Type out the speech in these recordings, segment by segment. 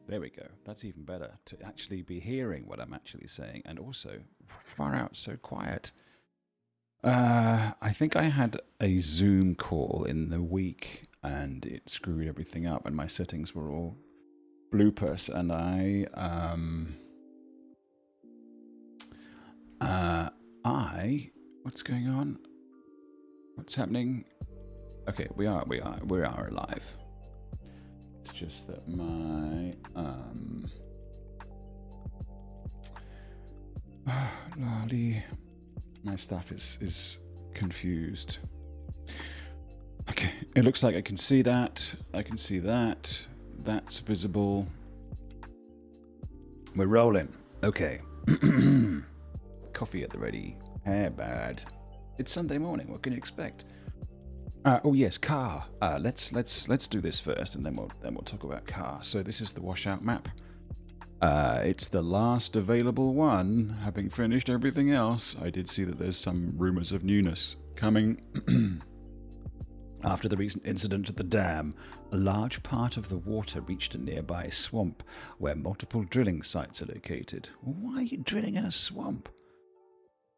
There we go. That's even better, to actually be hearing what I'm actually saying, and also far out, so quiet. I think I had a Zoom call in the week, and it screwed everything up, and my settings were all bloopers, and what's going on? What's happening? Okay, we are alive. It's just that my my stuff is confused. Okay, it looks like I can see that. I can see that. That's visible. We're rolling. Okay. Coffee at the ready. Hair bad. It's Sunday morning. What can you expect? Oh yes, car. Let's do this first, and then we'll talk about car. So this is the Washout Map. It's the last available one. Having finished everything else, I did see that there's some rumors of newness coming. After the recent incident at the dam, a large part of the water reached a nearby swamp where multiple drilling sites are located. Why are you drilling in a swamp?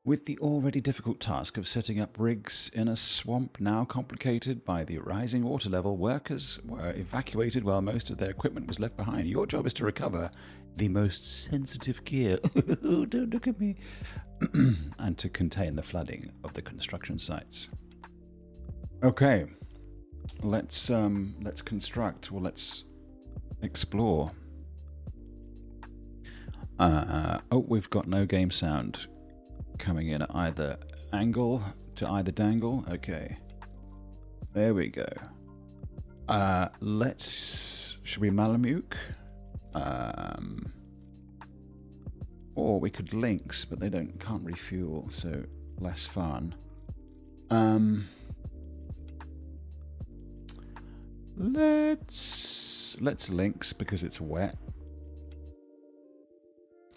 With the already difficult task of setting up rigs in a swamp now complicated by the rising water level, workers were evacuated while most of their equipment was left behind. Your job is to recover the most sensitive gear. Don't look at me. And to contain the flooding of the construction sites. Okay, let's construct. Well, let's explore. Oh, we've got no game sound coming in at either angle to either dangle. Okay, there we go. Should we Malamute? Or we could Lynx, but they can't refuel, so less fun. Let's Lynx because it's wet.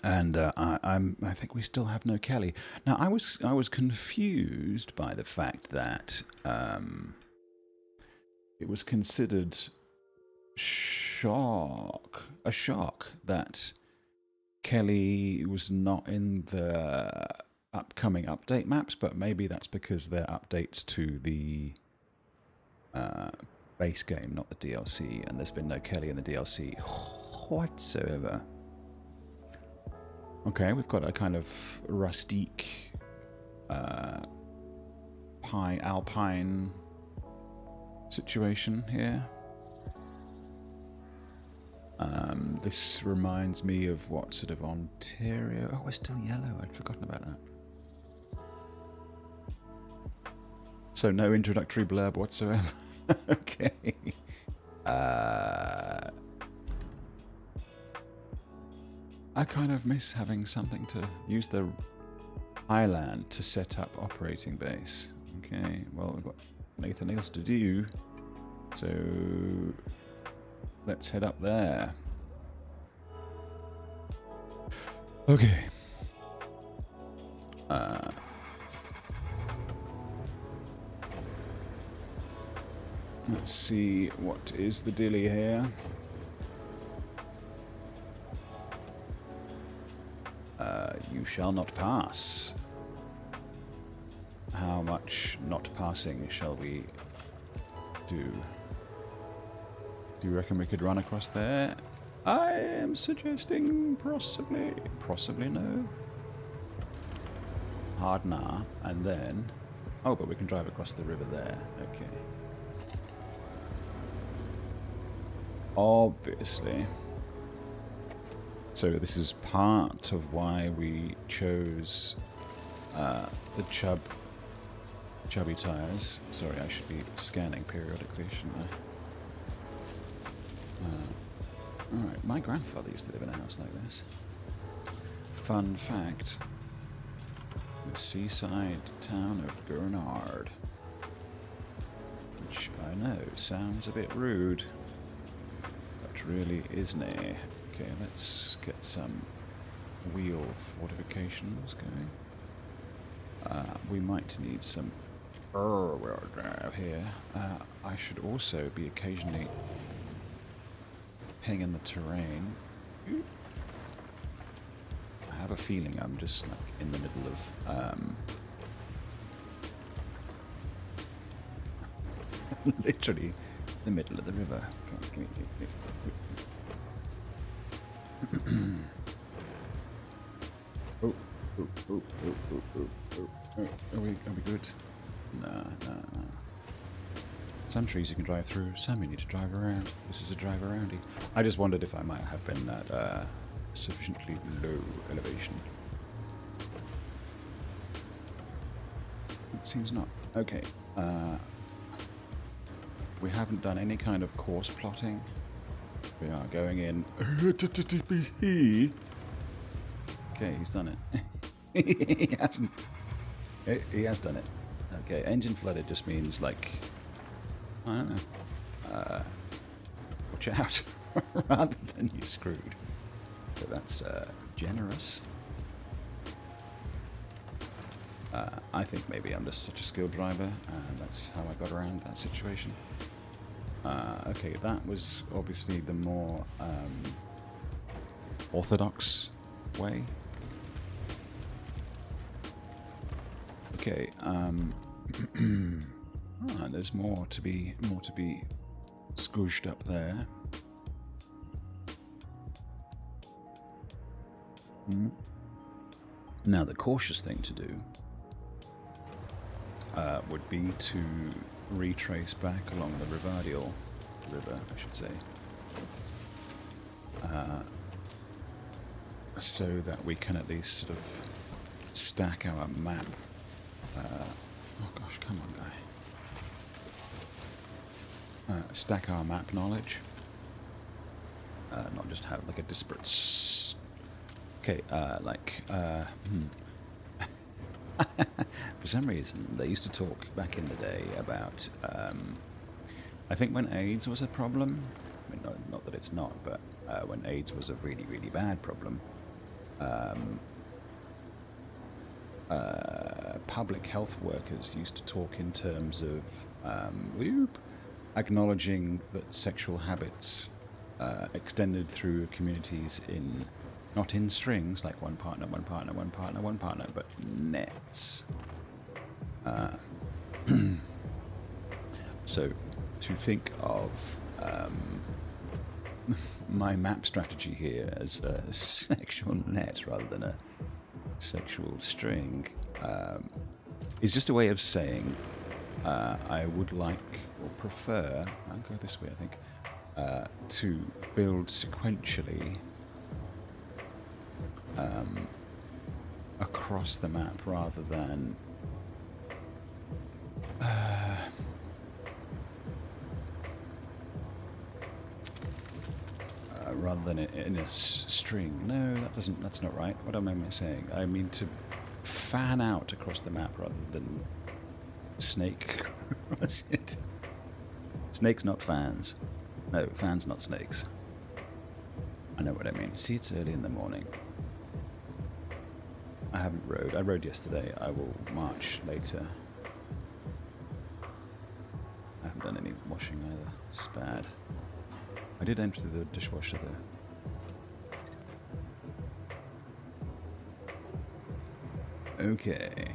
And I think we still have no Kelly. Now I was confused by the fact that it was considered a shock that Kelly was not in the upcoming update maps, but maybe that's because they're updates to the base game, not the DLC, and there's been no Kelly in the DLC whatsoever. Okay, we've got a kind of rustique, alpine situation here. This reminds me of what sort of Ontario. Oh, we're still yellow. I'd forgotten about that. So no introductory blurb whatsoever. Okay. I kind of miss having something to use the island to set up operating base. Okay, well, we've got nothing else to do, so let's head up there. Okay. Let's see what is the dilly here. You shall not pass. How much not passing shall we do? Do you reckon we could run across there? I am suggesting possibly. Possibly no. Hard nah. And then... Oh, but we can drive across the river there. Okay. Obviously. So this is part of why we chose the chubby tires. Sorry, I should be scanning periodically, shouldn't I? Alright, my grandfather used to live in a house like this. Fun fact, the seaside town of Gurnard. Which I know sounds a bit rude, but really isn't it? Okay, let's get some wheel fortifications going. We might need some wheel drive here. I should also be occasionally ping in the terrain. I have a feeling I'm just like in the middle of literally the middle of the river. Are we good? Nah. Some trees you can drive through, some you need to drive around. This is a drive aroundy. I just wondered if I might have been at sufficiently low elevation. It seems not. Okay. We haven't done any kind of course plotting. We are going in. Okay, he's done it. He hasn't. He has done it. Okay, engine flooded just means like, I don't know. Watch out, rather than you screwed. So that's generous. I think maybe I'm just such a skilled driver, and that's how I got around that situation. Okay, that was obviously the more orthodox way. Okay, there's more to be squished up there. Now the cautious thing to do would be to retrace back along the Rivardial River, I should say, so that we can at least sort of stack our map. Oh gosh, come on, guy. Stack our map knowledge. Not just have like a disparate. Okay, for some reason, they used to talk back in the day about, I think when AIDS was a problem, I mean, not that it's not, but when AIDS was a really, really bad problem, public health workers used to talk in terms of acknowledging that sexual habits extended through communities in not in strings like one partner, but nets. So to think of my map strategy here as a sexual net rather than a sexual string is just a way of saying I would like or prefer, I'll go this way I think, to build sequentially across the map rather than in a string. No, that's not right. What am I saying? I mean to fan out across the map rather than snake. What's it? Snakes, not fans. No, fans, not snakes. I know what I mean. See, it's early in the morning. I haven't rode. I rode yesterday. I will march later. I haven't done any washing either. It's bad. I did empty the dishwasher though. Okay.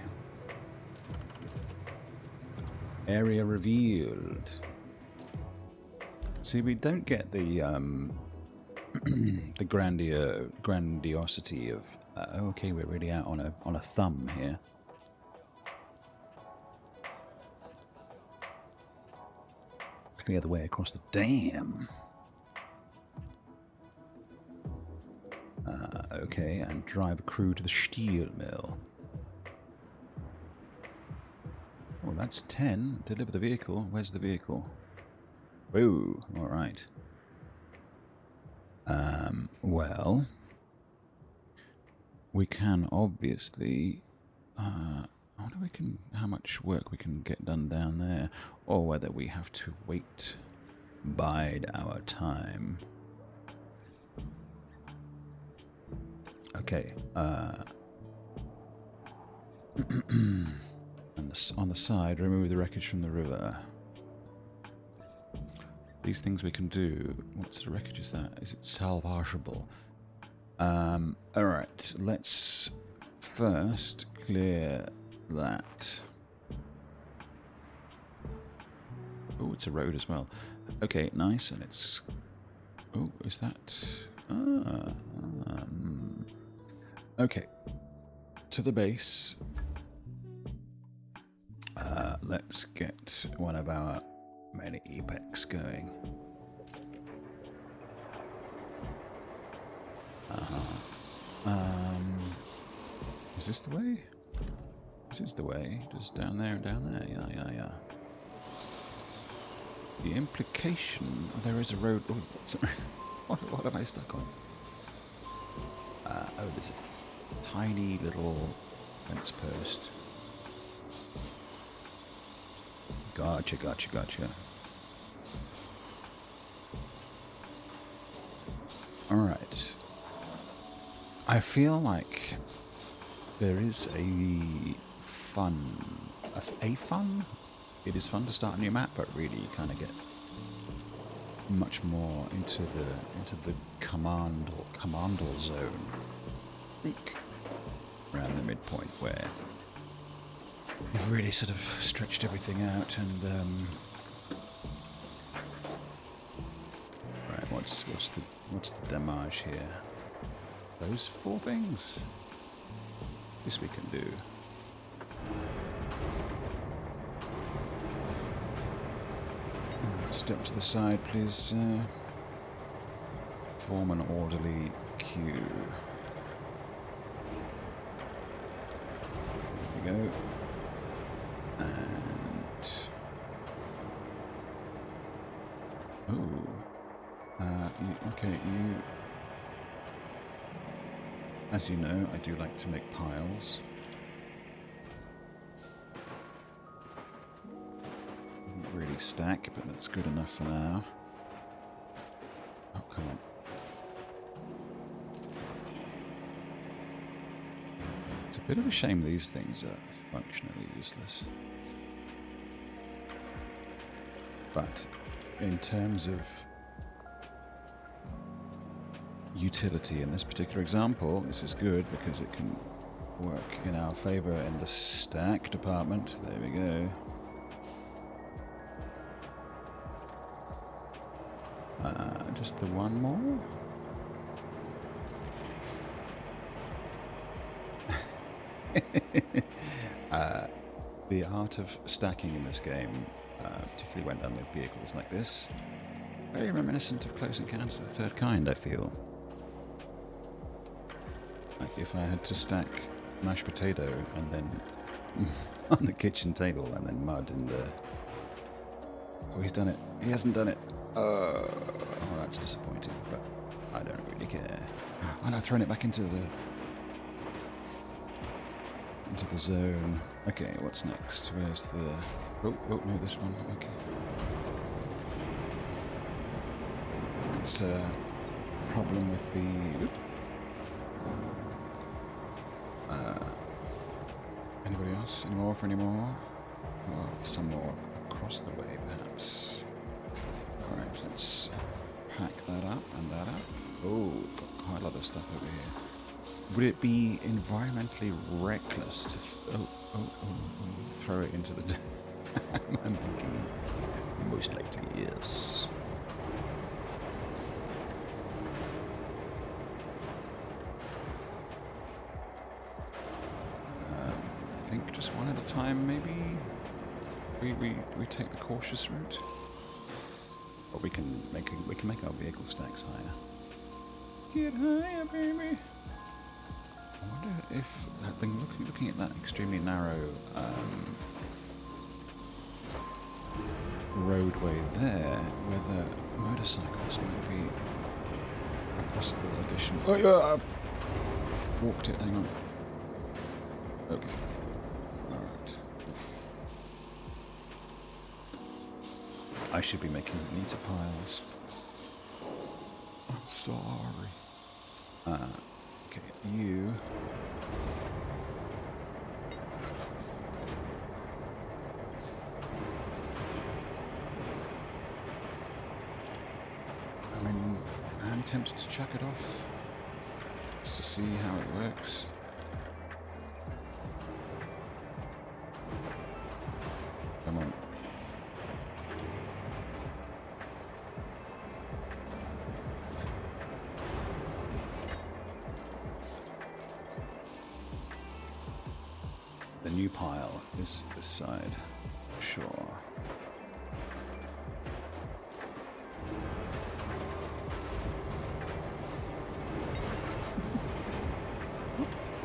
Area revealed. See, we don't get the the grandiosity of. Okay, we're really out on a thumb here. Clear the way across the dam. Okay, and drive a crew to the steel mill. Oh, that's 10. Deliver the vehicle. Where's the vehicle? Whoa, alright. Well, we can obviously, I wonder how much work we can get done down there, or whether we have to bide our time. Okay, and on the side, remove the wreckage from the river. these things we can do. What sort of wreckage is that? Is it salvageable? Alright, let's first clear that. Oh, it's a road as well. Okay, nice, and it's... Oh, is that... Okay, to the base. Let's get one of our many epecs going. Is this the way? This is the way. Just down there and down there. Yeah. The implication... Oh, there is a road... Oh, sorry. What am I stuck on? Oh, there's a tiny little fence post. Gotcha. Alright. I feel like there is a fun... It is fun to start a new map, but really you kind of get much more into the command or commandal zone. Around the midpoint where you've really sort of stretched everything out and right, what's the damage here? Those 4 things. This we can do. Step to the side, please. Form an orderly queue. There we go. And... okay, you... As you know, I do like to make piles. Really stack, but that's good enough for now. Oh, come on. It's a bit of a shame these things are functionally useless. But in terms of utility in this particular example, this is good because it can work in our favor in the stack department. There we go. Just the one more? The art of stacking in this game, particularly when done with vehicles like this, very reminiscent of Close Encounters of the Third Kind, I feel. Like if I had to stack mashed potato and then on the kitchen table and then mud in the... Oh, he's done it. He hasn't done it. Oh, that's disappointing, but I don't really care. Oh no, I've thrown it back into the zone. Okay, what's next? Where's the... Oh, no, this one. Okay. It's a problem with the... Anybody else? Any more for any more? Or some more across the way, perhaps? Alright, let's pack that up and that up. Oh, got quite a lot of stuff over here. Would it be environmentally reckless to throw it into the dam? I'm thinking most likely yes. I think just one at a time, maybe. We take the cautious route. Or we can make our vehicle stacks higher. Get higher, baby. I wonder if I've been looking at that extremely narrow roadway there, whether motorcycles might be a possible addition. Oh yeah, I've walked it. Hang on. Okay. All right. I should be making neater piles. I'm sorry. Okay, you... tempted to chuck it off just to see how it works. Come on. The new pile is this side. Sure.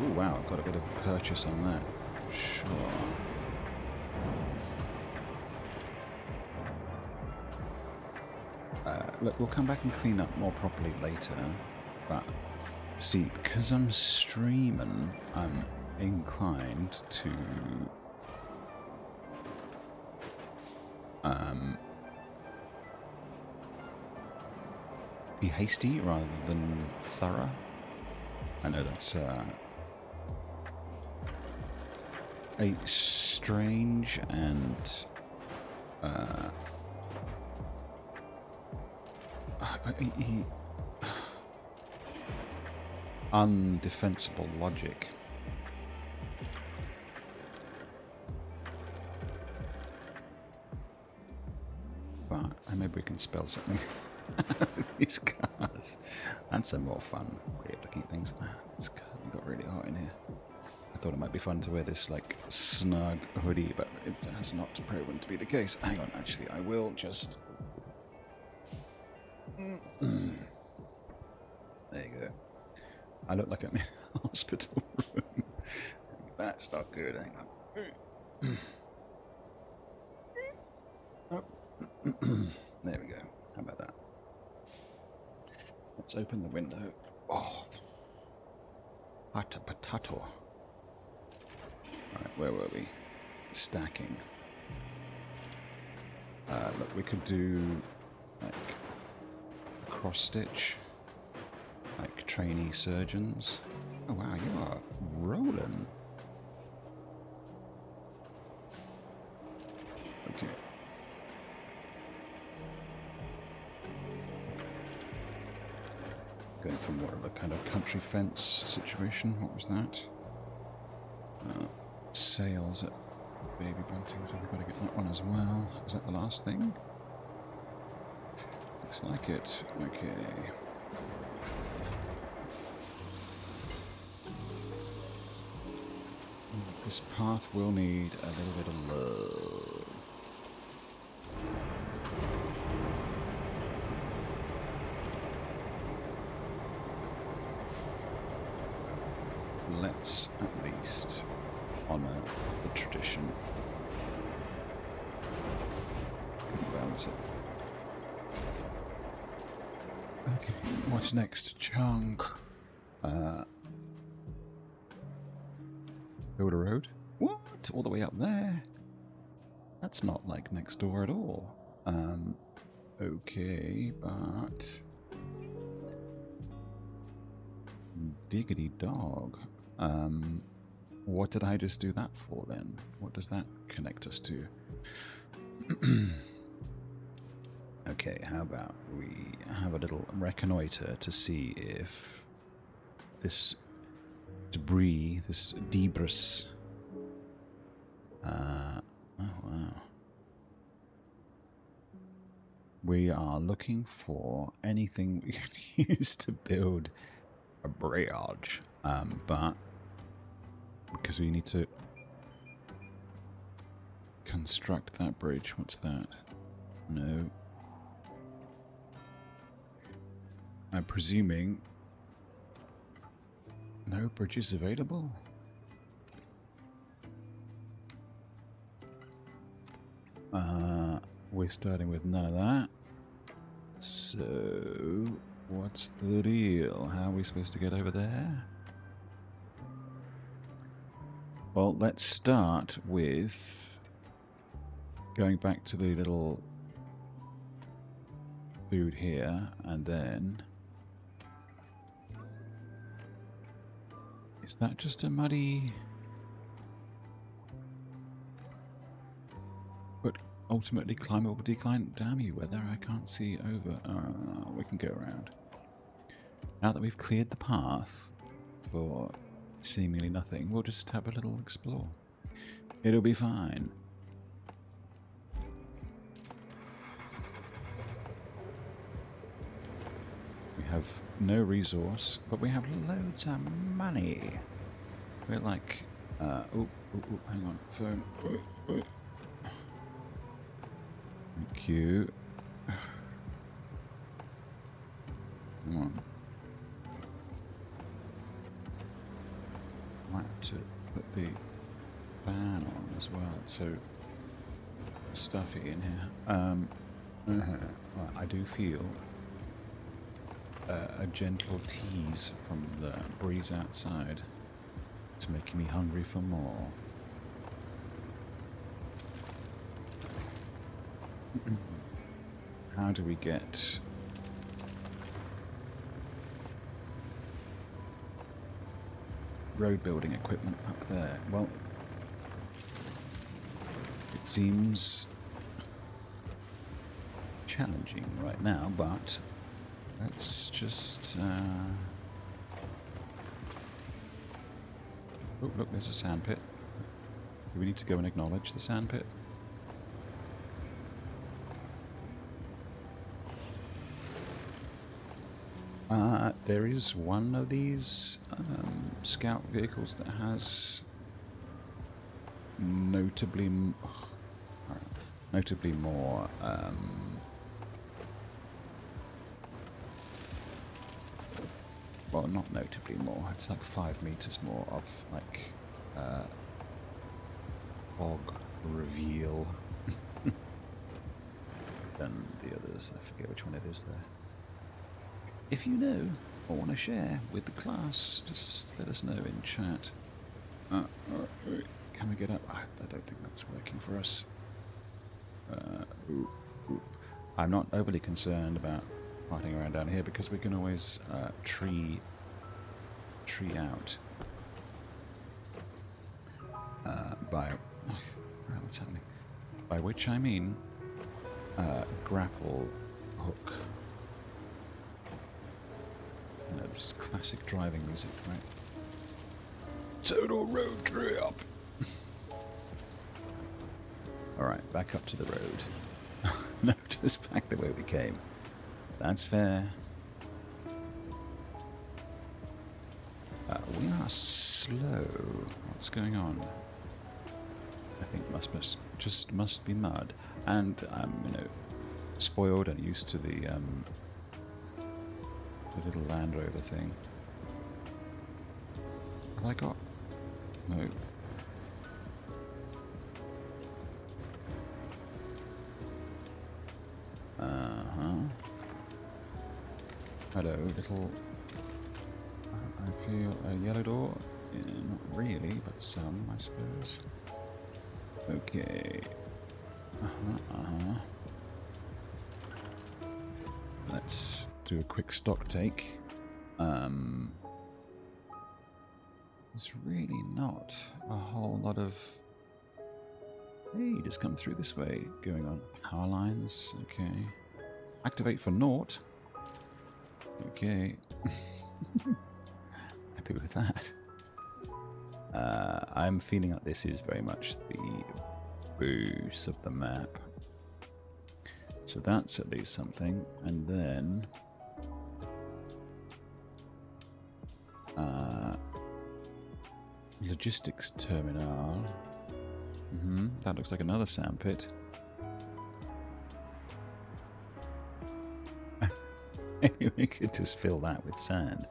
Oh wow, I've got a bit of purchase on that. Sure. Look, we'll come back and clean up more properly later, but see, because I'm streaming, I'm inclined to be hasty rather than thorough. I know that's a strange and undefensible logic. But maybe we can spell something with these cars. And some more fun way of looking at things. It's got really hot in here. I thought it might be fun to wear this like snug hoodie, but it has not proven to be the case. Hang on, actually, I will just. There you go. I look like I'm in a hospital room. That's not good. Hang on. Oh. There we go. How about that? Let's open the window. Oh, hot potato. Right, where were we? Stacking. Look, we could do like cross stitch, like trainee surgeons. Oh wow, you are rolling. Okay. Going for more of a kind of country fence situation. What was that? Sales at Baby Buntings. Have we got to get that one as well? Was that the last thing? Looks like it. Okay. This path will need a little bit of love. Let's at least honour the tradition. Balance it. Okay, what's next? Chunk. Build a road? What? All the way up there? That's not like next door at all. Okay, but diggity dog. What did I just do that for then? What does that connect us to? Okay, how about we have a little reconnoiter to see if this debris, this debris. Oh wow. We are looking for anything we can use to build a bridge, but because we need to construct that bridge. What's that? No. I'm presuming no bridges available. We're starting with none of that. So, what's the deal? How are we supposed to get over there? Well, let's start with going back to the little food here, and then is that just a muddy but ultimately climbable decline? Damn you, weather, I can't see over. We can go around. Now that we've cleared the path for seemingly nothing, we'll just have a little explore. It'll be fine. We have no resource, but we have loads of money. We're like, oh, hang on, phone. Thank you. Come on. Might have to put the fan on as well, it's so stuffy in here. Well, I do feel a gentle tease from the breeze outside. It's making me hungry for more. How do we get road building equipment up there? Well, it seems challenging right now, but let's just oh, look, there's a sand pit. Do we need to go and acknowledge the sand pit? There is one of these scout vehicles that has notably more well, not notably more, it's like 5 meters more of like fog reveal than the others. I forget which one it is there. If you know or want to share with the class, just let us know in chat. Can we get up? I don't think that's working for us. I'm not overly concerned about fighting around down here because we can always tree out by what's happening? By which I mean grapple hook. You know, this classic driving music, right? Total road trip. All right, back up to the road. No, just back the way we came. That's fair. We are slow. What's going on? I think must be mud, and I'm spoiled and used to the little Land Rover thing. Have I got? No. Hello, little. I feel a yellow door. Yeah, not really, but some, I suppose. Okay. Let's do a quick stock take. There's really not a whole lot of. Hey, just come through this way going on. Power lines, okay. Activate for naught. Okay. Happy with that. I'm feeling that this is very much the boost of the map. So that's at least something. And then logistics terminal. That looks like another sand pit. We could just fill that with sand.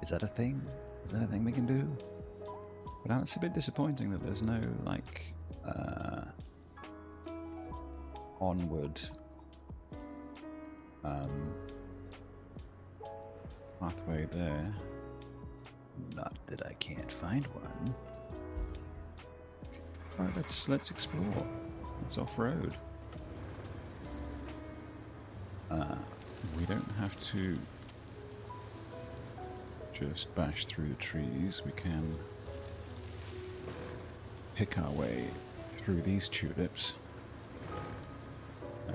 Is that a thing? Is that a thing we can do? But it's a bit disappointing that there's no, like, onward pathway there. Not that I can't find one. Alright, let's explore. Let's off-road. We don't have to just bash through the trees. We can pick our way through these tulips.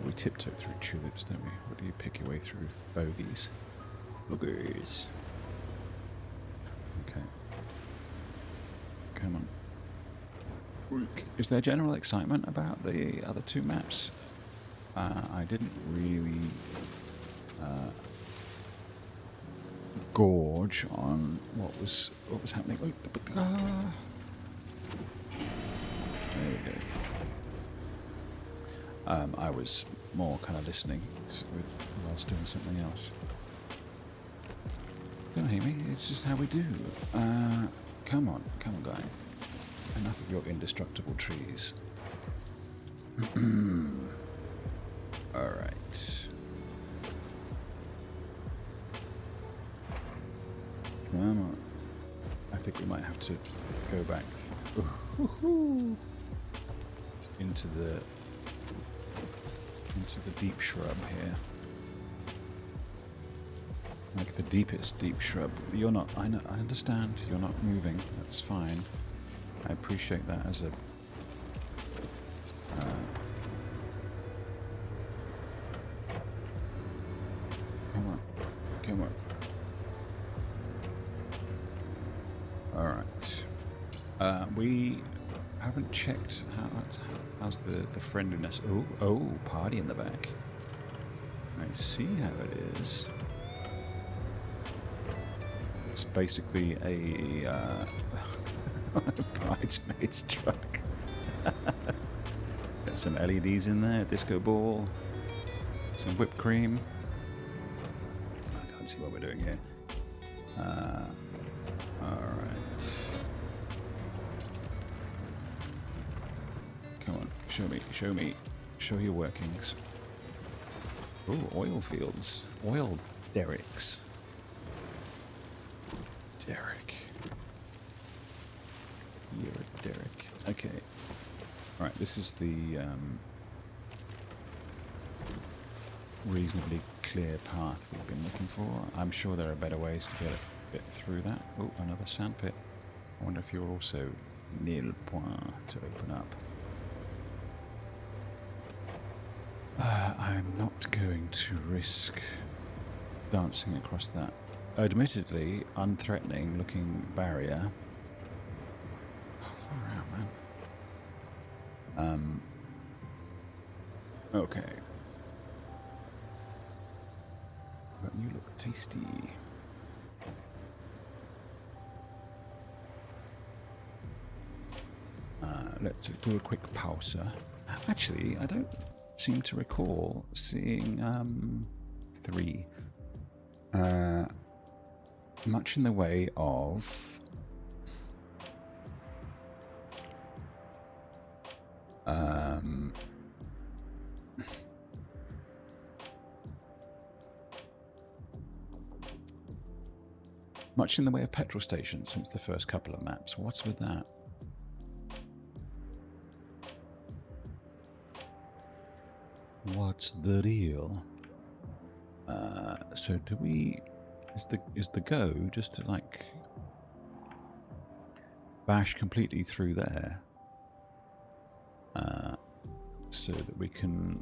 We tiptoe through tulips, don't we? What do you pick your way through? Bogies. Boogers. Okay. Come on. Is there general excitement about the other two maps? I didn't really gorge on what was happening. There we go. I was more kind of listening whilst doing something else. Don't hate me. It's just how we do. Come on, guy. Enough of your indestructible trees. Alright. Come on. I think we might have to go back into the deep shrub here. Like the deepest deep shrub. You're not, I understand, you're not moving. That's fine. I appreciate that as a... Come on. Alright. We haven't checked how's the friendliness. Oh, party in the back. I see how it is. It's basically a bridesmaid's truck. Got some LEDs in there, a disco ball, some whipped cream. I can't see what we're doing here. Alright. Come on, show your workings. Oh, oil fields. Oil derricks. Derek. You're a Derek. Okay. Alright, this is the reasonably clear path we've been looking for. I'm sure there are better ways to get through that. Oh, another sandpit. I wonder if you're also near le point to open up. I'm not going to risk dancing across that admittedly unthreatening looking barrier. Far out, man. Okay. But you look tasty. Let's do a quick pausa. Actually, I don't seem to recall seeing 3. Much in the way of much in the way of petrol stations since the first couple of maps. What's with that? What's the deal? So do we... Is the go just to like bash completely through there so that we can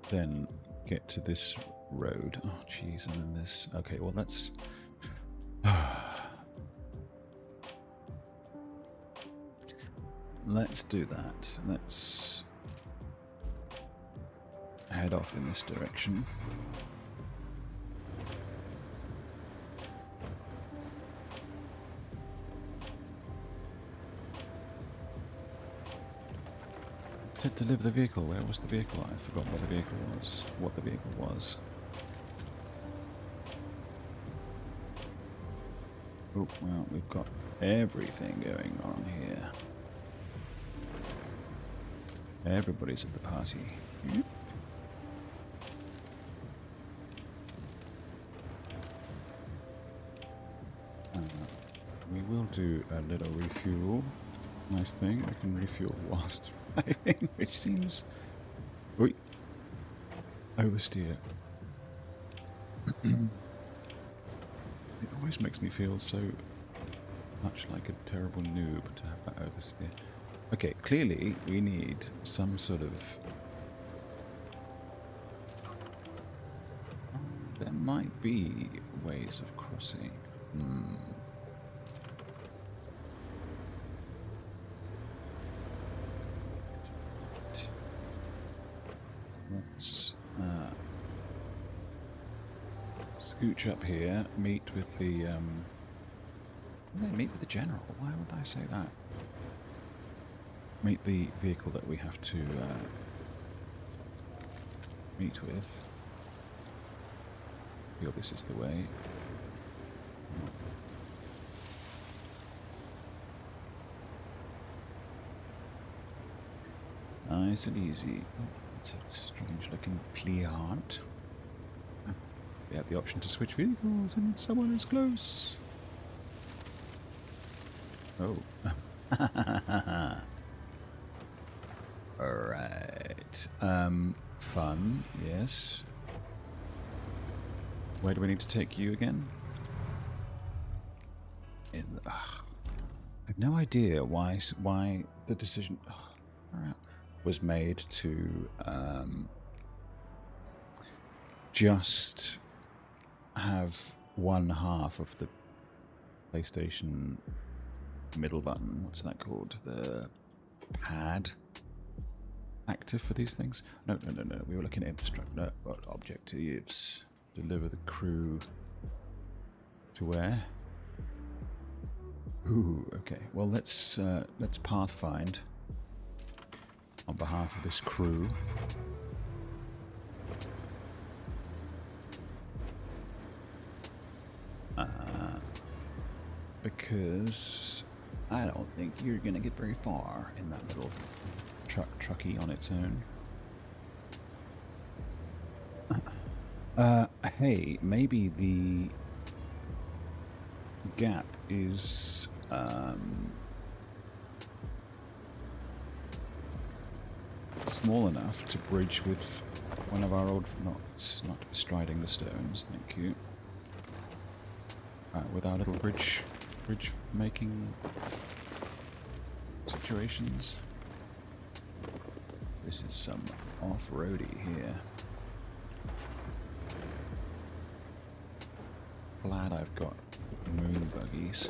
then get to this road? Oh jeez, and then this. Okay, well that's let's do that. Let's head off in this direction. Said to deliver the vehicle. Where was the vehicle? I forgot what the vehicle was. What the vehicle was. Oh, well, we've got everything going on here. Everybody's at the party. Yep. We will do a little refuel. Nice thing, I can refuel whilst driving, which seems... Oi! Oversteer. It always makes me feel so much like a terrible noob to have that oversteer. Okay, clearly we need some sort of... There might be ways of crossing. scooch up here, meet with the meet with the general. Why would I say that? Meet the vehicle that we have to meet with. I feel this is the way. Nice and easy. Oh, it's a strange looking plant. We have the option to switch vehicles and someone is close. Oh. Alright. Fun, yes. Where do we need to take you again? I have no idea why the decision was made to just have one half of the PlayStation middle button, what's that called? The pad active for these things? No. We were looking at infrastructure, objectives. Deliver the crew to where? Ooh, okay. Well, let's pathfind on behalf of this crew. Because I don't think you're gonna get very far in that little trucky on its own. Hey, maybe the gap is small enough to bridge with one of our old... not bestriding the stones, thank you. With our little bridge making situations. This is some off-roady here. Glad I've got moon buggies.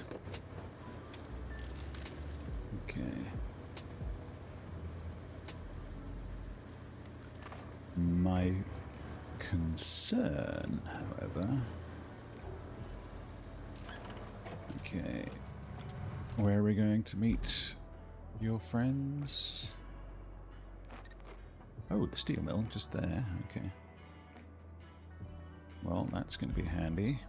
Okay. My concern, however... Okay. Where are we going to meet your friends? Oh, the steel mill, just there. Okay. Well, that's going to be handy.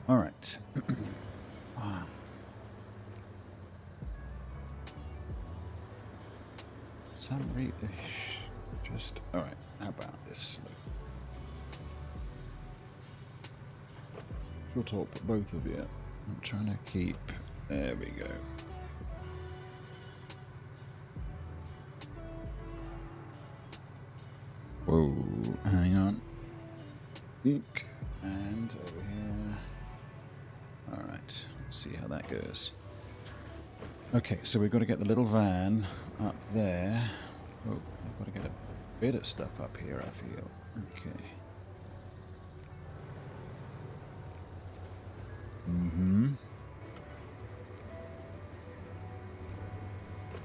All right. Just all right. How about this? We'll talk to both of you. I'm trying to keep. There we go. Whoa, hang on. Think. And over here. Alright, let's see how that goes. Okay, so we've got to get the little van up there. Oh, I've got to get a bit of stuff up here, I feel. Okay.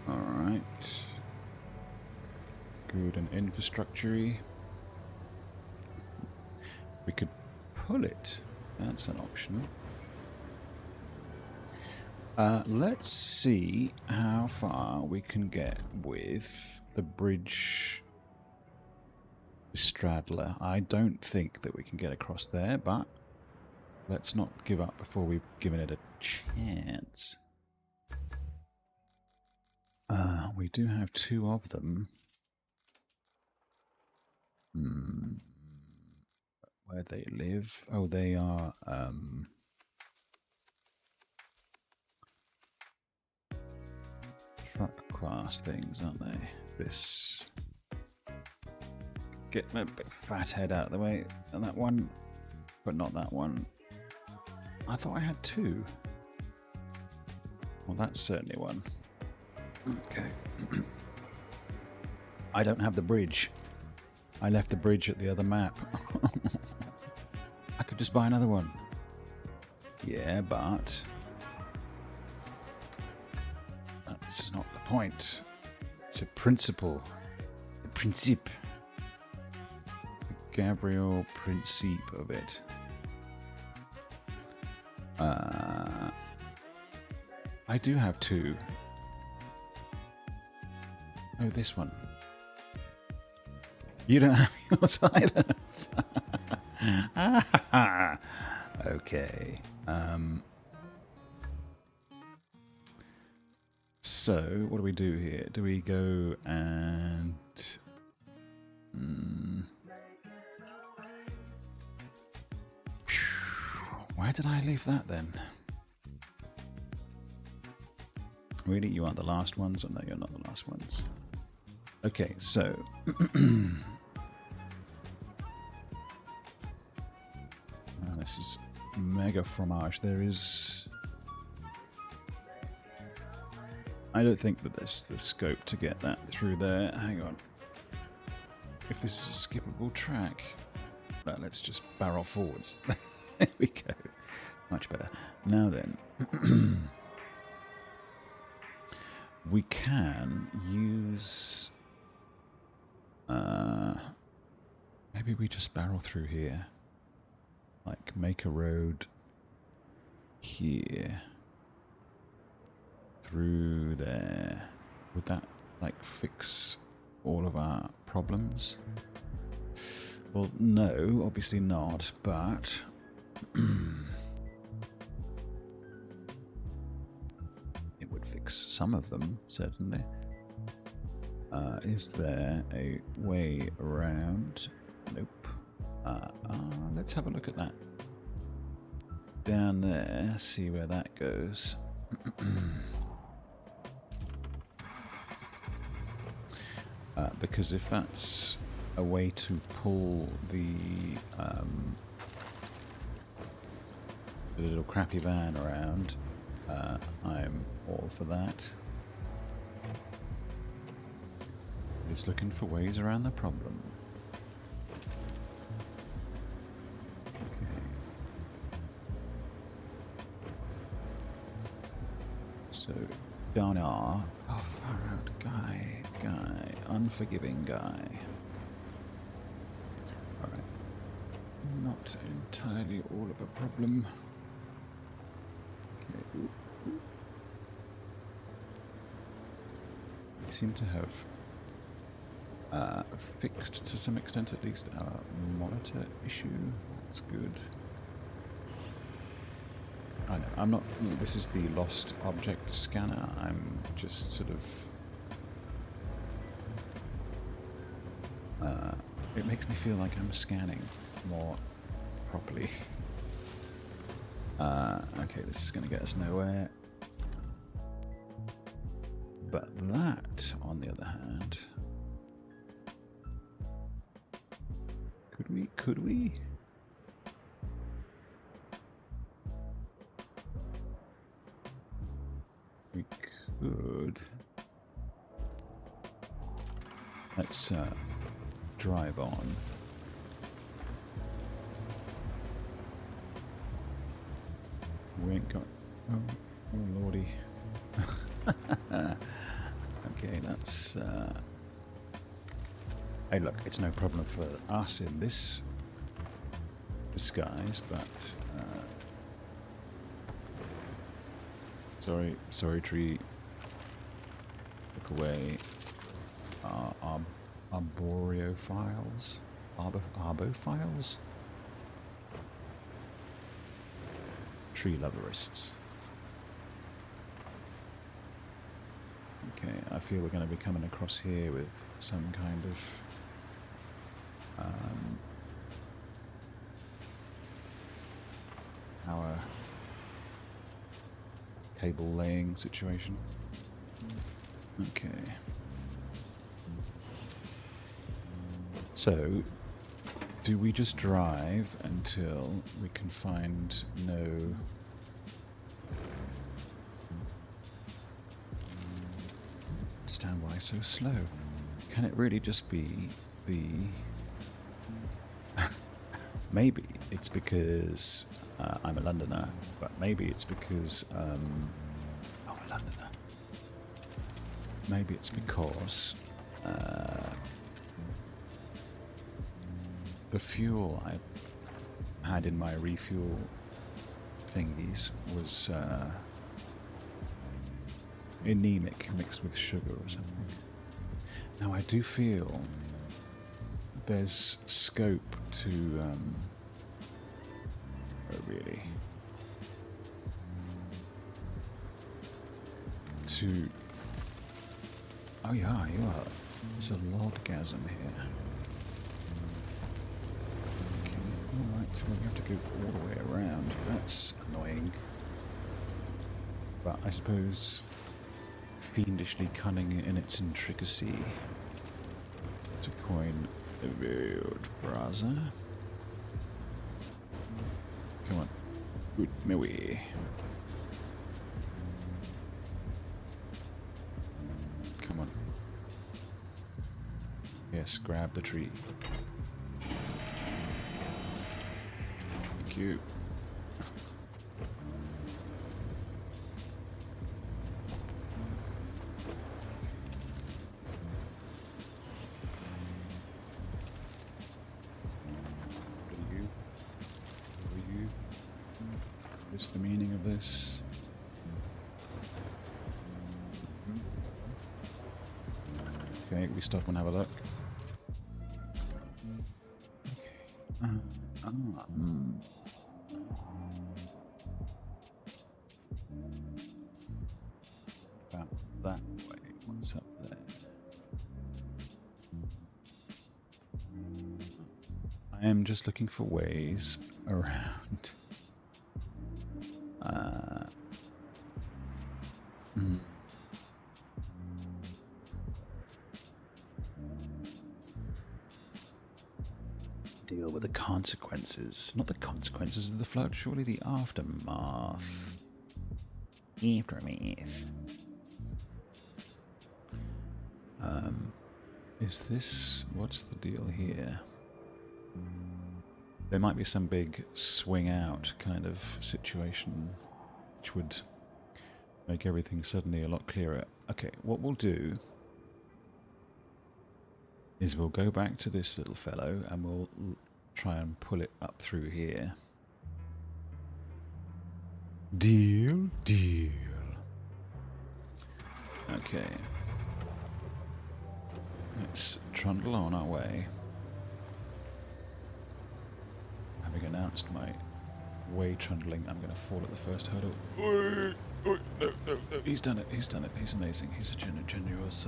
Alright. Good and infrastructure-y. We could pull it. That's an option. Let's see how far we can get with the bridge straddler. I don't think that we can get across there, but let's not give up before we've given it a chance. We do have two of them. Where they live? Oh, they are truck class things, aren't they? This. Get my big fat head out of the way. And that one, but not that one. I thought I had two. Well, that's certainly one. Okay. I don't have the bridge. I left the bridge at the other map. I could just buy another one. Yeah, but that's not the point. It's a principle. A principe. Gabriel Principe of it. I do have two. Oh, this one. You don't have yours either. Okay. So, what do we do here? Do we go and... Why did I leave that then? Really? You aren't the last ones? Oh, no, you're not the last ones. Okay, so... Oh, this is mega fromage. There is... I don't think that there's the scope to get that through there. Hang on. If this is a skippable track... Well, let's just barrel forwards. There we go. Much better. Now then... we can use... maybe we just barrel through here. Like, make a road here. Through there. Would that, like, fix all of our problems? Well, no, obviously not, but... it would fix some of them, certainly. Is there a way around? Nope. Let's have a look at that. Down there, see where that goes. Because if that's a way to pull the little crappy van around, I'm all for that. Just looking for ways around the problem. Okay. So, Dana. Oh, far out. Guy. Unforgiving guy. Alright. Not entirely all of a problem. Okay. We seem to have fixed to some extent at least our monitor issue. That's good. I know, I'm not... This is the lost object scanner. I'm just sort of... it makes me feel like I'm scanning more properly. Okay, this is going to get us nowhere. But that, on the other hand... Could we? We could. Let's drive on. We ain't got... Oh lordy. Okay, that's... Hey, look, it's no problem for us in this disguise, but... sorry, tree. Look away. Arboreophiles? Arbophiles? Tree loverists. Okay, I feel we're going to be coming across here with some kind of... our cable laying situation. Okay. So, do we just drive until we can find no... Understand why so slow? Can it really just be the... Maybe it's because I'm a Londoner, but maybe it's because a Londoner. Maybe it's because the fuel I had in my refuel thingies was anemic mixed with sugar or something. Now I do feel there's scope to oh really to oh yeah, you are. There's a loggasm here. Okay, alright, well we have to go all the way around. That's annoying. But I suppose fiendishly cunning in its intricacy. To coin a word, brother. Come on. Good my way. Come on. Yes, grab the tree. Thank you. What's the meaning of this? Okay, we stop and have a look. About that way. What's up there? I am just looking for ways around. Deal with the consequences. Not the consequences of the flood, surely the aftermath. Aftermath. Is this... what's the deal here? There might be some big swing out kind of situation which would make everything suddenly a lot clearer. Okay, what we'll do is we'll go back to this little fellow and we'll try and pull it up through here. Deal, deal. Okay. Let's trundle on our way. Having announced my way trundling, I'm going to fall at the first hurdle. No, no, no. He's done it, he's done it. He's amazing. He's a generous...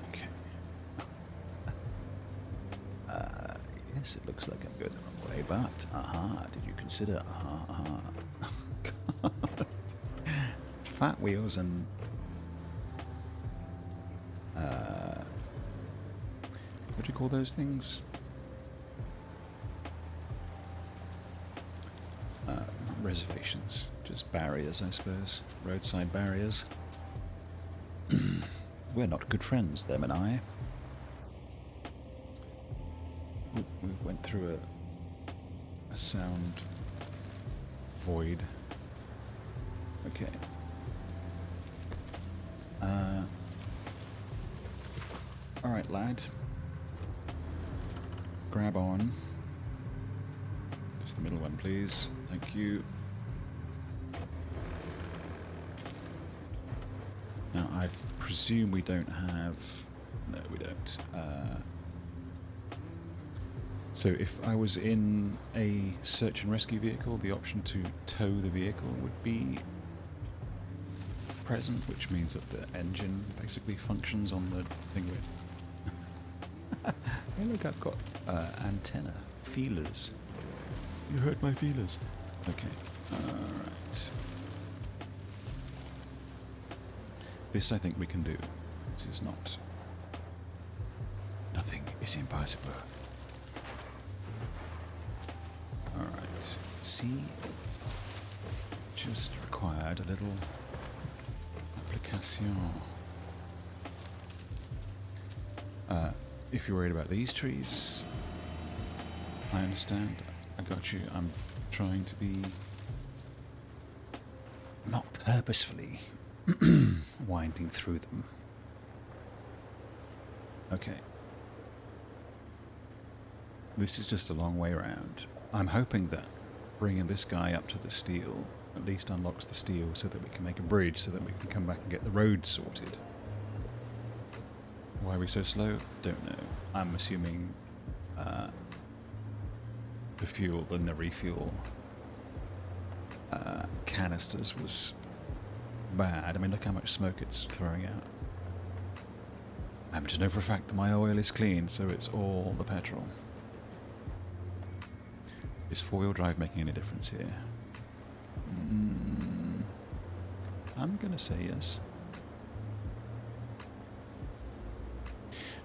Okay. Yes, it looks like I'm going the wrong way, but... aha, did you consider... God. Fat wheels and... what do you call those things? Not reservations, just barriers, I suppose. Roadside barriers. We're not good friends, them and I. Ooh, we went through a sound void. Okay. Alright, lad. Grab on. Just the middle one, please. Thank you. Now, I presume we don't have... no, we don't. So if I was in a search and rescue vehicle, the option to tow the vehicle would be present, which means that the engine basically functions on the thing with... Hey look, I've got antenna, feelers. You hurt my feelers. Okay, alright. This I think we can do. This is not... nothing is impossible. Alright, see? Just required a little application. If you're worried about these trees, I understand. I got you. I'm trying to be not purposefully winding through them. Okay. This is just a long way around. I'm hoping that bringing this guy up to the steel at least unlocks the steel so that we can make a bridge so that we can come back and get the road sorted. Why are we so slow? Don't know. I'm assuming the fuel and the refuel canisters was bad. I mean, look how much smoke it's throwing out. I happen to know for a fact that my oil is clean, so it's all the petrol. Is four-wheel drive making any difference here? I'm going to say yes.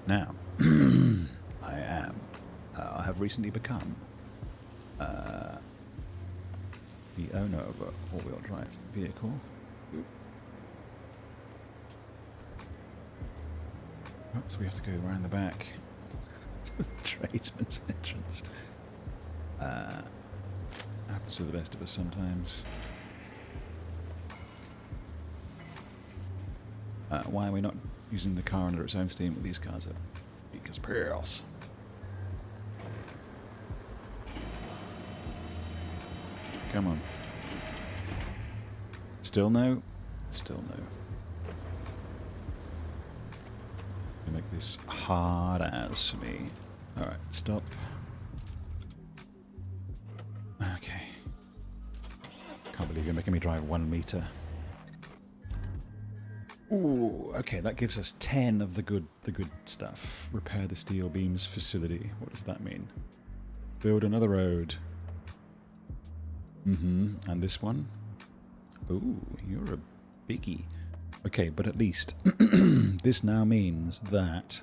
Now, I have recently become the owner of a four-wheel drive vehicle. Oh, so we have to go around the back to the tradesman's entrance. Happens to the best of us sometimes. Why are we not using the car under its own steam with these cars? Because pills. Come on. Still no? Still no. Make this hard as for me. Alright, stop. Okay. Can't believe you're making me drive 1 meter. Ooh, okay, that gives us 10 of the good stuff. Repair the steel beams facility. What does that mean? Build another road. And this one? Ooh, you're a biggie. Okay, but at least this now means that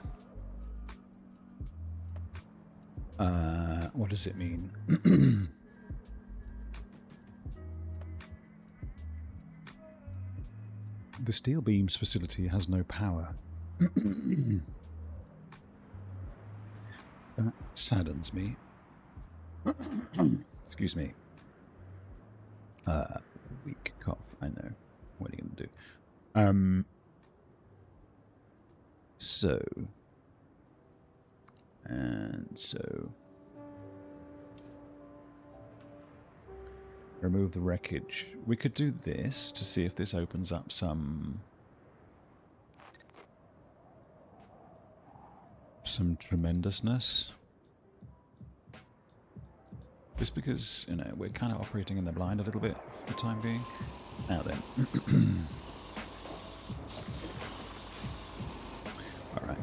what does it mean? The steel beams facility has no power. That saddens me. Excuse me. Weak cough, I know. What are you going to do? So. Remove the wreckage. We could do this to see if this opens up some tremendousness. Just because, you know, we're kind of operating in the blind a little bit for the time being. Now then. Alright.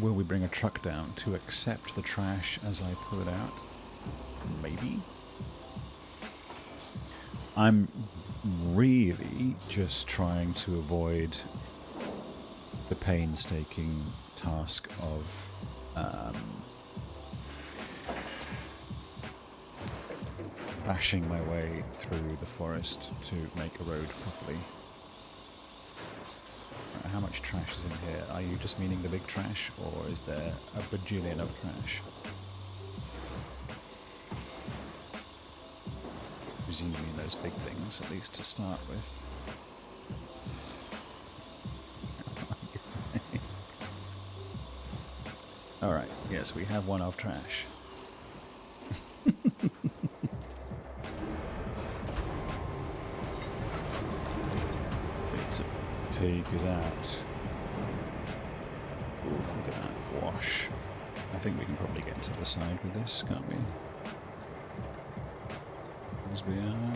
Will we bring a truck down to accept the trash as I pull it out? Maybe. I'm really just trying to avoid the painstaking task of bashing my way through the forest to make a road properly. How much trash is in here? Are you just meaning the big trash, or is there a bajillion of trash? Presumably those big things, at least to start with. Alright, yes, we have one of trash. Take it out. Ooh, look at that wash. I think we can probably get to the side with this, can't we? As we are.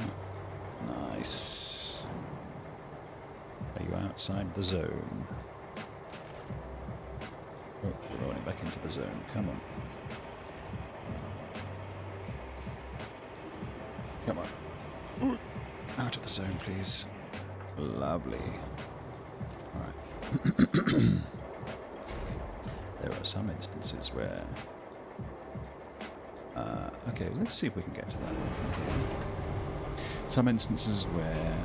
Nice. Are you outside the zone? Oh, we're rolling back into the zone. Come on. Come on. Out of the zone, please. Lovely. Alright. There are some instances where... okay, let's see if we can get to that one from here. Some instances where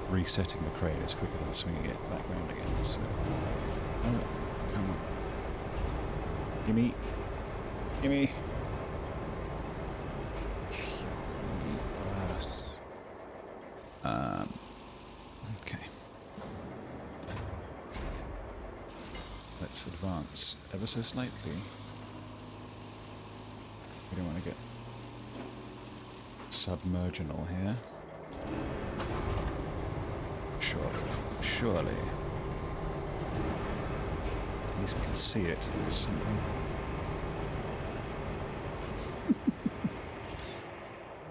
resetting the crane is quicker than swinging it back round again, so... Oh, come on. Gimme. Gimme. Okay. Let's advance ever so slightly. We don't want to get submerginal here. Surely. At least we can see it. There's something.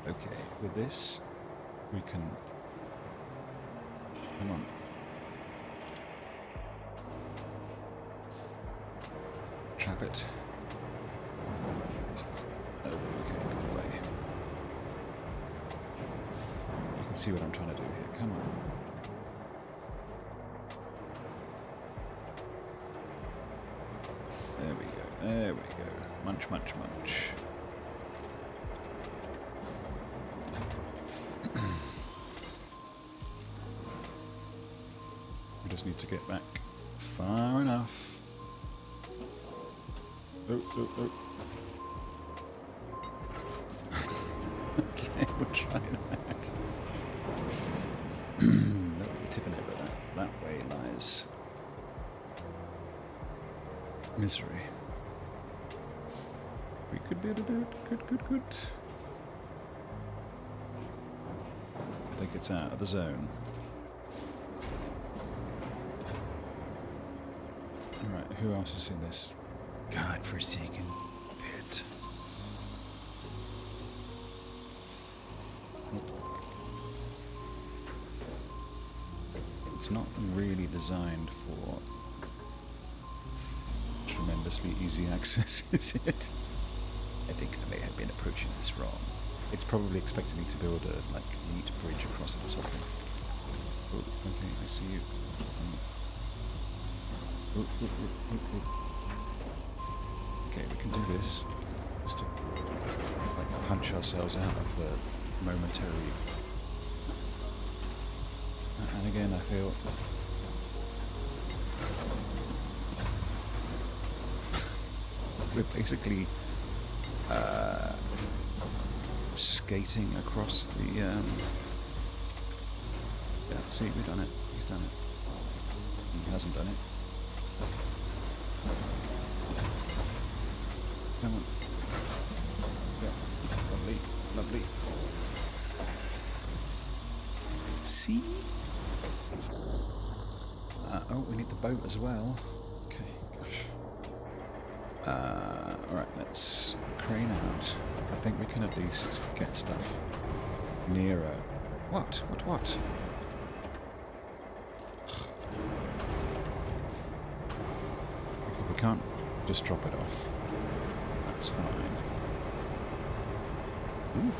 Okay, with this, we can... Come on. Trap it. Oh, okay, gone away. You can see what I'm trying to do here. Come on. There we go. There we go. Munch, munch, munch. We just need to get back far enough. Oh. Okay, we'll try that. No, we're tipping over that. That way lies misery. We could be able to do it. Good. I think it's out of the zone. Alright, who else is in this godforsaken pit? It's not really designed for tremendously easy access, is it? I think I may have been approaching this wrong. It's probably expecting me to build a neat bridge across it or something. Oh, okay, I see you. Okay, we can do this. Just to punch ourselves out of the momentary. And again, I feel we're basically skating across the. Yeah, see, we've done it. He's done it. He hasn't done it. Come on. Yeah, lovely. See? Oh, we need the boat as well. Okay, gosh. Alright, let's crane out. I think we can at least get stuff nearer. What? We can't just drop it off. That's fine. Ooh.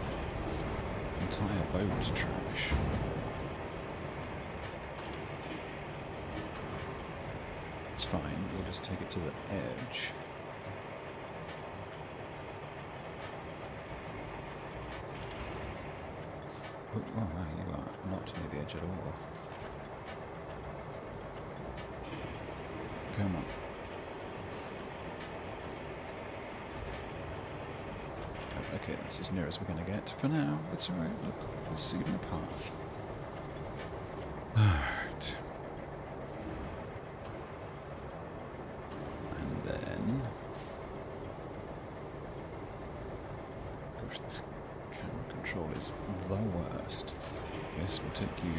Entire boat trash. It's fine, we'll just take it to the edge. Oh, wow, you are not near the edge at all. Come on. Okay, that's as near as we're going to get. For now, it's alright. Look, we'll see it in a path. Alright. And then... Gosh, this camera control is the worst. Yes, we'll take you...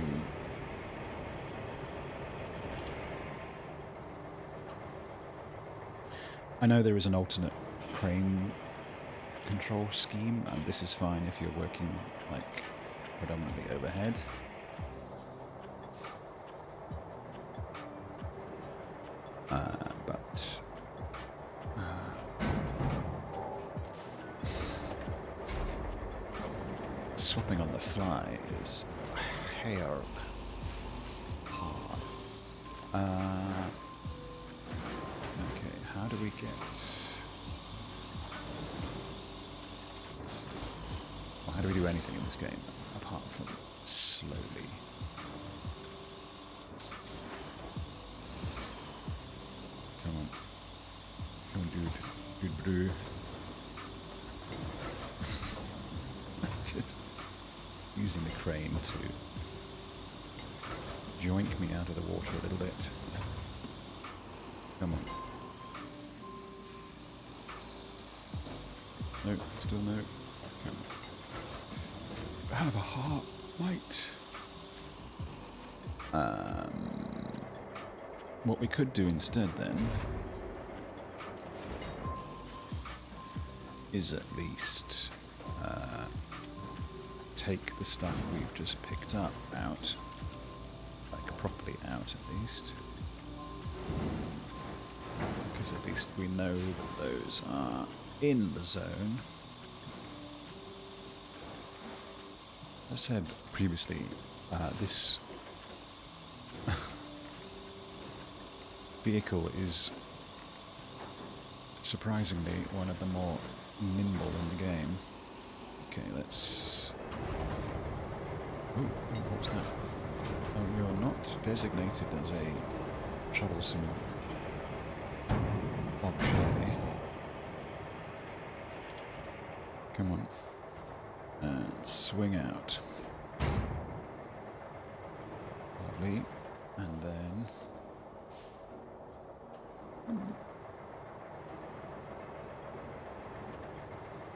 I know there is an alternate crane control scheme, and this is fine if you're working predominantly overhead. But swapping on the fly is hard. Okay, how do we get... How do we do anything in this game apart from slowly? Come on, dude. Just using the crane to joink me out of the water a little bit. Come on. No, still no. Have a heart, mate. What we could do instead then is at least take the stuff we've just picked up out, like properly out at least, because at least we know that those are in the zone. As I said previously, this vehicle is surprisingly one of the more nimble in the game. Okay, let's... Oh, what was that? Oh, you're not designated as a troublesome objet. Come on. And swing out. Lovely. And then...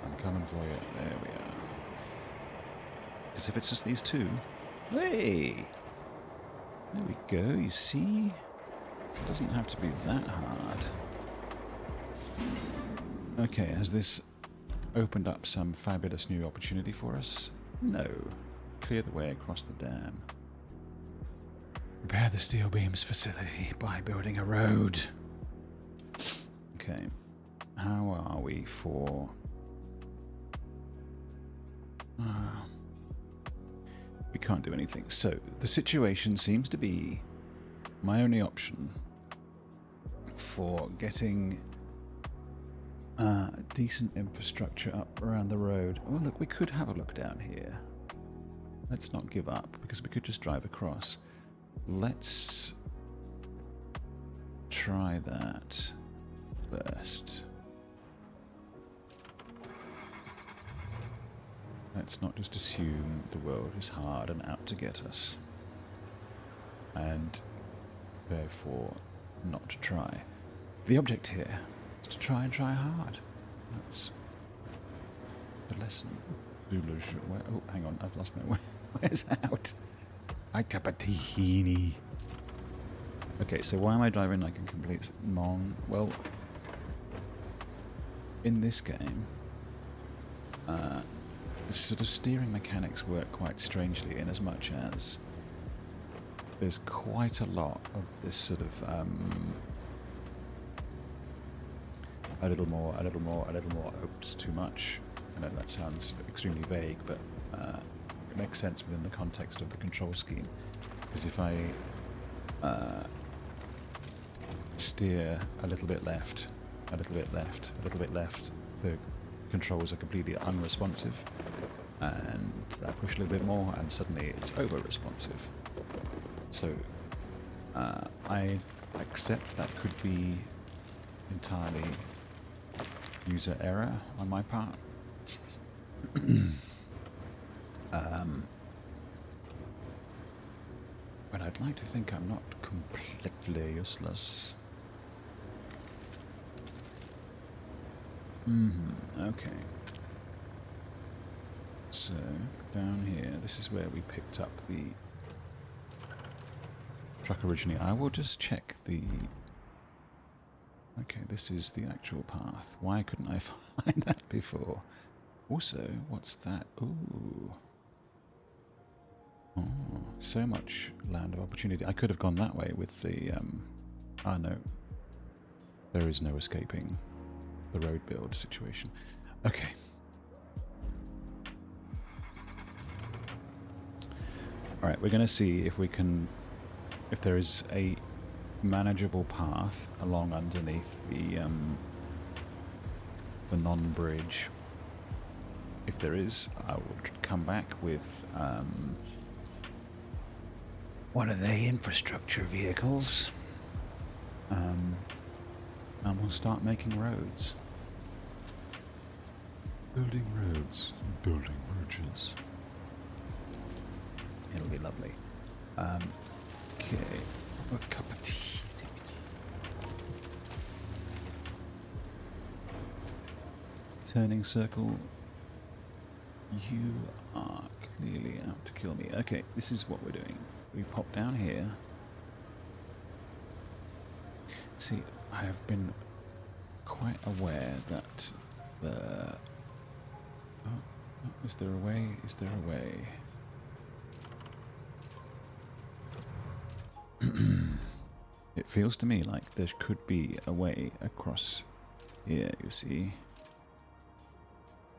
I'm coming for you. There we are. Because if it's just these two... Hey! There we go, you see? It doesn't have to be that hard. Okay, has this opened up some fabulous new opportunity for us? No. Clear the way across the dam. Repair the steel beams facility by building a road. Okay. How are we for... we can't do anything. So, the situation seems to be my only option for getting decent infrastructure up around the road. Oh, look, we could have a look down here. Let's not give up, because we could just drive across. Let's try that first. Let's not just assume the world is hard and out to get us, and therefore not to try. The object here is to try and try hard. That's the lesson. Oh, hang on, I've lost my way. Where's out? I tap a tahini. Okay, so why am I driving like a complete mong? Well, in this game, sort of steering mechanics work quite strangely, in as much as there's quite a lot of this sort of a little more, a little more, a little more. Oh, just too much. I know that sounds extremely vague, but it makes sense within the context of the control scheme. Because if I steer a little bit left, a little bit left, a little bit left, the controls are completely unresponsive, and I push a little bit more and suddenly it's over responsive. So I accept that could be entirely user error on my part. But I'd like to think I'm not completely useless. Okay. So, down here, this is where we picked up the truck originally. I will just check the... Okay, this is the actual path. Why couldn't I find that before? Also, what's that? Ooh. Oh, so much land of opportunity. I could have gone that way with the... Ah, no. There is no escaping the road build situation. Okay. Alright, we're going to see if we can... if there is a manageable path along underneath the non-bridge. If there is, I will come back with one of the infrastructure vehicles, and we'll start making roads. Building roads, building bridges. It'll be lovely. Okay, a cup of tea. Turning circle. You are clearly out to kill me. Okay, this is what we're doing. We pop down here. See, I have been quite aware that the... Oh, is there a way? Is there a way? It feels to me like there could be a way across here, you see.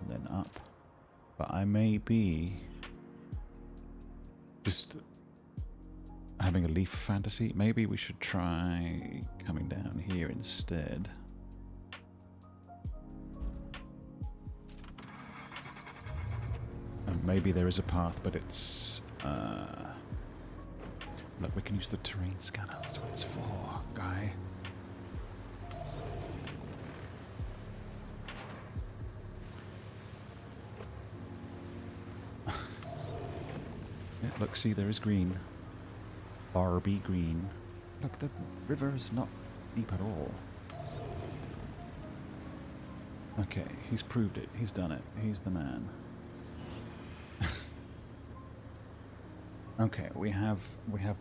And then up. But I may be just having a leaf fantasy. Maybe we should try coming down here instead. And maybe there is a path, but it's... Look, we can use the terrain scanner. That's what it's for, guy. Yeah, look, see, there is green. Barbie green. Look, the river is not deep at all. Okay, he's proved it. He's done it. He's the man. Okay, we have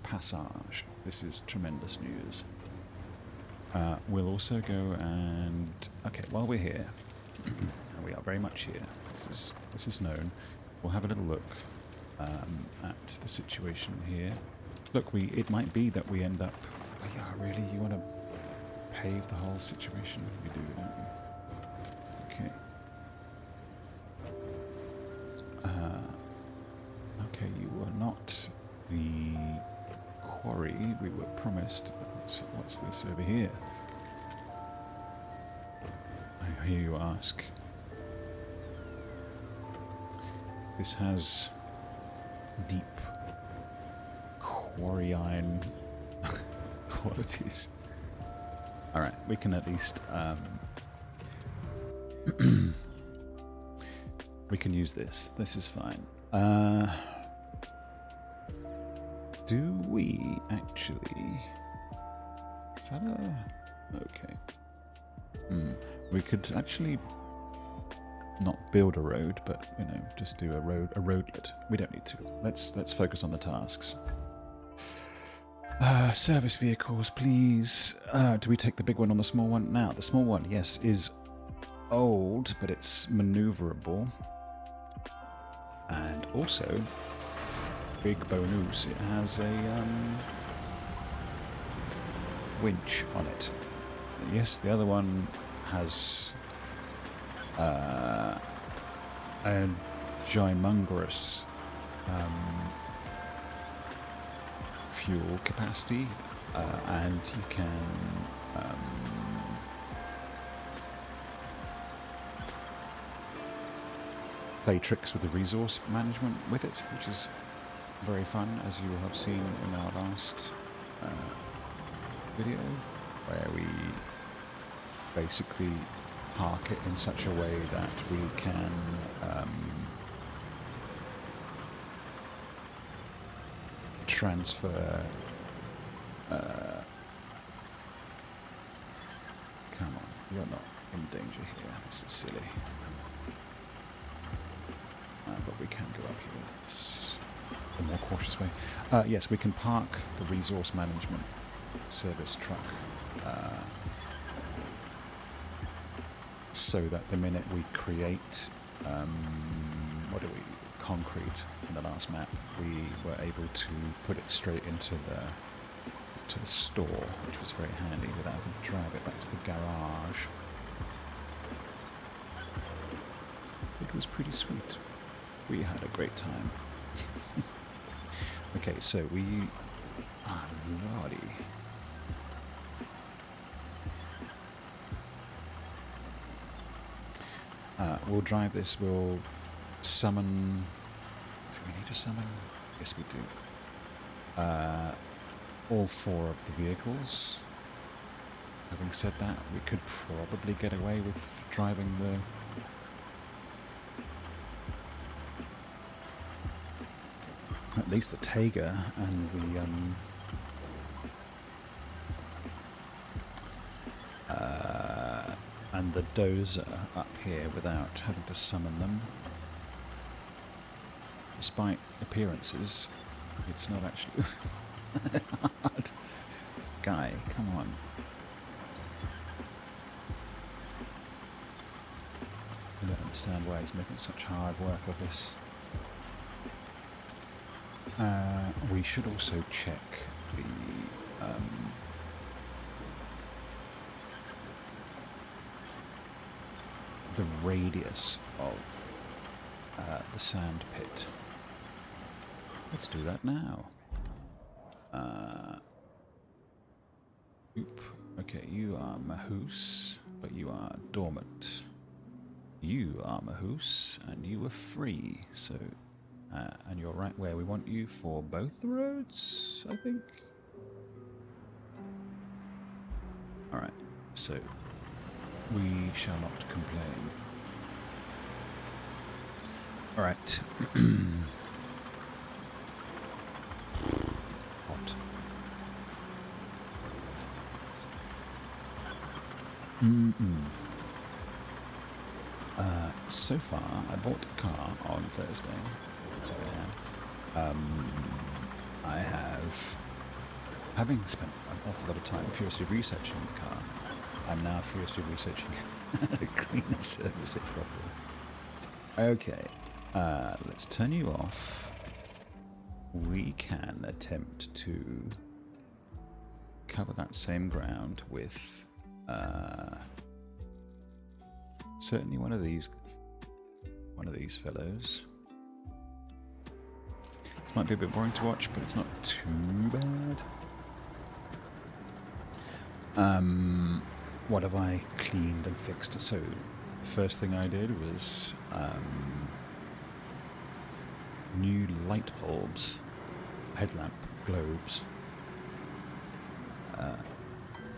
passage. This is tremendous news. We'll also go and okay, while we're here, and we are very much here. This is known. We'll have a little look at the situation here. Look, it might be that we end up. Oh yeah, really? You want to pave the whole situation? You do, don't you? Okay. Okay, you were not the quarry we were promised. What's this over here? I hear you ask. This has deep quarry iron qualities. Alright, we can at least we can use this. This is fine. Do we actually... Is that a... Okay. We could actually not build a road, but, you know, just do a roadlet. We don't need to. Let's focus on the tasks. Service vehicles, please. Do we take the big one on the small one? Now, the small one, yes, is old, but it's maneuverable. And also, big bonus, it has a winch on it. Yes, the other one has a gymongous fuel capacity, and you can play tricks with the resource management with it, which is very fun, as you will have seen in our last video, where we basically park it in such a way that we can transfer come on, you're not in danger here, this is silly. But we can go up here. It's a more cautious way. Yes, we can park the resource management service truck so that the minute we create concrete in the last map, we were able to put it straight into the store, which was very handy without having to drive it back to the garage. It was pretty sweet. We had a great time. Okay, so we are lordy. We'll drive this, we'll summon... Do we need to summon? Yes, we do. All 4 of the vehicles. Having said that, we could probably get away with driving the... At least the Taiga and the and the dozer up here without having to summon them. Despite appearances, it's not actually hard. Guy, come on. I don't understand why he's making such hard work of this. We should also check the radius of the sand pit. Let's do that now. Okay, you are Mahoose, but you are dormant. You are Mahoose, and you are free, so... and you're right where we want you for both the roads, I think. Alright, so we shall not complain. Alright. Hot. So far, I bought a car on Thursday. So I have, having spent an awful lot of time furiously researching the car, I'm now furiously researching how to clean and service it properly. Okay, let's turn you off. We can attempt to cover that same ground with certainly one of these fellows. This might be a bit boring to watch, but it's not too bad. What have I cleaned and fixed? So, first thing I did was new light bulbs, headlamp globes,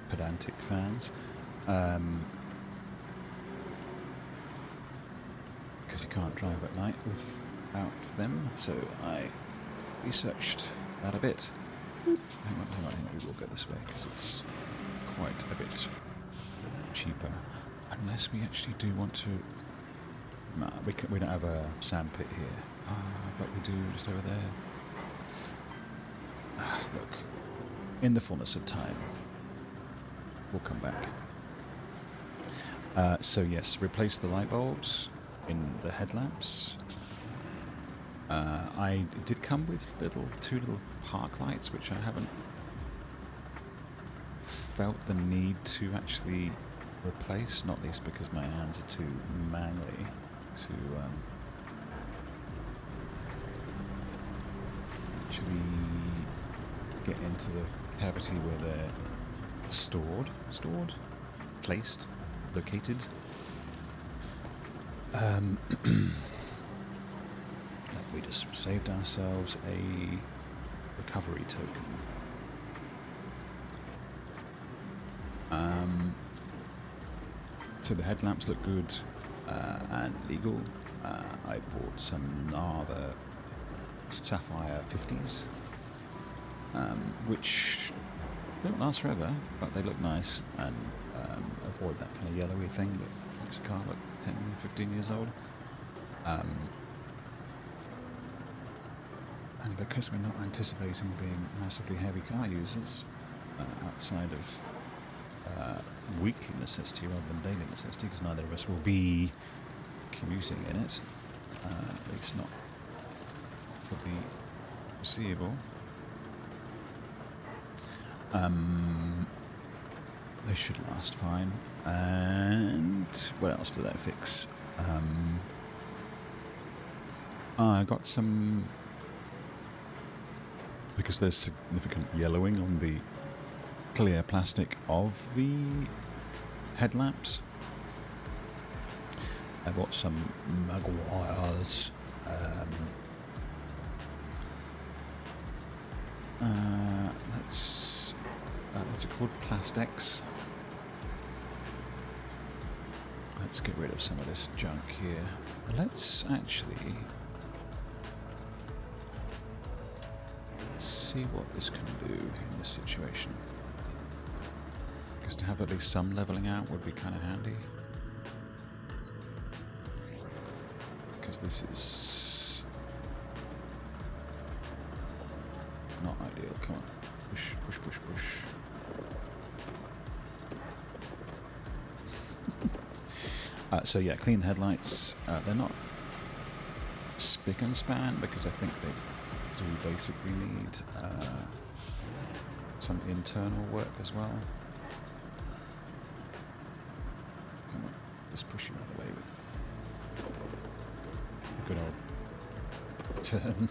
pedantic fans, because you can't drive at night without them, so I researched that a bit. Hang on, we will go this way because it's quite a bit cheaper. Unless we actually do want to... Nah, we don't have a sand pit here. But we do just over there. Look, in the fullness of time, we'll come back. So yes, replace the light bulbs in the headlamps. I did come with two little park lights, which I haven't felt the need to actually replace, not least because my hands are too manly to actually get into the cavity where they're placed, located. We just saved ourselves a recovery token. So the headlamps look good and legal. I bought some Narva Sapphire 50s, which don't last forever, but they look nice and avoid that kind of yellowy thing that makes a car look 10, 15 years old. And because we're not anticipating being massively heavy car users, outside of weekly necessity rather than daily necessity, because neither of us will be commuting in it, at least not for the foreseeable. They should last fine. And what else did I fix? I got some, because there's significant yellowing on the clear plastic of the headlamps. I bought some Maguire's what's it called? Plastex. Let's get rid of some of this junk here. Let's actually see what this can do in this situation. Because to have at least some leveling out would be kind of handy. because this is not ideal. Come on, push, push, push, push. So yeah, clean headlights. They're not spick and span because I think they do basically need some internal work as well. Come on, just push him out of the way with a good old turn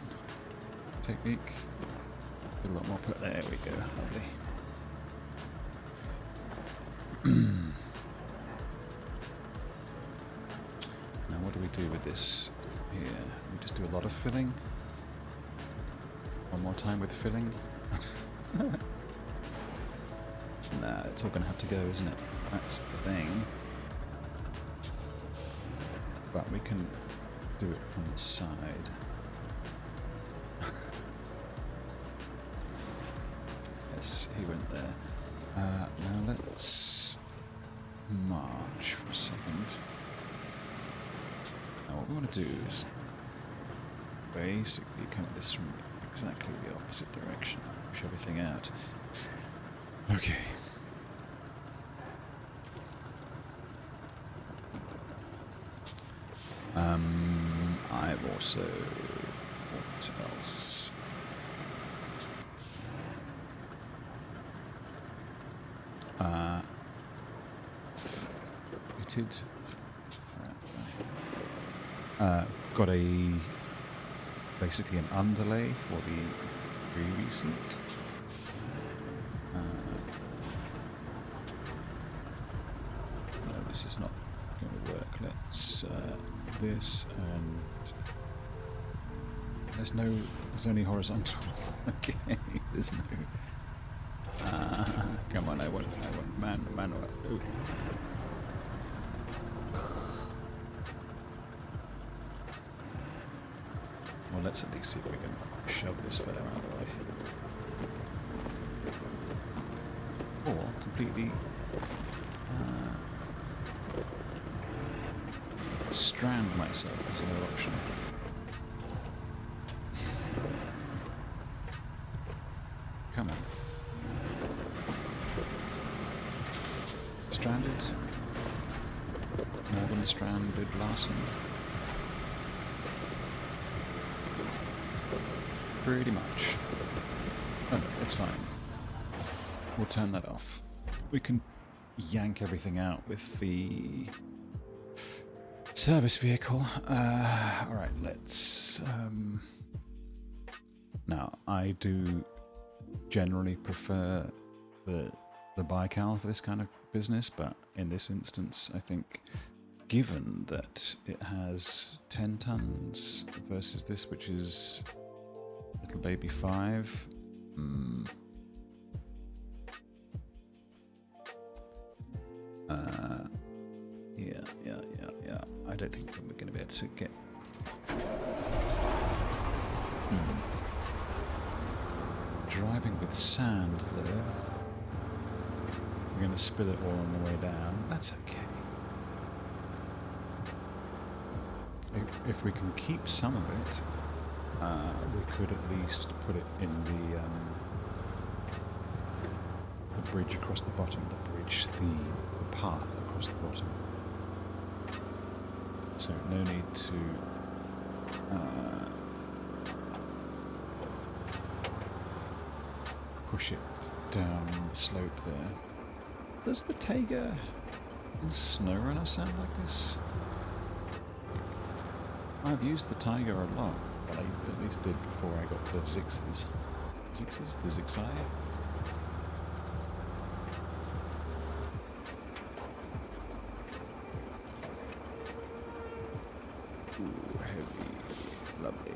technique. A lot more put. There we go, lovely. Now what do we do with this here? We just do a lot of filling. One more time with filling. Nah, it's all going to have to go, isn't it? That's the thing. But we can do it from the side. Yes, he went there. Now let's march for a second. Now what we want to do is basically come at this from exactly the opposite direction. Push everything out. Okay. I've also... what else? Fitted. Got a... basically an underlay for the previous seat. No, this is not going to work. Let's this and there's only horizontal. Okay, there's no. Come on, I want manual. Ooh. Well, let's at least see if we can shove this fellow out of the way. Or completely strand myself is another option. Come on. Stranded? More than stranded Larson? Pretty much. Oh no, it's fine. We'll turn that off. We can yank everything out with the service vehicle. Alright, let's... now, I do generally prefer the bical for this kind of business, but in this instance, I think, given that it has 10 tons versus this, which is little baby 5, yeah. I don't think we're going to be able to get... Driving with sand, though. We're going to spill it all on the way down. That's okay. If we can keep some of it, we could at least put it in the bridge across the bottom. The path across the bottom. So no need to push it down the slope there. Does the Tiger and SnowRunner sound like this? I've used the Tiger a lot, but I at least did before I got the Zixes. Zixes? The Zixi? Ooh, heavy. Lovely.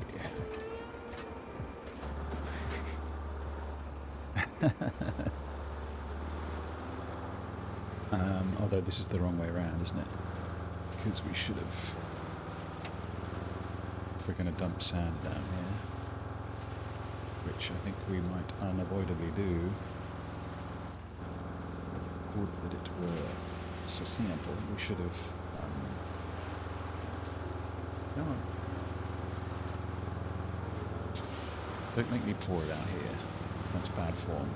Although this is the wrong way around, isn't it? Because we should have... If we're going to dump sand down here, which I think we might unavoidably do, would that it were so simple, we should have... come on. Don't make me pour it out here. That's bad form.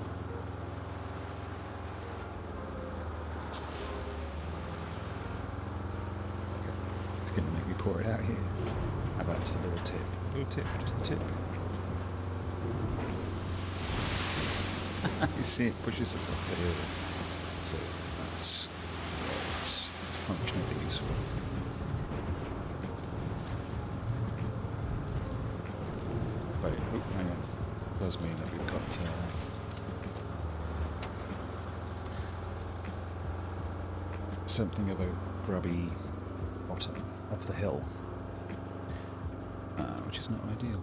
It's going to make me pour it out here. How about just a little tip? A little tip, just a tip. You see, it pushes it up the hill. So that's it's functionally useful. Right, oh, hang on. Does mean that we've got something of a grubby bottom of the hill, which is not ideal.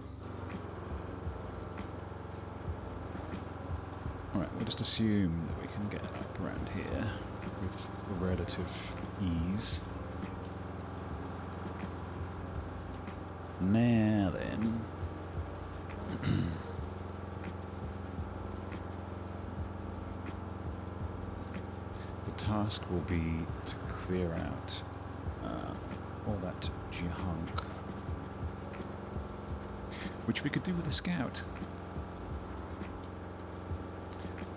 Alright, we'll just assume that we can get up around here with relative ease. Now then, the task will be to clear out all that junk, which we could do with a scout.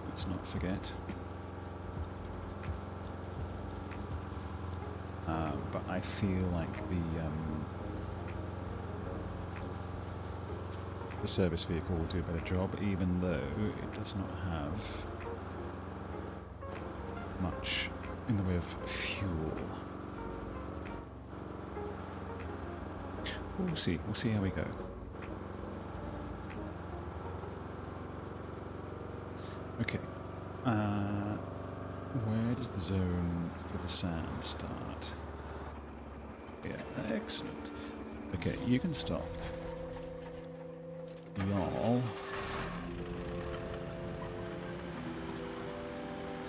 Let's not forget. But I feel like the service vehicle will do a better job, even though it does not have much in the way of fuel. We'll see. We'll see how we go. Okay. Where does the zone for the sand start? Yeah, excellent. Okay, you can stop. Y'all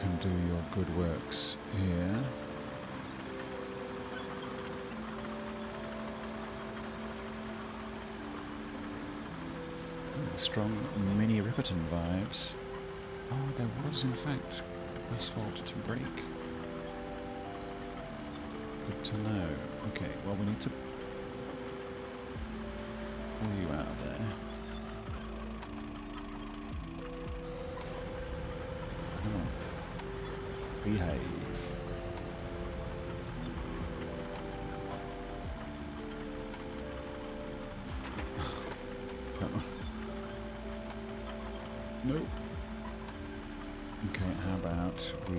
can do your good works here. Strong mini Ripperton vibes. Oh, there was in fact asphalt to break. Good to know. Okay, well we need to pull you out of there. Come on. Behave. Come on. Nope. Okay, how about we...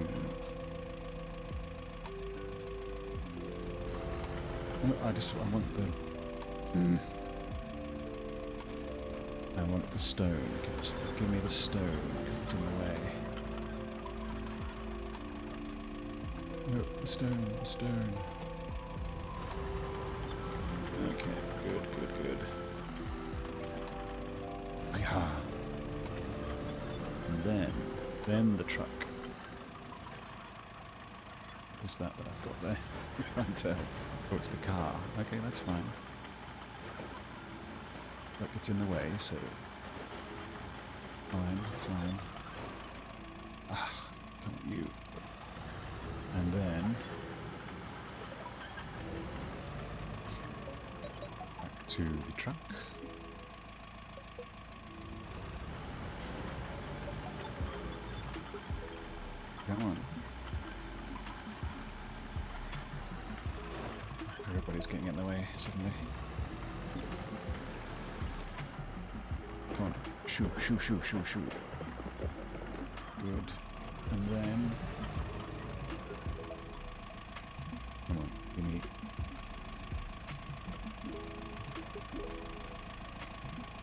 No, I want the... I want the stone. Give me the stone, because it's in the way. No, the stone. Okay, good. Aha. And then the truck. What's that I've got there? I can't tell. Oh, it's the car. Okay, that's fine. Look, it's in the way, so... Fine. Ah, come on, you. And then... back to the truck. Come on. Everybody's getting in the way suddenly. Come on. Shoot. Good. And then... Come on, give me...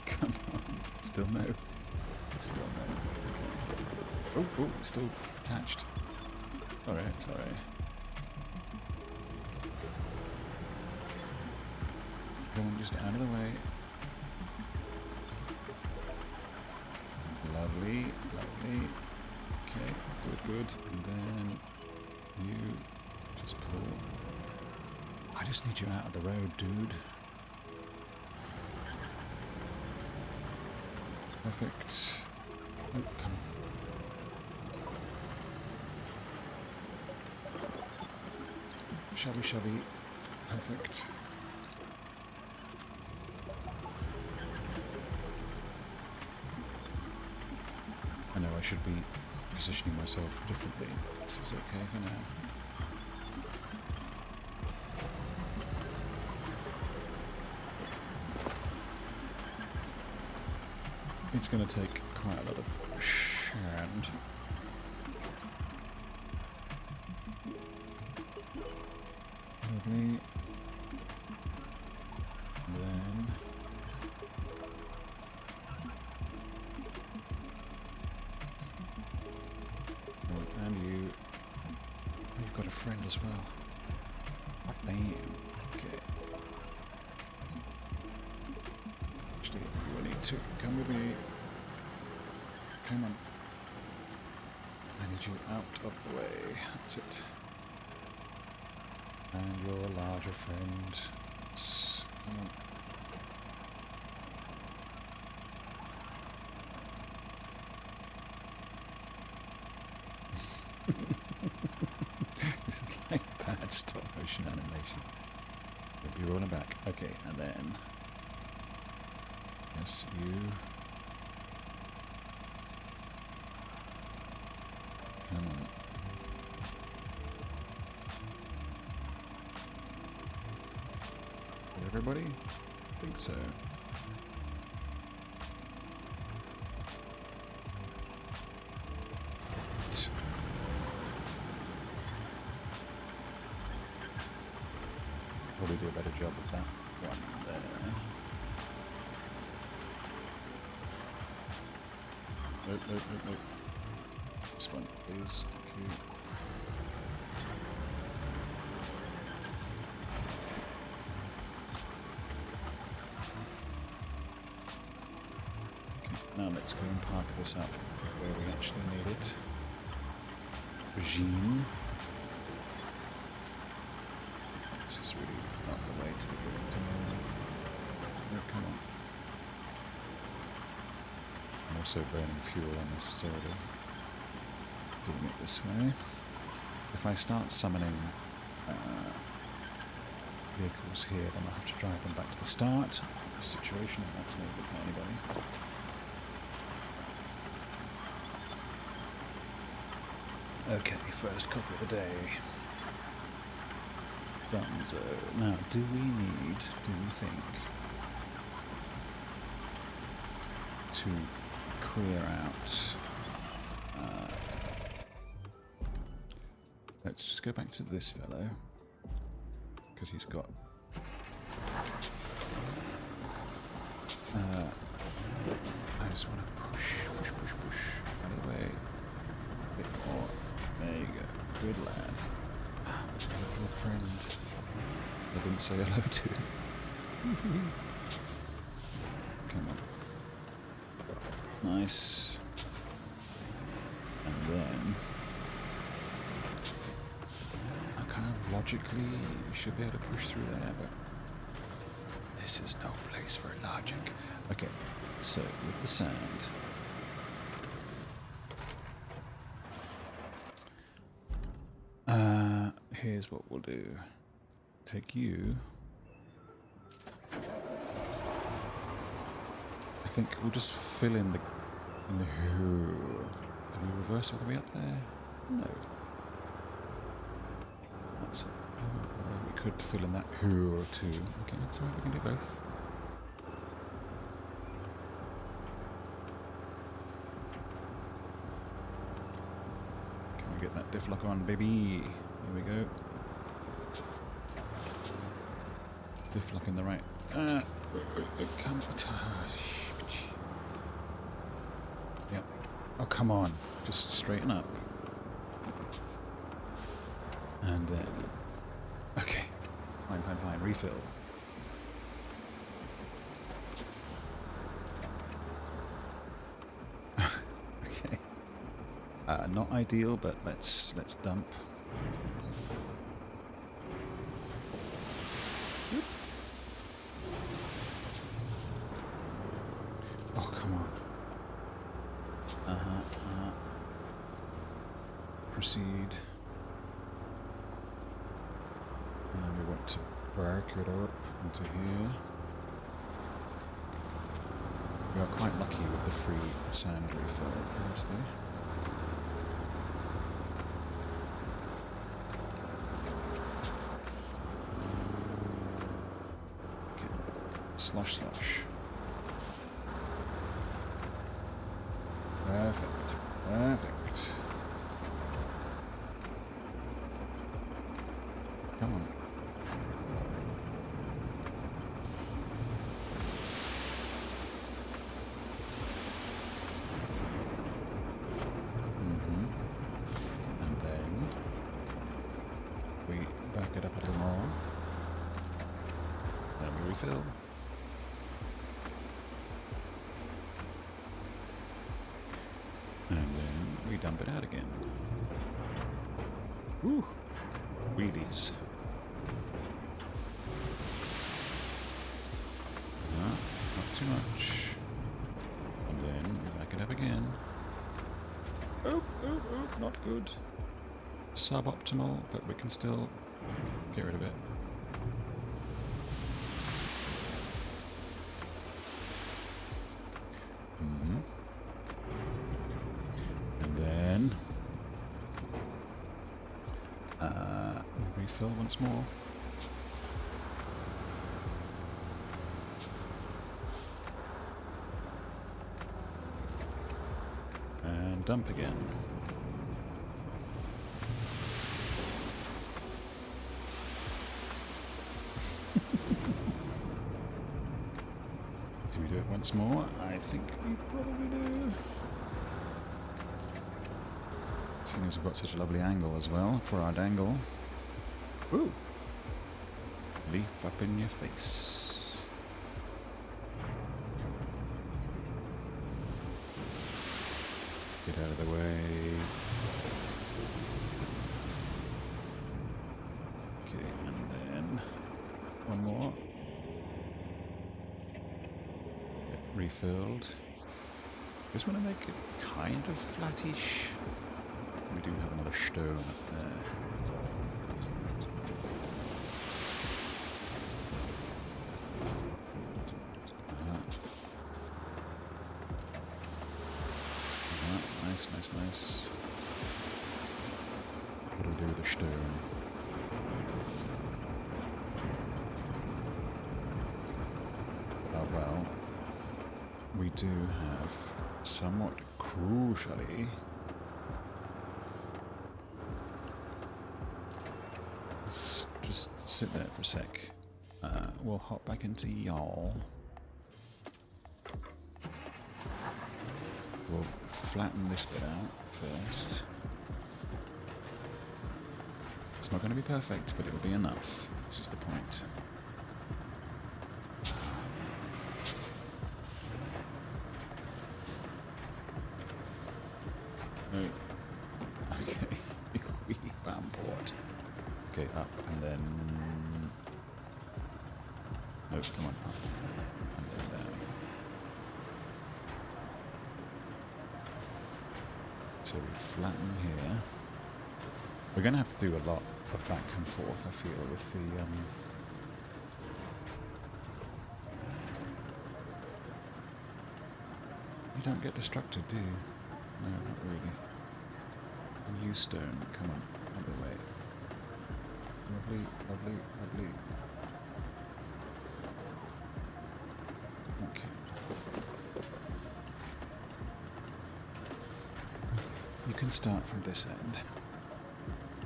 Come on. Still no. Okay. Oh, still attached. Sorry. Come on, just out of the way. Lovely. Okay, good. And then you just pull. I just need you out of the road, dude. Perfect. Oh, come on. Shovey. Perfect. I should be positioning myself differently. This is okay for now. It's going to take quite a lot of sand. Lovely. Then and you've got a friend as well. Bam. Okay. Actually, you need to come with me. Come on. I need you out of the way. That's it. And your larger friend. Come on. This is like bad stop motion animation. You'll be rolling back. Okay, and then yes, you. Come on. Everybody? I think so. Probably do a better job of that one there. Nope, nope, nope, nope. This one, please. Thank you. Now let's go and park this up where we actually need it. Regime. This is really not the way to be going to know. No, come on. I'm also burning fuel unnecessarily. Doing it this way. If I start summoning vehicles here, then I'll have to drive them back to the start of the situation, and that's no good for anybody. Okay, first coffee of the day. Dunzo. Now, do you think, to clear out... let's just go back to this fellow, because he's got... I just want to push. Out of the way. A bit more. There you go. Good lad. Little friend. I didn't say hello to him. Come on. Nice. And then... I kind of logically should be able to push through there, but... this is no place for logic. Okay, so with the sand... here's what we'll do. Take you. I think we'll just fill in the who. Do we reverse all the way up there? No. That's it. We could fill in that who or two. Okay, that's alright, we can do both. Can we get that diff lock on, baby? Here we go. Diff lock in the right. Come. Yep. Oh, come on. Just straighten up. And then. Okay. Fine. Refill. Okay. Not ideal, but let's dump. Oh, come on. Proceed. And we want to back it up into here. We are quite lucky with the free sand refill, honestly. Slosh, slosh. Perfect. Perfect. Come on. And then we back it up a little more. Then we refill. And then we dump it out again. Woo! Wheelies. No, not too much. And then we back it up again. Oh, oh, oh, not good. Suboptimal, but we can still get rid of it. And then refill once more. And dump again. Do we do it once more? I think we probably do. Seeing as we've got such a lovely angle as well for our dangle. Ooh! Leaf up in your face. Get out of the way. Okay, and then one more. Get refilled. Just want to make it kind of flattish. We do have another stone up there. Nice, nice, nice. What do we do with the stone? Oh well, we do have somewhat crucially just sit there for a sec. We'll hop back into y'all. We'll flatten this bit out first. It's not going to be perfect, but it'll be enough. This is the point. No. Okay. We board. Okay, up and then. No, come on, up. And then down. So we flatten here. We're going to have to do a lot of back and forth, I feel, with the You don't get distracted, do you? No, not really. And use stone. Come on, out of the way. Lovely, lovely, lovely. Okay. You can start from this end.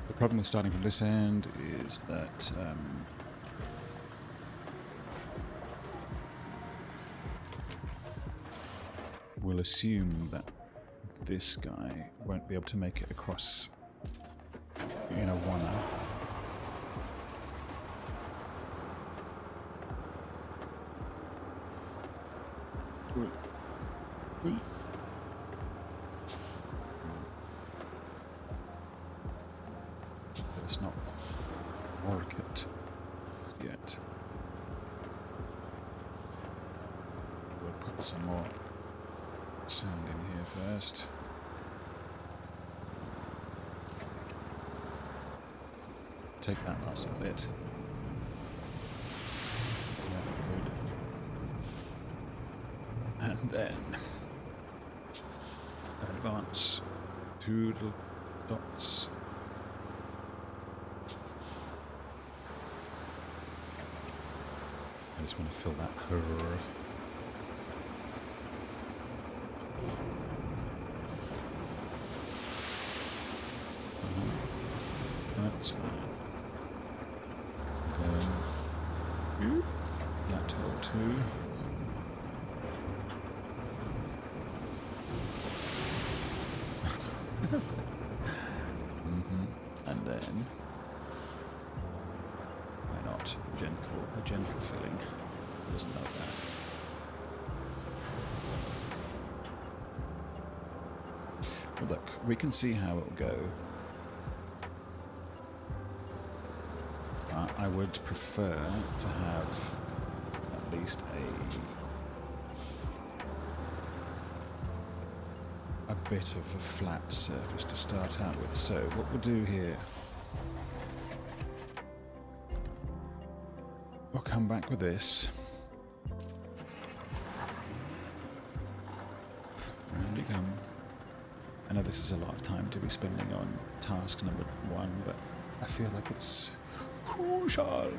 The problem with starting from this end is that we'll assume that this guy won't be able to make it across in a one-er. Let's not work it yet. We'll put some more sand in here first. Take that last little bit. Yeah, good. And then advance 2 little dots. I just want to fill that hole. That's fine. Then that hole too. And then why not a gentle filling? Doesn't like that. Well, look, we can see how it'll go. I would prefer to have at least a bit of a flat surface to start out with. So what we'll do here, we'll come back with this. Round you come. I know this is a lot of time to be spending on task number 1, but I feel like it's crucial.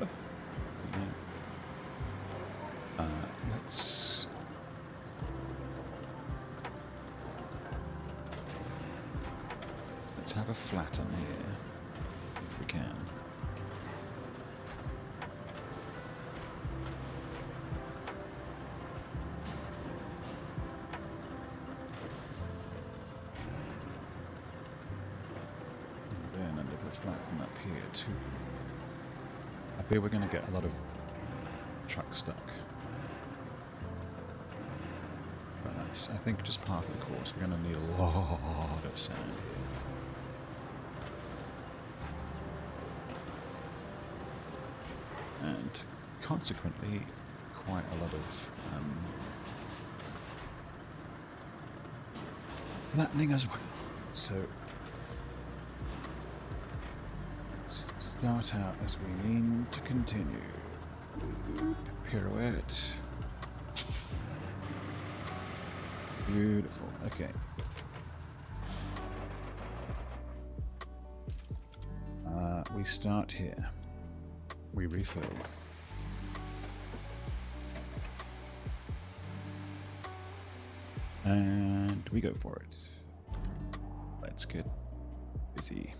Yeah. Let's have a flat on here, if we can. And then a little flat one up here too. I feel we're going to get a lot of truck stuck. But that's, I think, just part of the course. We're going to need a lot of sand here. And consequently, quite a lot of flattening as well. So let's start out as we mean to continue. Pirouette. Beautiful. Okay. We start here. We refill. And we go for it. Let's get busy.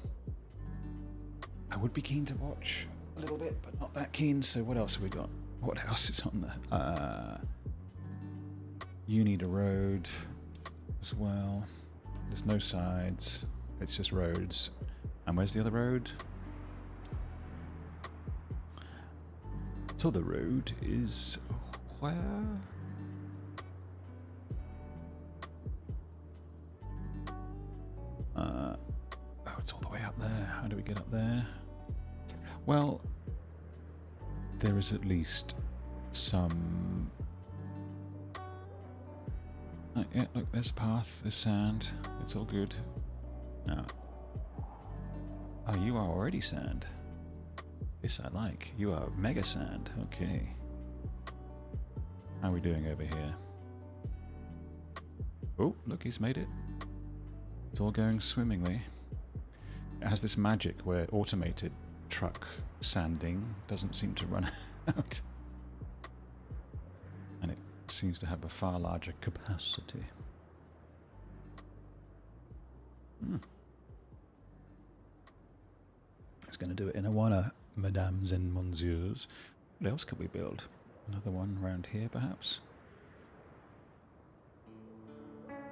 I would be keen to watch a little bit, but not that keen, so what else have we got? What else is on there? You need a road as well. There's no sides, it's just roads. And where's the other road? So the road is where? Oh, it's all the way up there. How do we get up there? Well, there is at least some... yeah, look, there's a path, there's sand. It's all good. Now... Oh, you are already sand. This I like. You are mega sand. Okay. How are we doing over here? Oh, look, he's made it. It's all going swimmingly. It has this magic where automated truck sanding doesn't seem to run out. And it seems to have a far larger capacity. It's going to do it in a one, mesdames and messieurs. What else could we build? Another one around here, perhaps?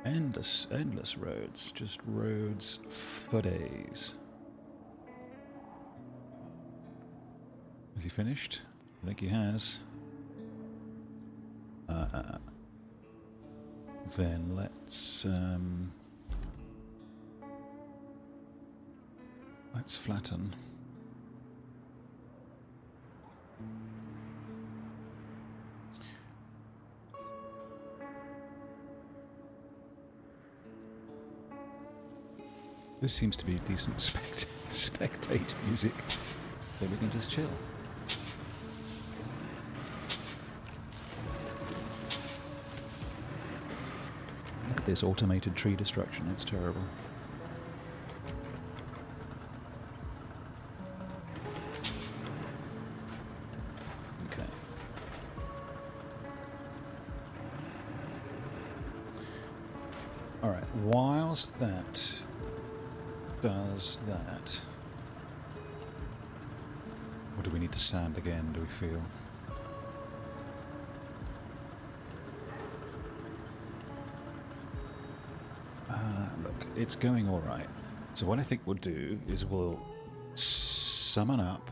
Endless, endless roads. Just roads for days. Has he finished? I think he has. Then let's flatten. This seems to be decent spectate music, so we can just chill. Look at this automated tree destruction, it's terrible. Okay. whilst that does that, or do we need to sand again, do we feel? Look, it's going alright. So what I think we'll do is we'll summon up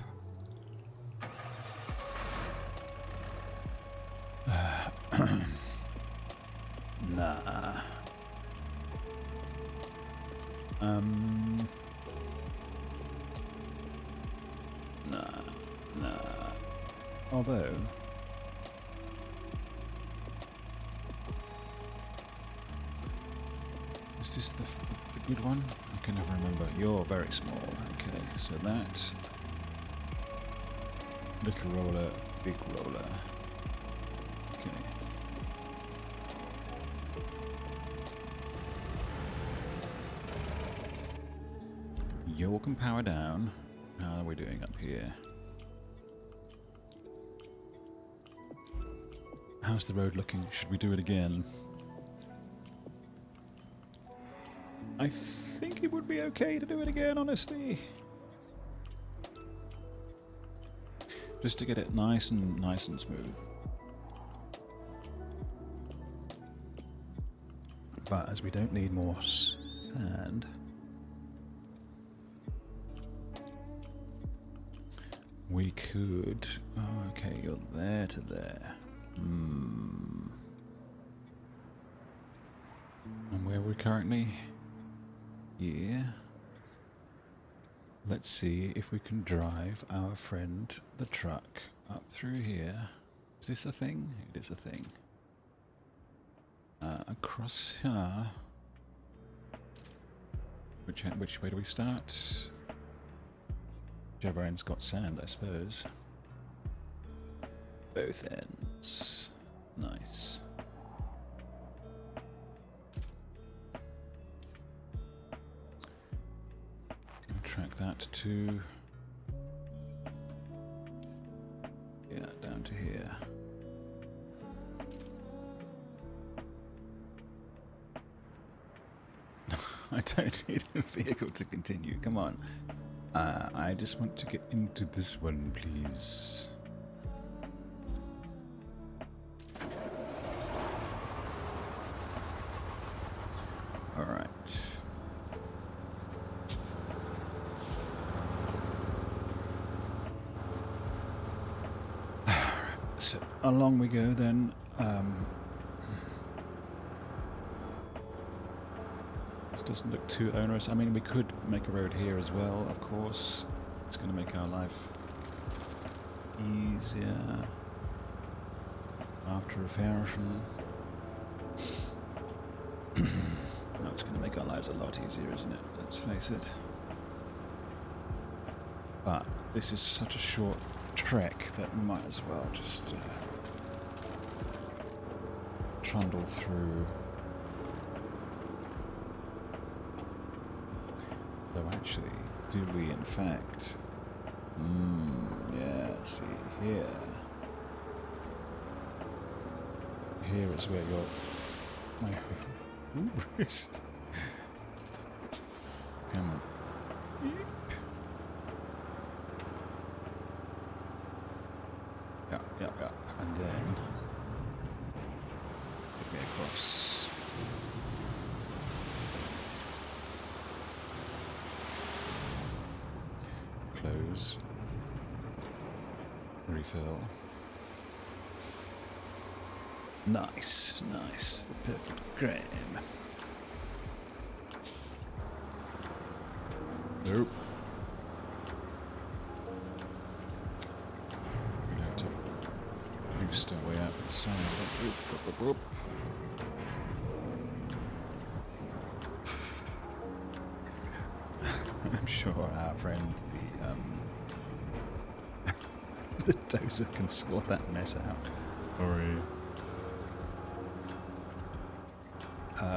nah. Nah. Although is this the good one? I can never remember. You're very small. Okay, so that little roller, big roller. Okay. You can power down. How are we doing up here? How's the road looking? Should we do it again? I think it would be okay to do it again, honestly. Just to get it nice and smooth. But as we don't need more sand, we could... Oh, okay, you're there to there. And where are we currently? Yeah. Let's see if we can drive our friend the truck up through here. Is this a thing? It is a thing. Across here. Which way do we start? Whichever end's got sand, I suppose. Both ends. Nice. Track that to... yeah, down to here. I don't need a vehicle to continue, come on. I just want to get into this one, please. Alright. So along we go then. This doesn't look too onerous. I mean, we could make a road here as well, of course. It's going to make our life easier after a fashion. No, it's going to make our lives a lot easier, isn't it? Let's face it. But this is such a short trek that we might as well just trundle through. Though actually, do we in fact? Yeah, see here. Here is where my hubris. Come on. Yeah. And then get me across. Close. Refill. Nice. The perfect grain. Nope. We'll have to boost our way out with the sand. Whoop. I'm sure our friend, the dozer can sort that mess out. Sorry.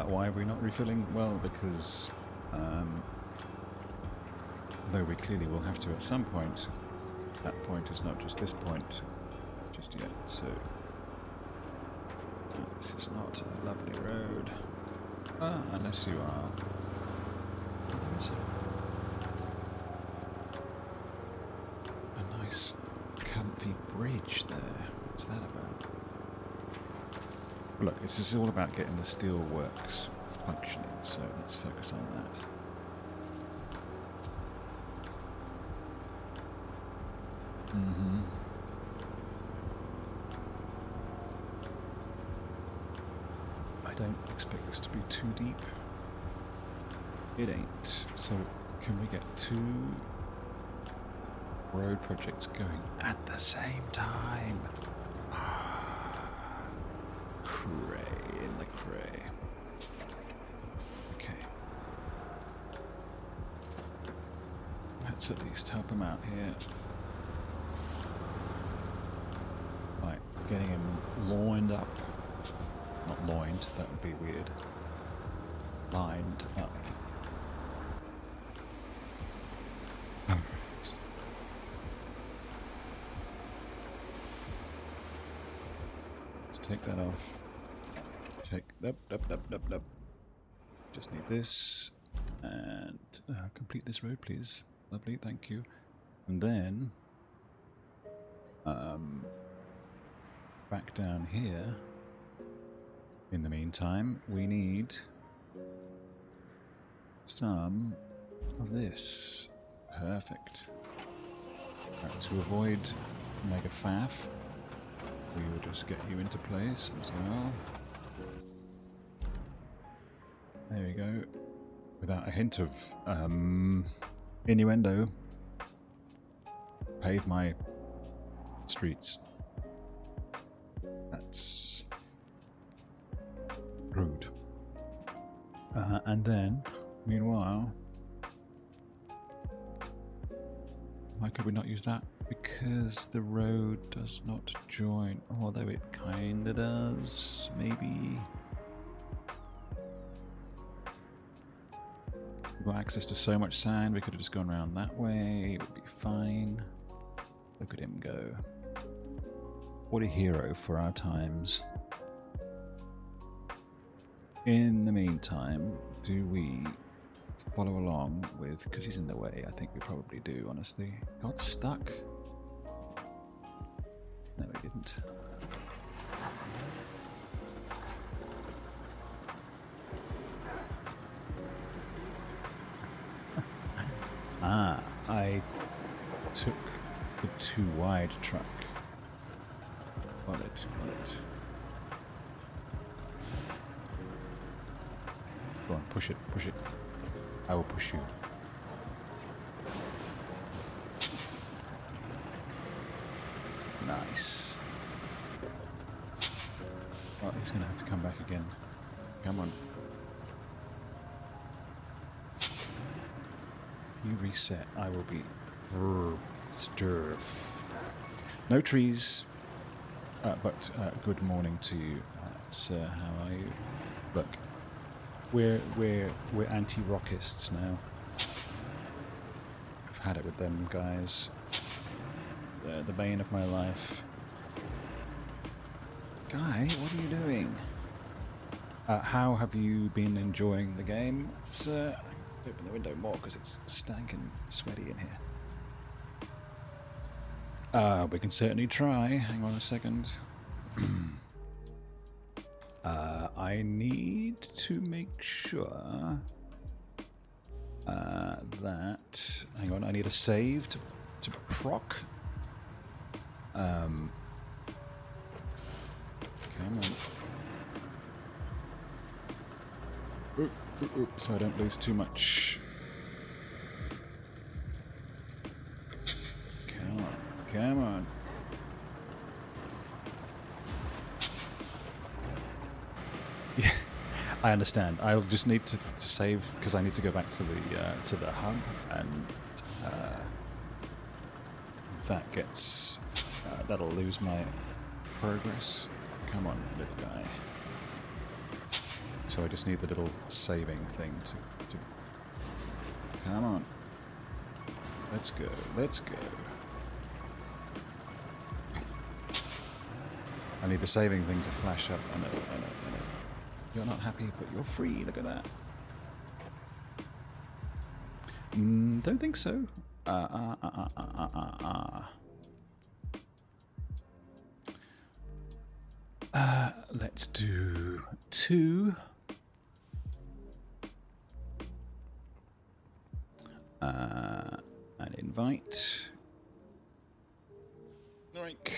Why are we not refilling? Well, because though we clearly will have to at some point, that point is not just this point just yet, so this is not a lovely road. Unless you are. Oh, there is a nice, comfy bridge there. What's that about? Look, this is all about getting the steelworks functioning, so let's focus on that. I don't expect this to be too deep. It ain't. So, can we get 2 road projects going at the same time? Cray in the cray. Okay. Let's at least help him out here. Right, getting him lined up. Not loined, that would be weird. Lined up. Let's take that off. Take nope. Just need this and complete this road, please. Lovely, thank you. And then back down here. In the meantime, we need some of this. Perfect. Right, to avoid mega faff, we will just get you into place as well. There we go. Without a hint of innuendo, pave my streets. That's rude. And then, meanwhile, why could we not use that? Because the road does not join, although it kinda does, maybe. We've got access to so much sand, we could have just gone around that way, it would be fine. Look at him go. What a hero for our times. In the meantime, do we follow along with, because he's in the way, I think we probably do, honestly. Got stuck? No, we didn't. I took the too wide truck. Got it. Go on, push it. I will push you. Nice. Oh, he's gonna have to come back again. Come on. You reset, I will be stir. No trees, but good morning to you, sir. How are you? Look, we're anti-rockists now. I've had it with them guys. They're the bane of my life. Guy, what are you doing? How have you been enjoying the game, sir? Open the window more because it's stankin' sweaty in here. We can certainly try. Hang on a second. I need to make sure that... Hang on, I need a save to proc. Come on. So I don't lose too much. Come on. Yeah, I understand. I'll just need to save because I need to go back to the hub, and that gets that'll lose my progress. Come on, little guy. So I just need the little saving thing to... Come on. Let's go. I need the saving thing to flash up. I know. You're not happy, but you're free. Look at that. Don't think so. Let's do 2. And invite. Like.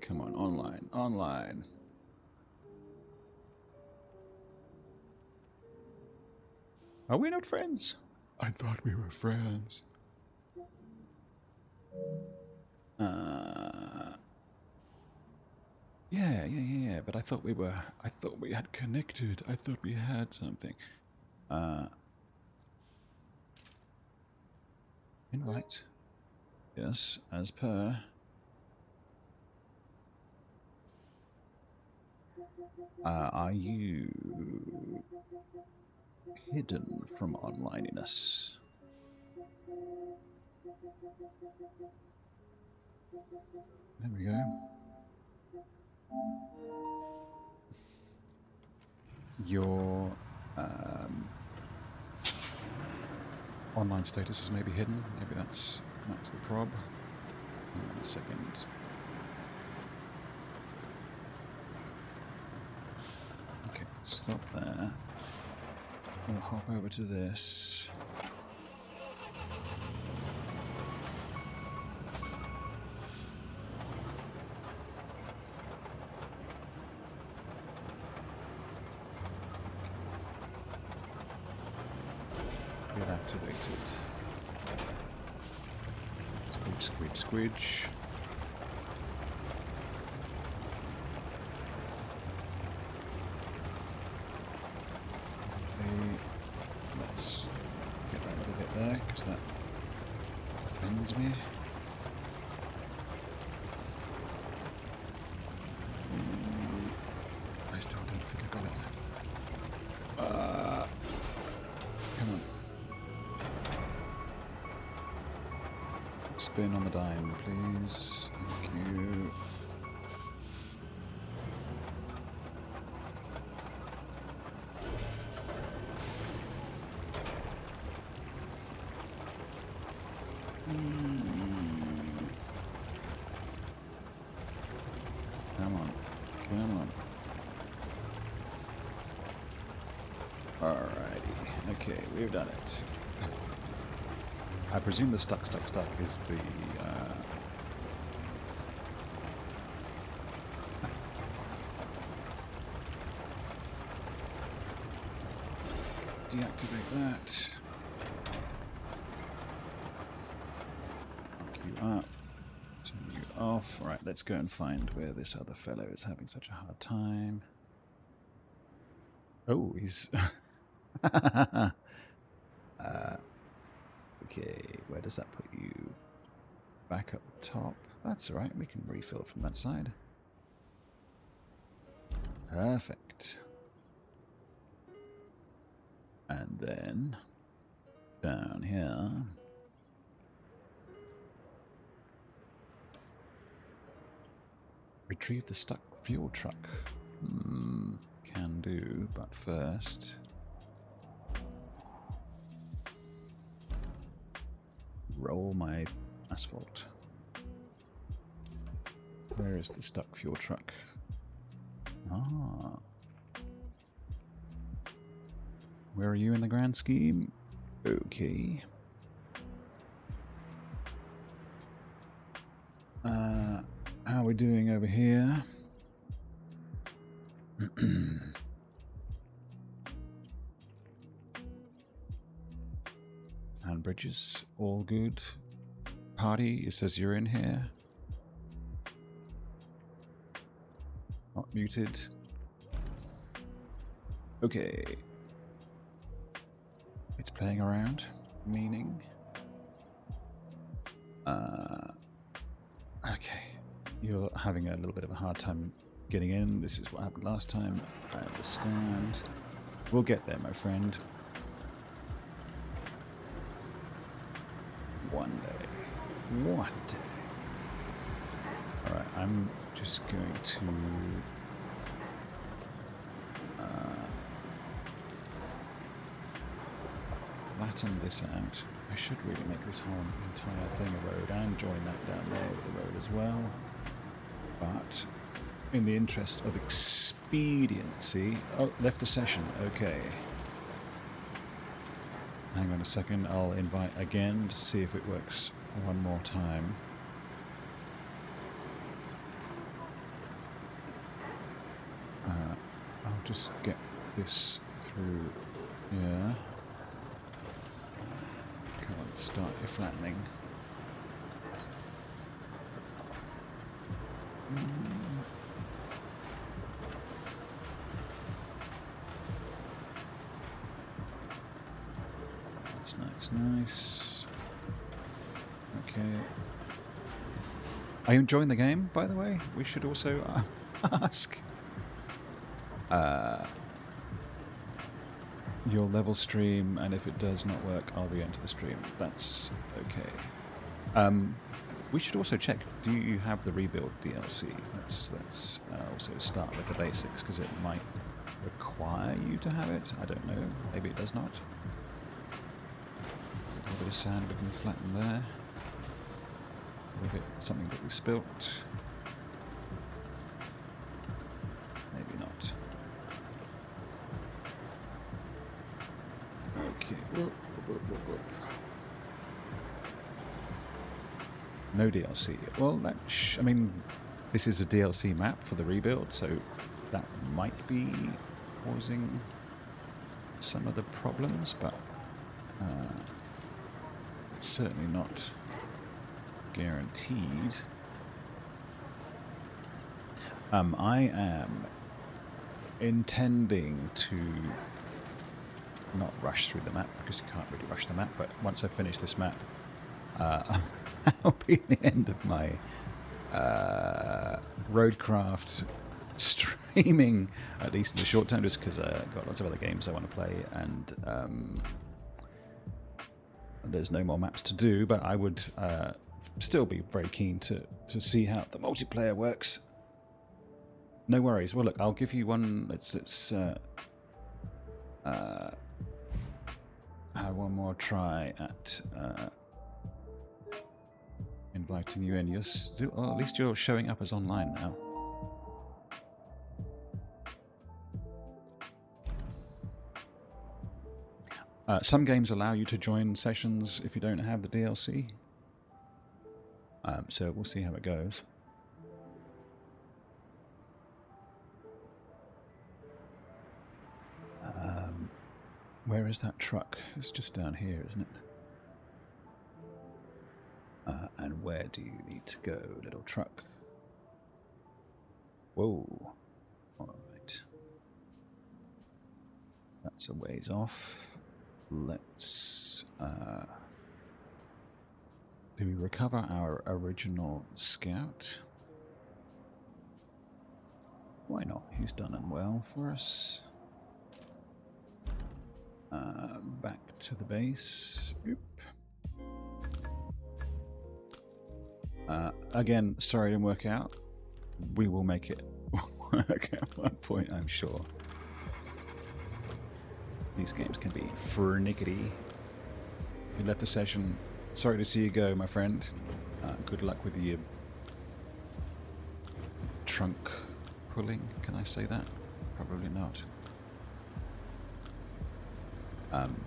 Come on, online. Are we not friends? I thought we were friends. Yeah, but I thought we had connected. I thought we had something. Invite. Yes, as per. Are you hidden from onlineiness? There we go. Your online status is maybe hidden. Maybe that's the prob. Hang on a second. Okay, stop there. We'll hop over to this. Get activated. Squidge. Okay, let's get that little bit there, because that offends me. I still don't think I got it. Come on. Spin on the dime, please. Thank you. Come on. Alrighty. Okay, we've done it. I presume the stuck is the deactivate that. Lock you up. Turn you off. Right, let's go and find where this other fellow is having such a hard time. Oh, he's okay, where does that put you? Back up the top. That's alright, we can refill from that side. Perfect. And then down here. Retrieve the stuck fuel truck. Can do, but first roll my asphalt. Where is the stuck fuel truck? Ah. Where are you in the grand scheme? Okay. How are we doing over here? And bridges, all good. Party, it says you're in here. Not muted. Okay. It's playing around, meaning. Okay. You're having a little bit of a hard time getting in. This is what happened last time. I understand. We'll get there, my friend. One day. What? Alright, I'm just going to flatten this out. I should really make this whole entire thing a road and join that down there with the road as well. But in the interest of expediency... Oh, left the session. Okay. Hang on a second. I'll invite again to see if it works one more time. I'll just get this through here. Come on, start your flattening. That's nice, nice. Okay. Are you enjoying the game, by the way? We should also ask. Your level stream, and if it does not work, I'll re-enter the stream. That's okay. We should also check, do you have the Rebuild DLC? Let's also start with the basics, because it might require you to have it. I don't know. Maybe it does not. So a little bit of sand we can flatten there. A little bit something that we spilt. Maybe not. Okay. Whoop, whoop, whoop, whoop. No DLC. Well, that I mean, this is a DLC map for the rebuild, so that might be causing some of the problems, but it's certainly not guaranteed. I am intending to not rush through the map, because you can't really rush the map, but once I finish this map, I'll be at the end of my RoadCraft streaming, at least in the short term, just because I've got lots of other games I want to play, and there's no more maps to do, but I would still be very keen to see how the multiplayer works. No worries. Well, look, I'll give you one. Let's have one more try at inviting you in. You're still, well, at least you're showing up as online now. Some games allow you to join sessions if you don't have the DLC. So we'll see how it goes. Where is that truck? It's just down here, isn't it? And where do you need to go, little truck? Whoa. Alright. That's a ways off. Let's... do we recover our original scout? Why not? He's done well for us. Back to the base. Oop. Again, sorry it didn't work out. We will make it work at one point, I'm sure. These games can be furnickety. You left the session. Sorry to see you go, my friend. Good luck with your trunk pulling. Can I say that? Probably not.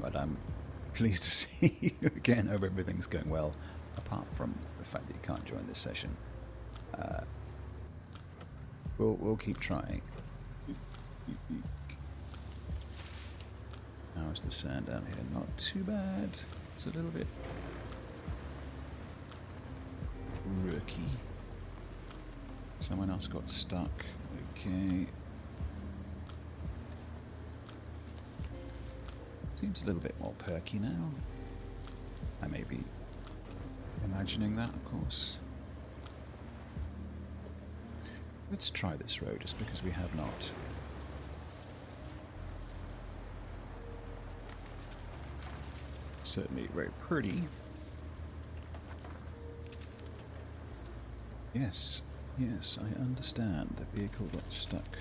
But I'm pleased to see you again. Hope everything's going well, apart from the fact that you can't join this session. We'll keep trying. How's the sand down here? Not too bad. It's a little bit rookie. Someone else got stuck. Okay. Seems a little bit more perky now. I may be imagining that, of course. Let's try this road, just because we have not. It's certainly very pretty. Yes, yes, I understand. The vehicle got stuck.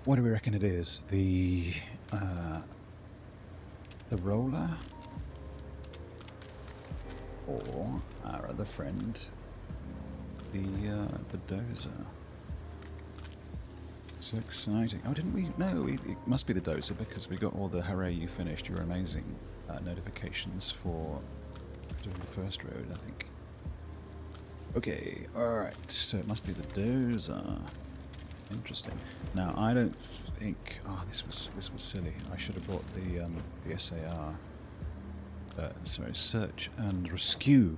What do we reckon it is? The roller? Or our other friend, the dozer? So exciting. Oh, didn't we? No, it must be the dozer because we got all the hooray you finished, you're amazing notifications for doing the first road, I think. Okay, alright, so it must be the dozer. Interesting. Now, I don't think... Oh, this was silly. I should have bought the SAR. Sorry, search and rescue.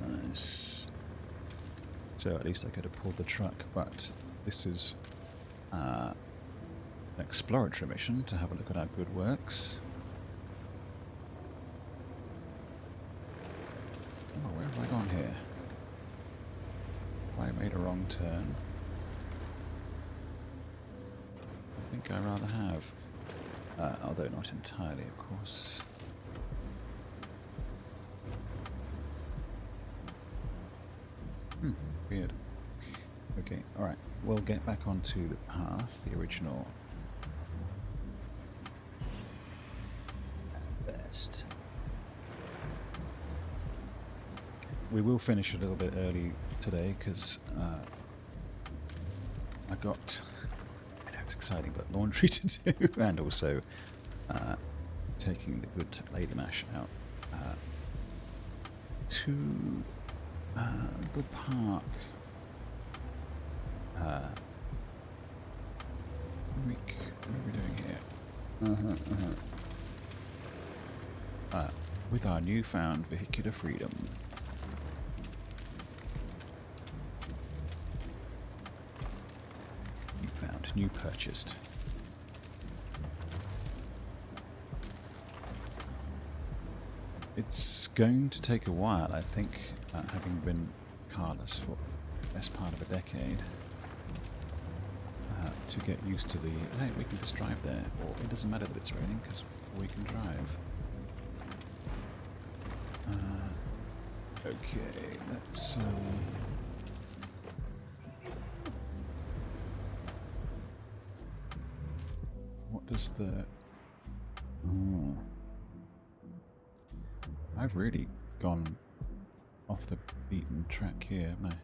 Nice. So at least I could have pulled the truck, but this is an exploratory mission to have a look at our good works. Oh, where have I gone here? I made a wrong turn. I think I rather have. Although not entirely, of course. Weird. Okay, alright. We'll get back onto the path, the original. At best. We will finish a little bit early today because I got, I know it's exciting, but laundry to do, and also taking the good Lady Mash out to the park. What are we doing here? With our newfound vehicular freedom. New purchased. It's going to take a while, I think, having been carless for the best part of a decade, to get used to the, hey, we can just drive there, or it doesn't matter that it's raining, because we can drive. Okay, let's, what does the... Oh. I've really gone off the beaten track here, haven't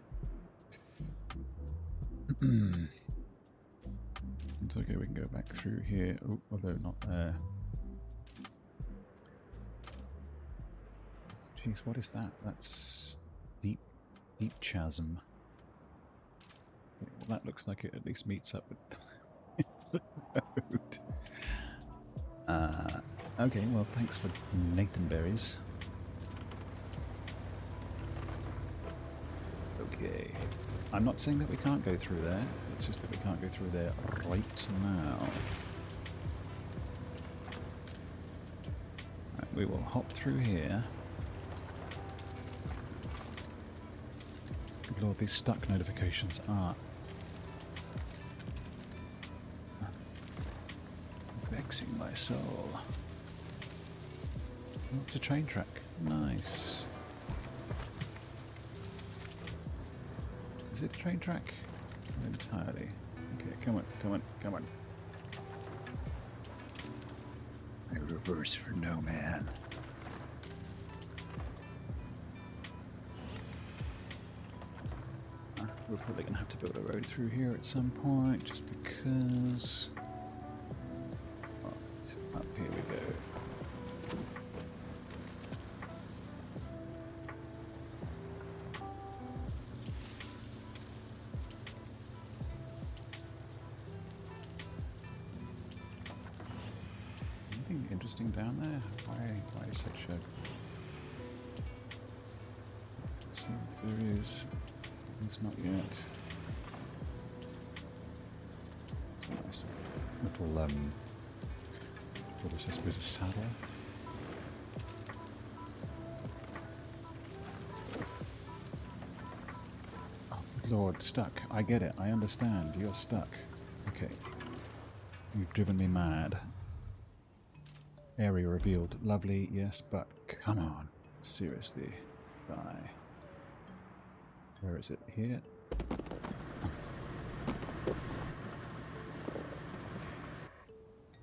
I? It's okay, we can go back through here, oh, although not there. Jeez, what is that? That's deep chasm. Okay, well, that looks like it at least meets up with the road. Okay, well, thanks for Nathan berries. Okay. I'm not saying that we can't go through there, it's just that we can't go through there right now. Right, we will hop through here. Good Lord, these stuck notifications are vexing my soul. Oh, it's a train track. Nice. Is it a train track? Not entirely. Okay, come on, come on, come on. I reverse for no man. We're probably going to have to build a road through here at some point, just because... Right, up here we go. Anything interesting down there? Why such a... Let's see if there is... It's not yet. It's a nice little, what is, I suppose, a saddle? Oh, good Lord, stuck. I get it. I understand. You're stuck. Okay. You've driven me mad. Area revealed. Lovely, yes, but come on. Seriously. Die. Where is it? Here?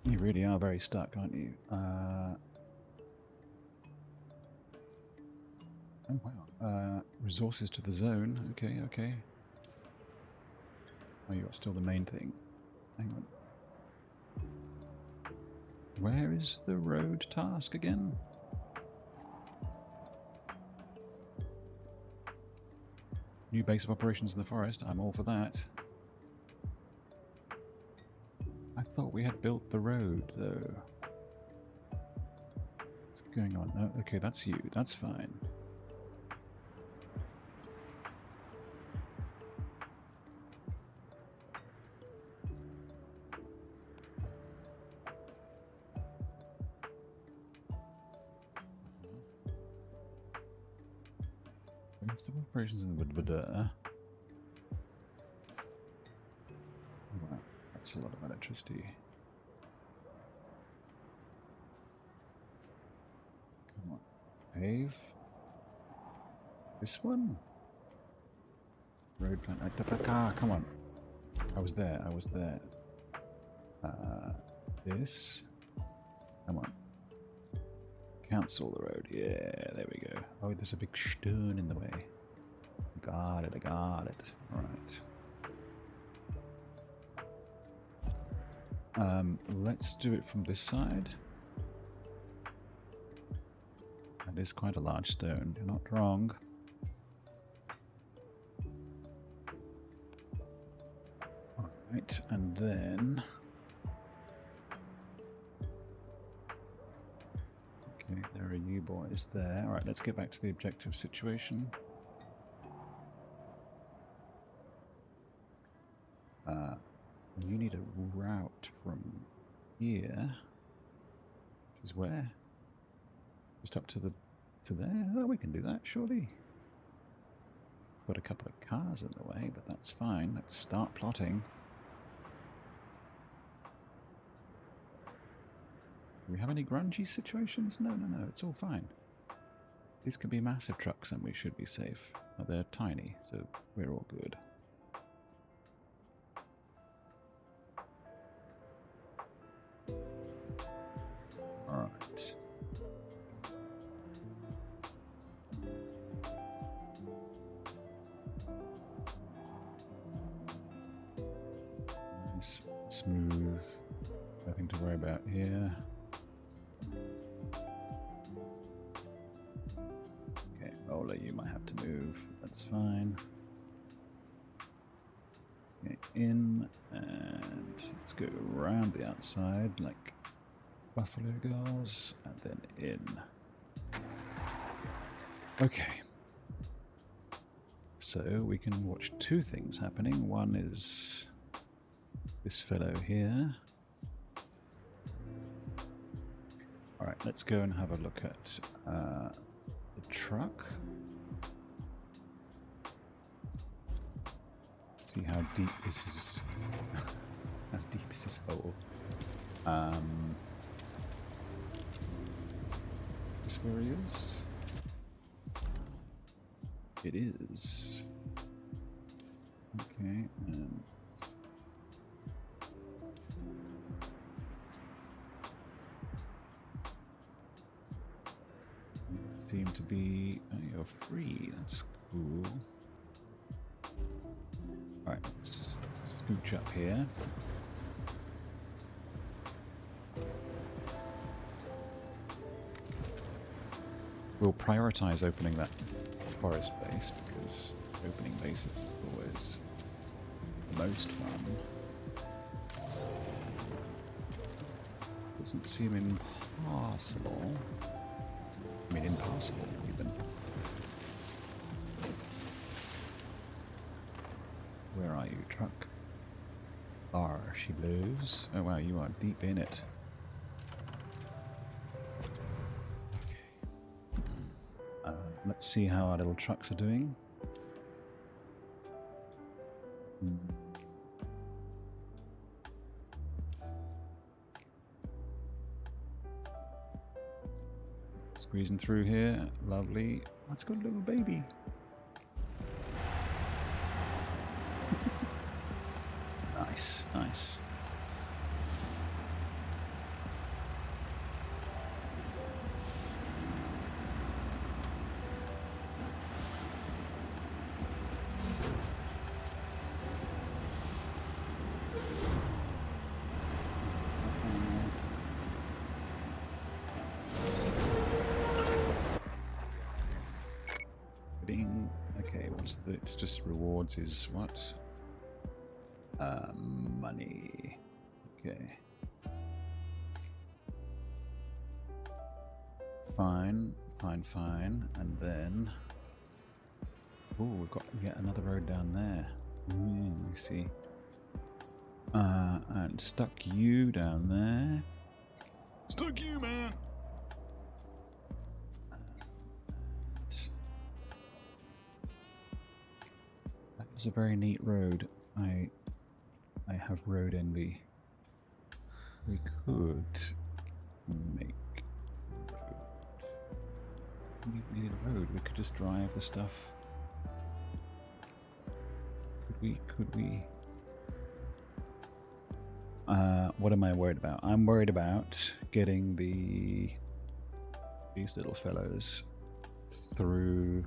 You really are very stuck, aren't you? Oh, wow. Resources to the zone. Okay, okay. Oh, you're still the main thing. Hang on. Where is the road task again? New base of operations in the forest. I'm all for that. I thought we had built the road, though. What's going on? Oh, okay, that's you. That's fine. Base of operations in the wow, that's a lot of electricity. Come on. Pave. This one? Road plan. Come on. I was there. I was there. This. Come on. Cancel the road. Yeah, there we go. Oh, there's a big stone in the way. Got it. I got it. All right. Let's do it from this side. That is quite a large stone. You're not wrong. All right, and then. Okay, there are you boys there. All right, let's get back to the objective situation. You need a route from here, which is where? Just up to there? Oh, we can do that, surely. Got a couple of cars in the way, but that's fine. Let's start plotting. Do we have any grungy situations? No, it's all fine. These could be massive trucks and we should be safe. Oh, they're tiny, so we're all good. Alright. Nice, smooth. Nothing to worry about here. Okay, Roller, you might have to move. That's fine. Okay, in, and let's go around the outside like Buffalo Girls, and then in. Okay. So we can watch two things happening. One is this fellow here. Alright, let's go and have a look at the truck. See how deep this is. How deep is this hole? Is this where he is? It is. Okay, and seem to be. Oh, you're free. That's cool. Alright, let's scooch up here. We'll prioritize opening that forest base because opening bases is always the most fun. Doesn't seem impossible. I mean, impossible, even. Where are you, truck? She blows. Oh wow, you are deep in it. Okay. Let's see how our little trucks are doing. squeezing through here. Lovely. Oh, it's got a little baby. Nice, nice. Okay, what's the... It's just rewards is what? Money. Okay. Fine, fine, fine. And then... Oh, we've got yet another road down there. I see. And stuck you down there. Stuck you, man! That was a very neat road. I have road envy. We could make road. We need a road. We could just drive the stuff. Could we? What am I worried about? I'm worried about getting these little fellows through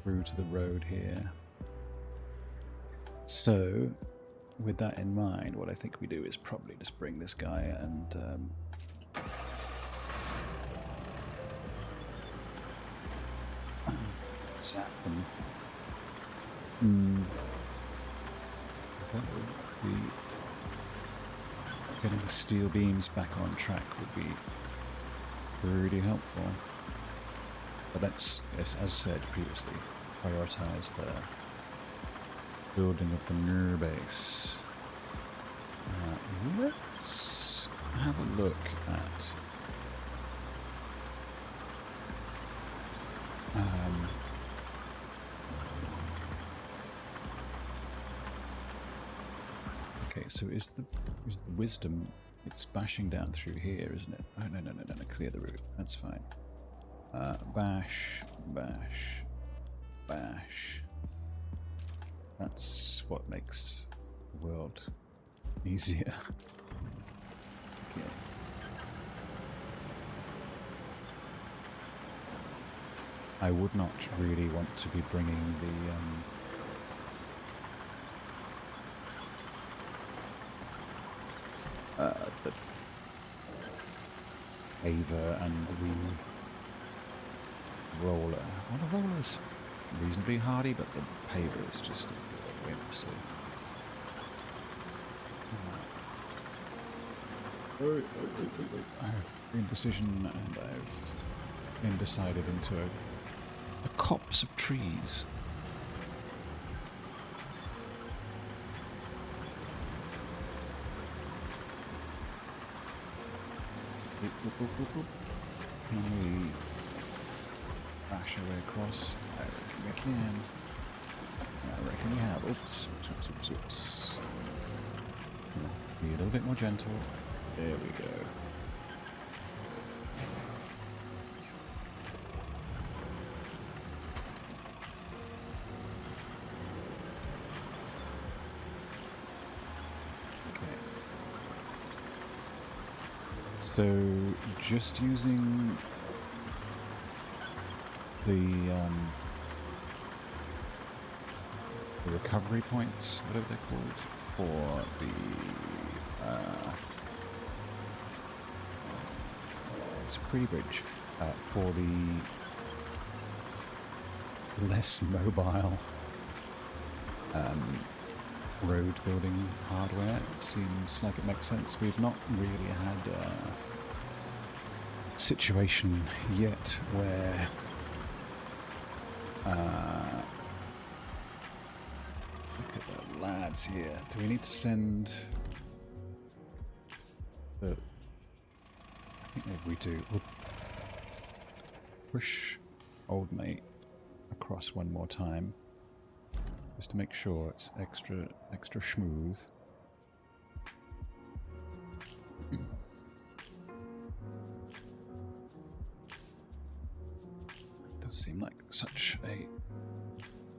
to the road here. So, with that in mind, what I think we do is probably just bring this guy and zap them. That would be... Getting the steel beams back on track would be pretty helpful. But let's, as said previously, prioritize the building of the Nur base. Let's have a look at okay, so is the wisdom, it's bashing down through here, isn't it? Oh, no, clear the route, that's fine. Bash. That's what makes the world easier. Okay. I would not really want to be bringing the Ava and the roller. Well, the roller's reasonably hardy, but the paver is just a wimp, so... I've indecision and I've been decided into a copse of trees. Can we bash our way across? I reckon we can. I reckon we have. Oops. Be a little bit more gentle. There we go. Okay. So, just using the recovery points, whatever they're called, for the it's a pre-bridge for the less mobile road building hardware. It seems like it makes sense. We've not really had a situation yet where look at the lads here. Do we need to send the... I think maybe we do. We'll push old mate across one more time, just to make sure it's extra smooth. seem like such a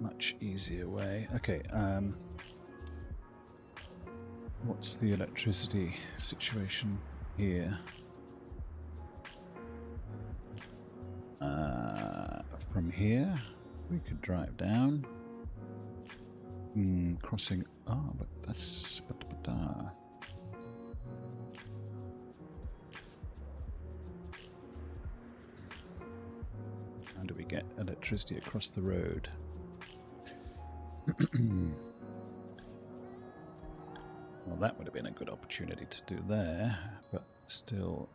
much easier way. Okay, what's the electricity situation here? From here, we could drive down. Crossing. Oh, but that's. How do we get electricity across the road? Well, that would have been a good opportunity to do there, but still.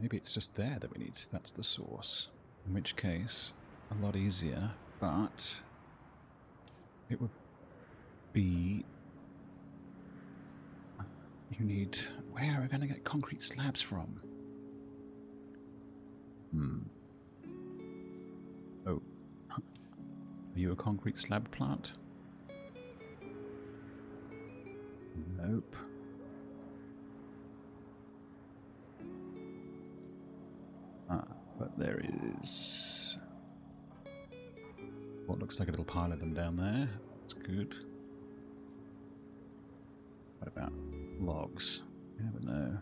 Maybe it's just there that we need, that's the source. In which case, a lot easier, but it would be... You need... Where are we going to get concrete slabs from? Oh. Are you a concrete slab plant? Nope. But there is what looks like a little pile of them down there. That's good. What about logs? You never know.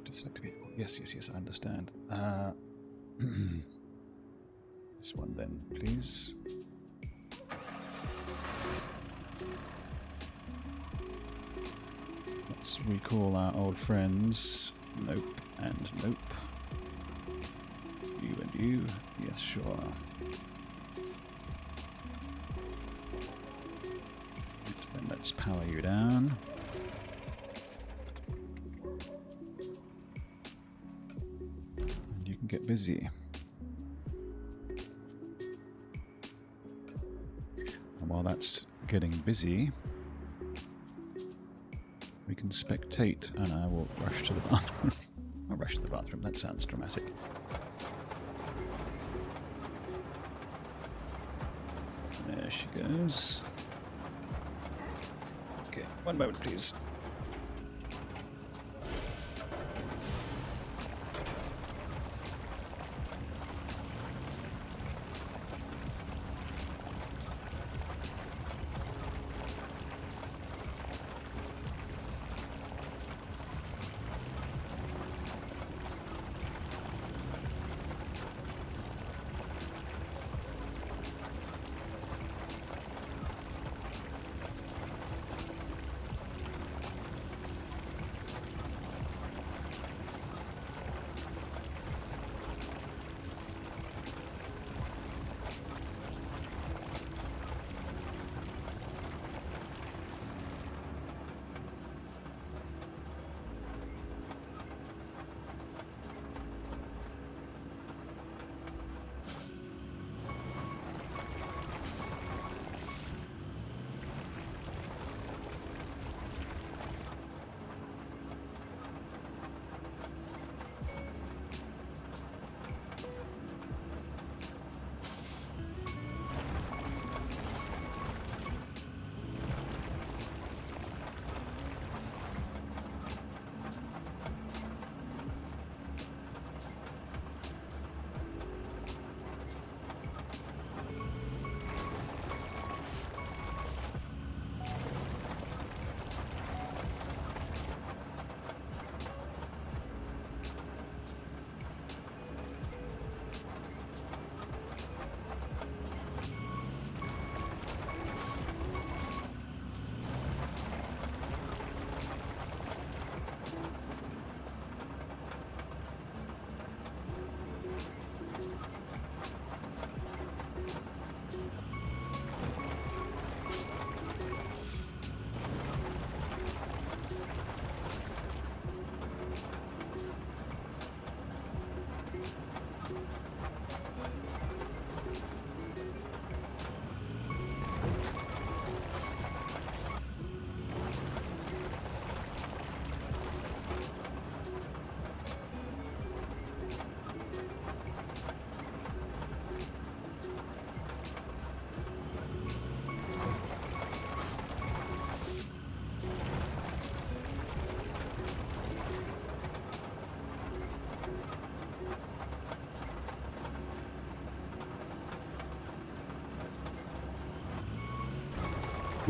Just like to be. Yes, I understand. This one then, please. Let's recall our old friends. Nope and nope. You and you. Yes, sure. Then let's power you down. And you can get busy. And while that's getting busy, we can spectate, and I will rush to the bathroom. I'll rush to the bathroom, that sounds dramatic. There she goes. Okay, one moment please.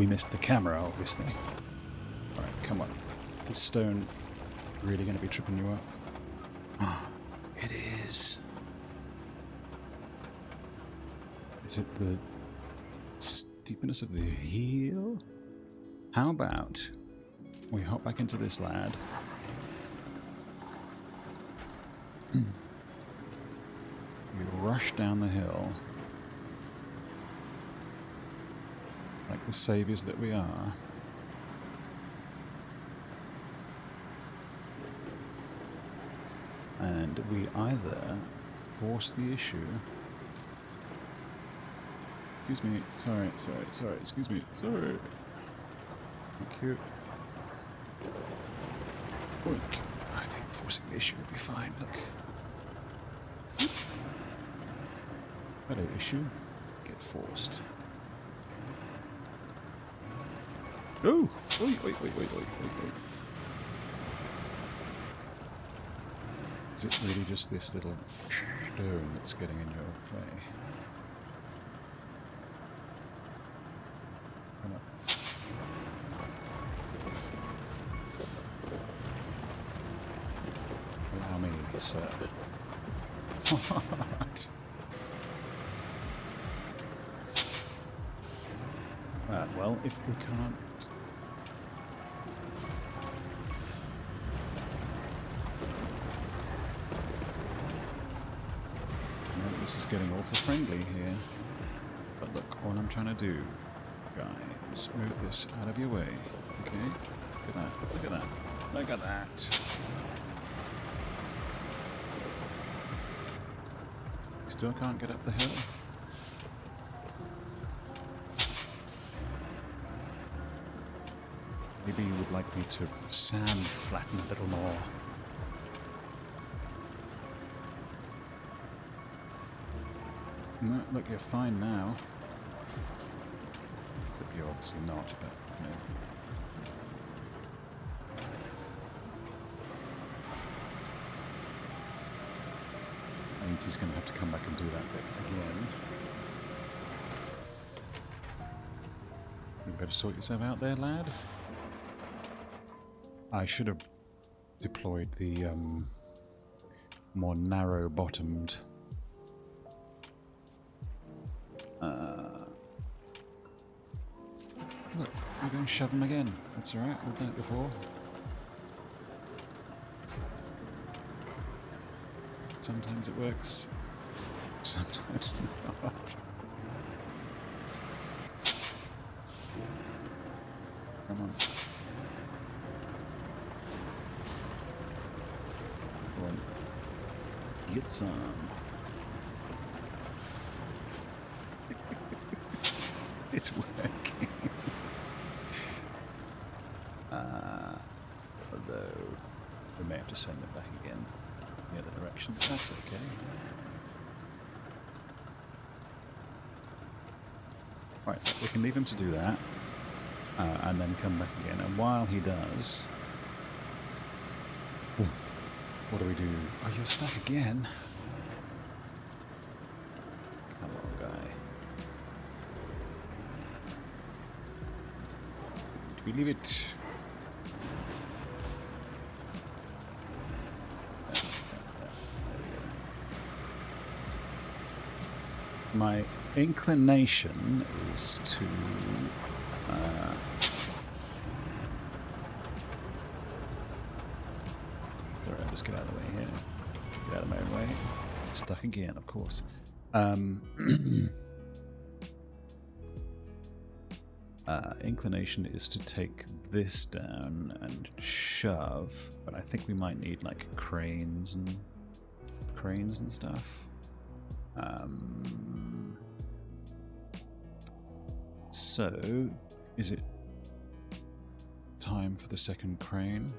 We missed the camera, obviously. Alright, come on. Is this stone really going to be tripping you up? It is. Is it the steepness of the hill? How about we hop back into this lad? We rush down the hill like the saviors that we are. And we either force the issue. Excuse me, sorry, excuse me, sorry. Thank you. Oink. I think forcing the issue would be fine, look. Hello, issue. Get forced. Oh! Oi, oi, oi, oi, oi, oi. Is it really just this little stone that's getting in your way? Come on. Allow me, sir. What? Well, if we can't... This is getting awful friendly here. But look, all I'm trying to do, guys, move this out of your way. Okay? Look at that. Look at that. Look at that. Still can't get up the hill. Maybe you would like me to sand flatten a little more. No, look, you're fine now. But you're obviously not, but you know. That means he's going to have to come back and do that bit again. You better sort yourself out there, lad. I should have deployed the more narrow-bottomed look, we're going to shove them again. That's alright, we've done it before. Sometimes it works, sometimes not. Come on. Go on. Get some. It's working. Although we may have to send it back again in the other direction. That's okay. Right, we can leave him to do that, and then come back again. And while he does, what do we do? Oh, you're stuck again. Come on, guy. Do we leave it? My inclination is to sorry, I'll just get out of the way here. Get out of my own way. Stuck again, of course. Inclination is to take this down and shove, but I think we might need like cranes and stuff. So, is it time for the second crane?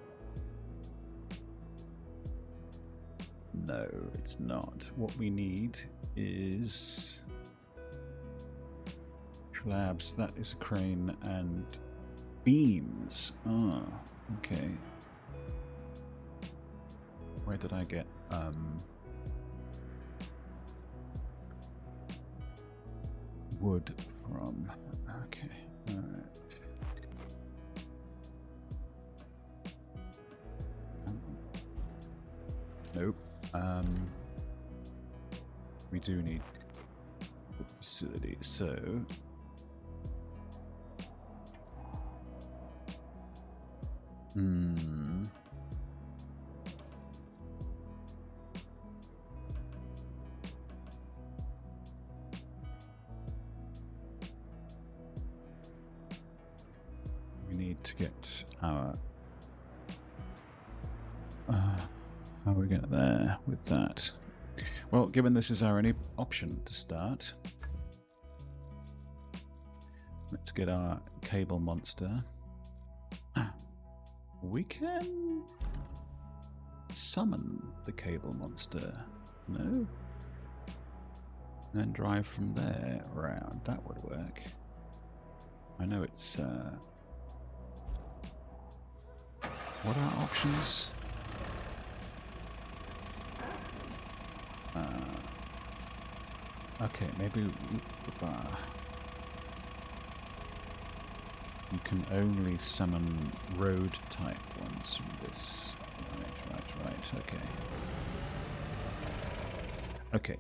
No, it's not. What we need is slabs. That is a crane, and beams. Ah, okay. Where did I get wood from? Okay, alright. Nope. We do need the facility, so... We need to get our... how are we getting there with that? Well, given this is our only option to start, let's get our cable monster. We can summon the cable monster, no? And drive from there around. That would work. I know it's... what are our options? Okay, maybe you can only summon road type ones from this. Right, okay. Okay,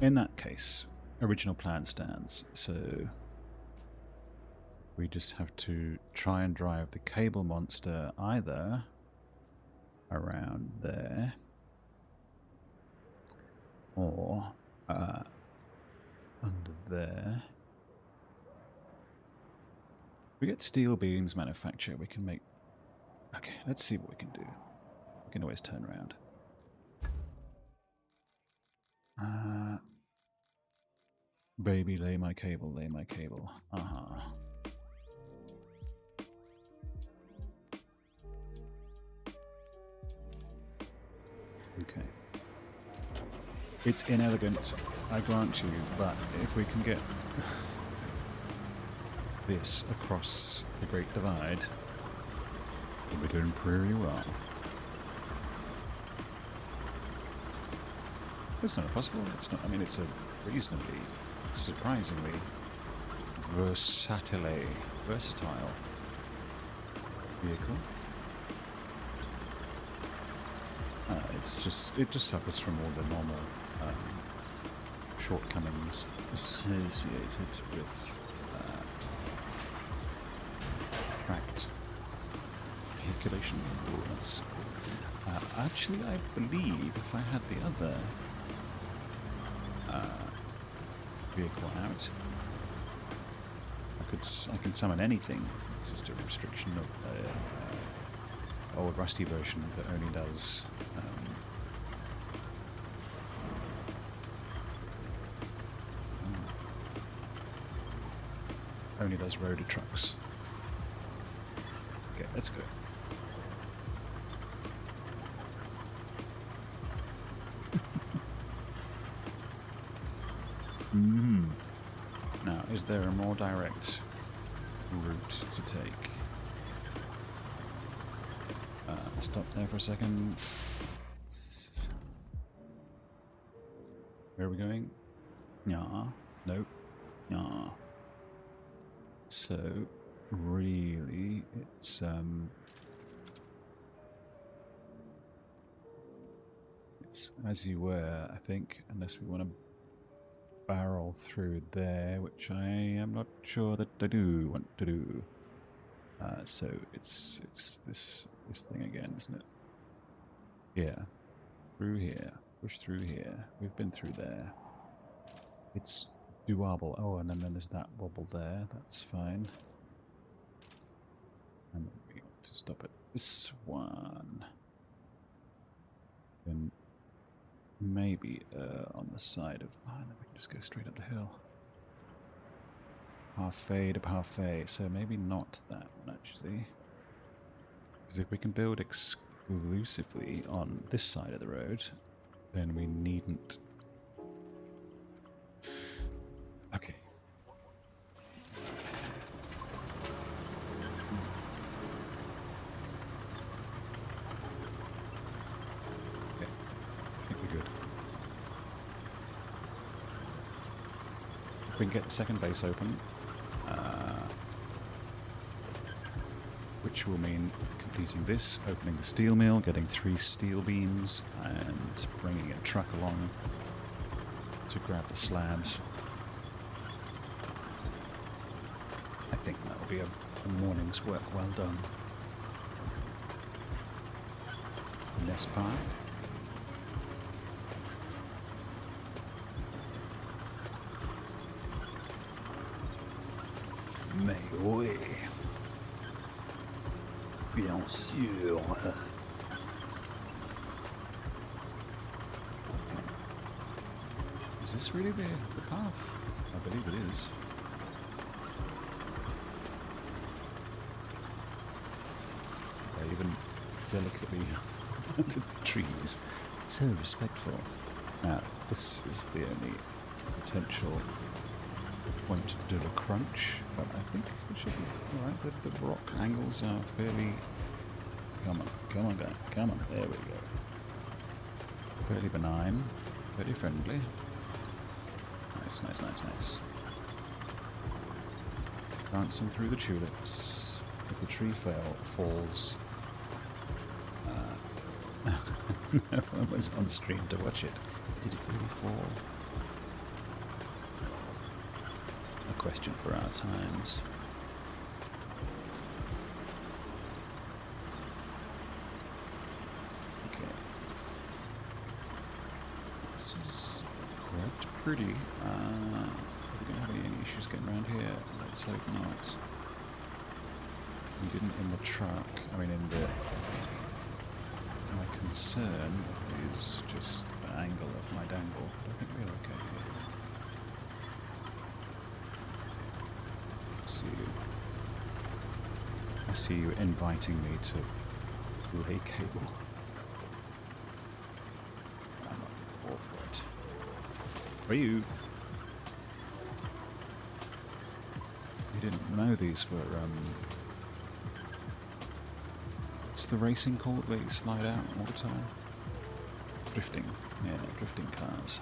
in that case, original plan stands, so we just have to try and drive the cable monster either around there or under there. We get steel beams manufactured, we can make... Okay, let's see what we can do. We can always turn around. Baby, lay my cable, lay my cable. Okay. It's inelegant, I grant you, but if we can get this across the Great Divide, we're doing pretty well. It's not impossible, it's not, I mean, it's a reasonably, surprisingly versatile vehicle. It just suffers from all the normal shortcomings associated with tracked vehiculation. Ooh, that's actually, I believe if I had the other vehicle out, I can summon anything. It's just a restriction of old rusty version that only does road trucks. Okay, let's go. Now, is there a more direct route to take? Stop there for a second. Where are we going? Nah. Nope. Nah. So, really, it's as you were, I think, unless we want to barrel through there, which I am not sure that I do want to do. So it's this thing again, isn't it? Yeah, through here, push through here. We've been through there. It's doable. Oh, and then there's that wobble there. That's fine. And we want to stop at this one. Then maybe on the side of... Oh, and then we can just go straight up the hill. Parfait to parfait. So maybe not that one, actually. Because if we can build exclusively on this side of the road, then we needn't... Okay. Okay. I think we're good. If we can get the second base open, which will mean completing this, opening the steel mill, getting 3 steel beams, and bringing a truck along to grab the slabs. I think that'll be a morning's work well done. Nest part. Mais oui. Bien sûr. Is this really the path? I believe it is. I even delicately under the trees. So respectful. Now, this is the only potential point to do a crunch, but I think it should be alright. The rock angles are fairly... Come on guy, come on, there we go. Fairly benign, fairly friendly. Nice. Dancing through the tulips. If the tree falls... no one was on stream to watch it. Did it really fall? A question for our times. Okay. This is quite pretty. Are we going to have any issues getting around here? Let's hope not. We didn't in the truck. I mean in the... My concern is just the angle of my dangle. I think we're okay here. I see you inviting me to lay cable. I'm not all for it. Are you? You didn't know these were, what's the racing called where you slide out all the time? Drifting. Yeah, drifting cars.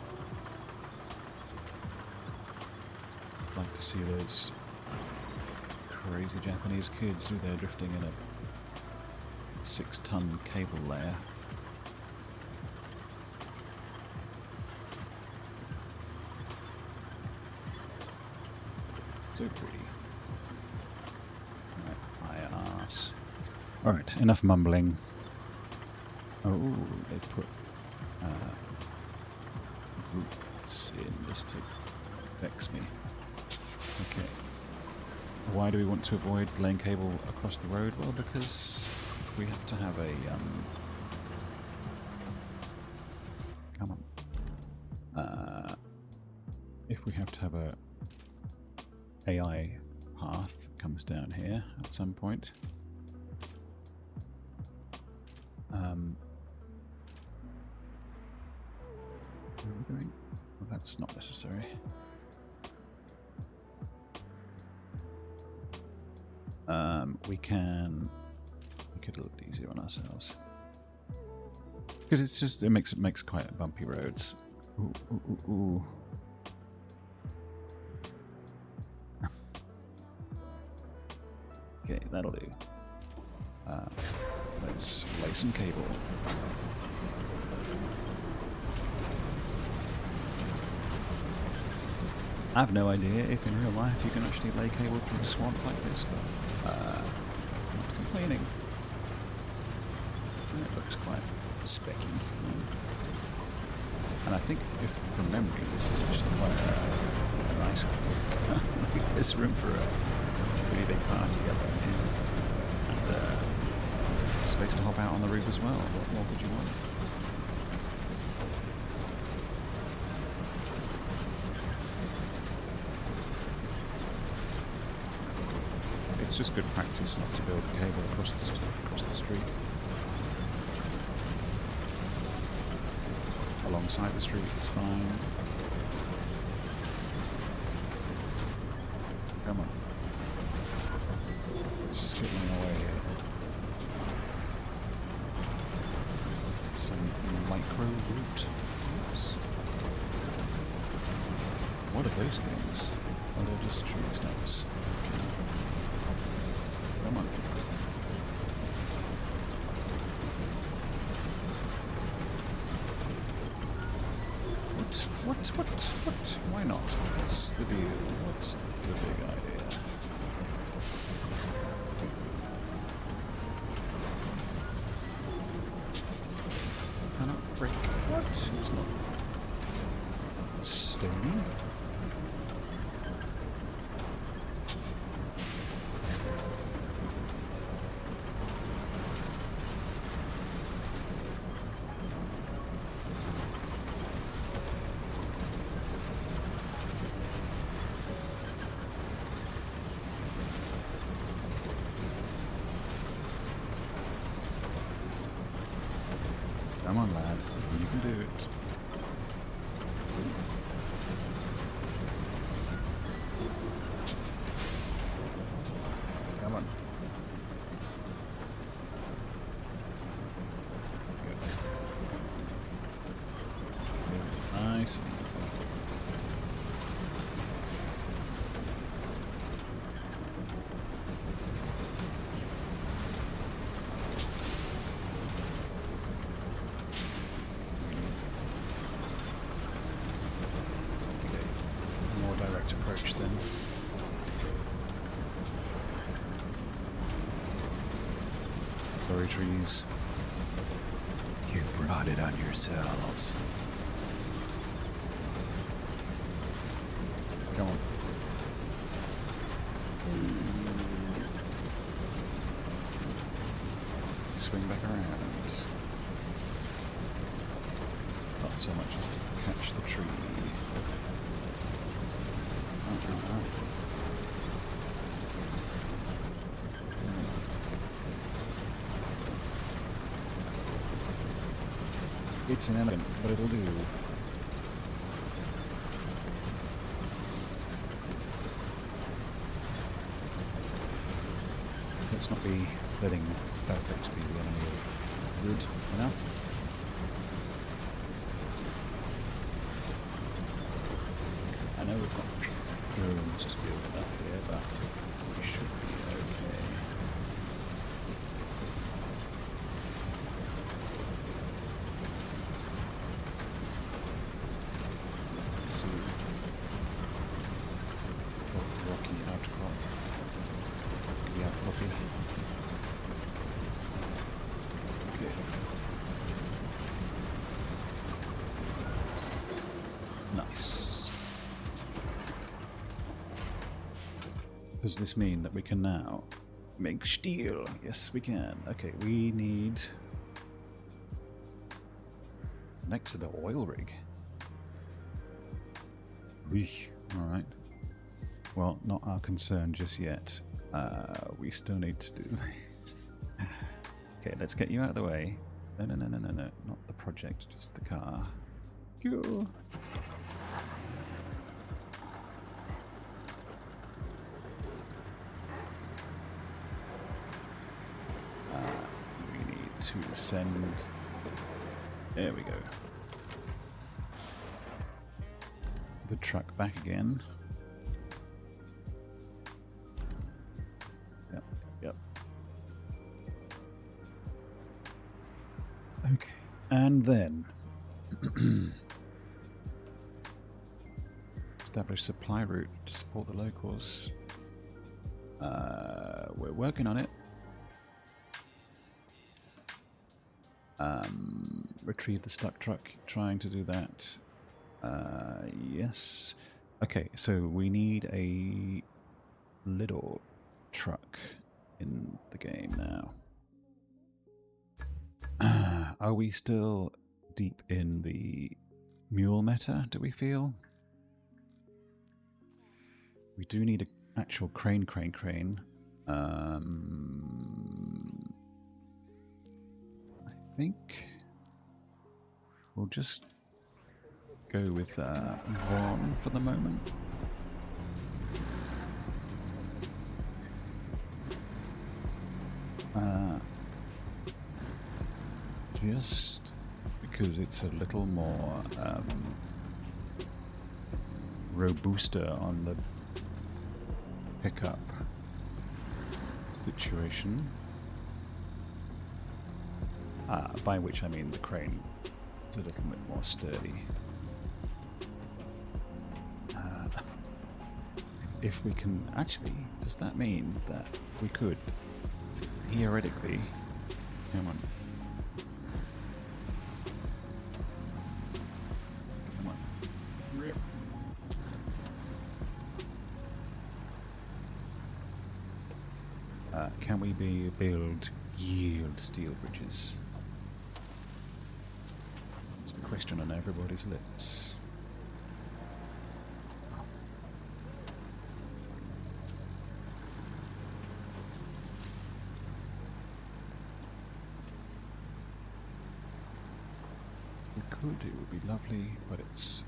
I'd like to see those crazy Japanese kids do their drifting in a 6-ton cable layer. So pretty. My ass. Alright, enough mumbling. Oh, they put roots in just to vex me. Okay. Why do we want to avoid laying cable across the road? Well, because we have to have a come on. If we have to have a AI path that comes down here at some point. What are we doing? Well, that's not necessary. We can make it a little easier on ourselves because it's just it makes quite bumpy roads. Ooh. Okay, that'll do. Let's lay some cable. I have no idea if in real life you can actually lay cable through a swamp like this, but I'm not complaining. And it looks quite specky. And I think, if from memory, this is actually quite a nice look. There's room for a really big party up there. And space to hop out on the roof as well. What more would you want? It's just good practice not to build a cable across the street. Alongside the street is fine. Come on. Skipping away here. Some micro route. Oops. What are those things? Oh, they're just tree stumps. Come on. What? Why not? What's the deal? What's the big idea? Cannot break. What? It's not stony. Come on, lad. You can do it. Come on. Good. Nice and easy. Approach then. Sorry, trees. You brought it on yourselves. Come on. Swing back around. Not so much as to catch the tree. It's an element, but it'll do. Let's not be letting perfect be the enemy of good enough. I know we've got drones to do enough here, but we should be okay. Let's see. Rocky outcrop. Rocky outcroppy. Okay. Nice. Does this mean that we can now make steel? Yes, we can. Okay, we need next to the oil rig. Alright. Well, not our concern just yet. We still need to do this. Okay, let's get you out of the way. No. Not the project, just the car. Cool. To send. There we go. The truck back again. Yep. Okay. And then establish supply route to support the locals. We're working on it. Retrieve the stuck truck, trying to do that. Yes. Okay, so we need a little truck in the game now. Are we still deep in the mule meta, do we feel? We do need an actual crane. I think we'll just go with one for the moment. Just because it's a little more robuster on the pickup situation. By which I mean the crane is a little bit more sturdy. if we can... Actually, does that mean that we could, theoretically... Come on. Come on. Rip. Can we build yield steel bridges? That's the question on everybody's lips. We could, it would be lovely, but it's...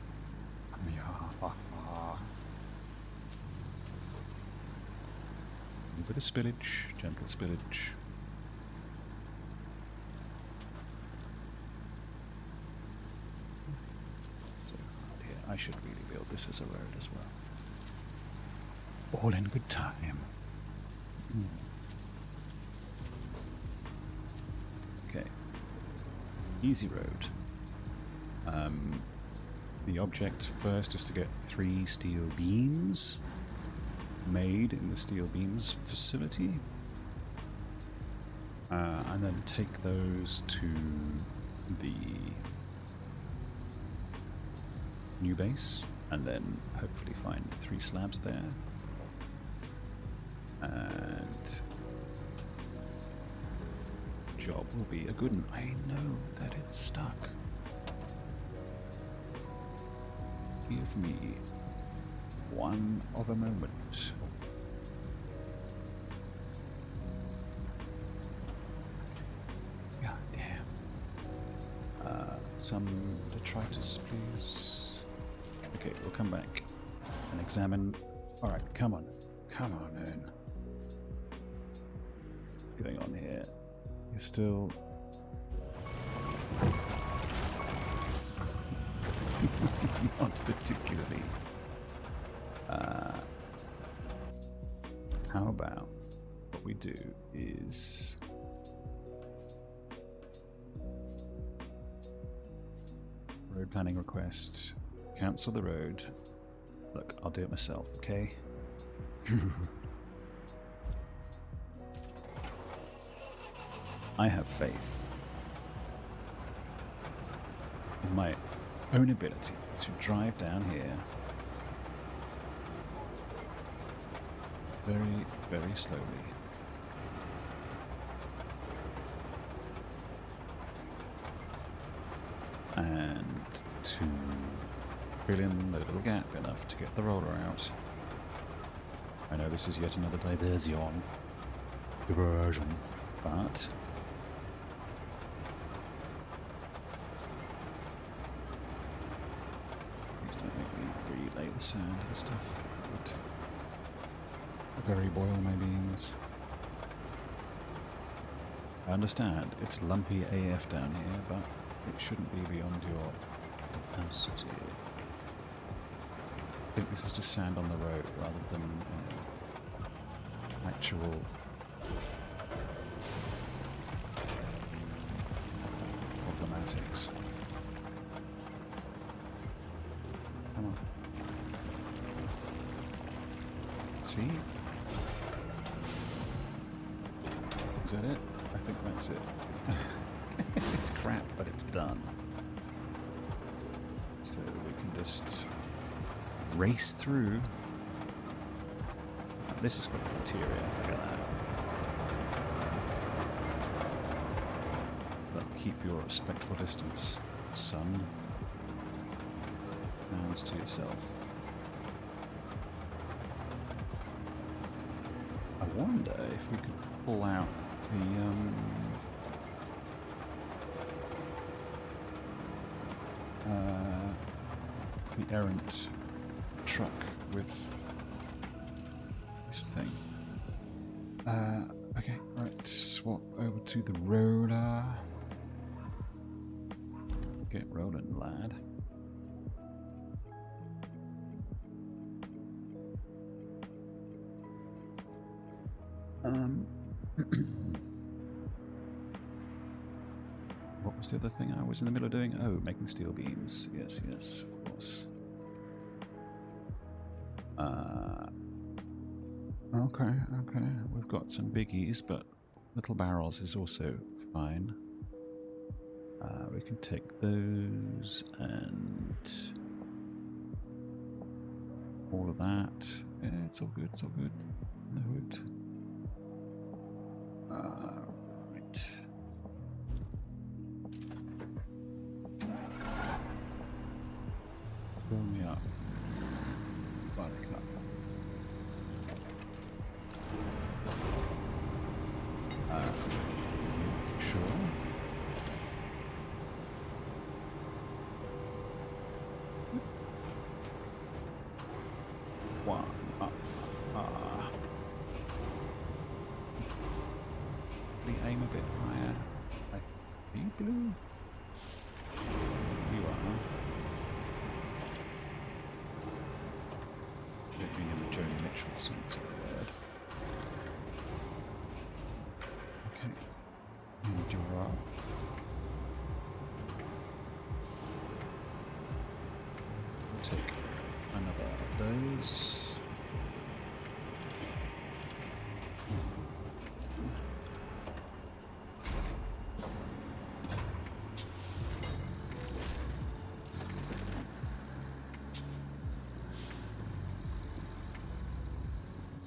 A bit of spillage, gentle spillage. So, yeah, I should really build this as a road as well. All in good time. Okay. Easy road. The object first is to get 3 steel beams made in the steel beams facility, and then take those to the new base, and then hopefully find 3 slabs there, and the job will be a good one. I know that it's stuck. Give me one of a moment. God damn. Some detritus, please. Okay, we'll come back and examine. Alright, come on. Come on in. What's going on here? You're still... Not particularly. How about what we do is road planning request, cancel the road. Look, I'll do it myself, okay? I have faith in my own ability to drive down here very, very slowly. And to fill in the little gap enough to get the roller out. I know this is yet another diversion, but please don't make me relay the sand and stuff. But very boil my beans. I understand it's lumpy AF down here, but it shouldn't be beyond your capacity. I think this is just sand on the road rather than actual problematics. Come on. See? Is that it? I think that's it. It's crap, but it's done. So we can just race through. Oh, this has got the material, look at that. So that'll keep your respectful distance, son. Hands to yourself. I wonder if we could pull out the errant truck with this thing. Okay, right, swap over to the roller. Get rolling, lad. What was the other thing I was in the middle of doing? Oh, making steel beams. Yes, yes, of course. Okay, okay. We've got some biggies, but little barrels is also fine. We can take those and all of that. Yeah, it's all good, it's all good. Load. Right. Fill me up. Buttercup. Sure. One up. We aim a bit higher. I think blue. You are. Don't mean in the Joni Mitchell sense of the word. Okay. And you're up. We'll take another of those.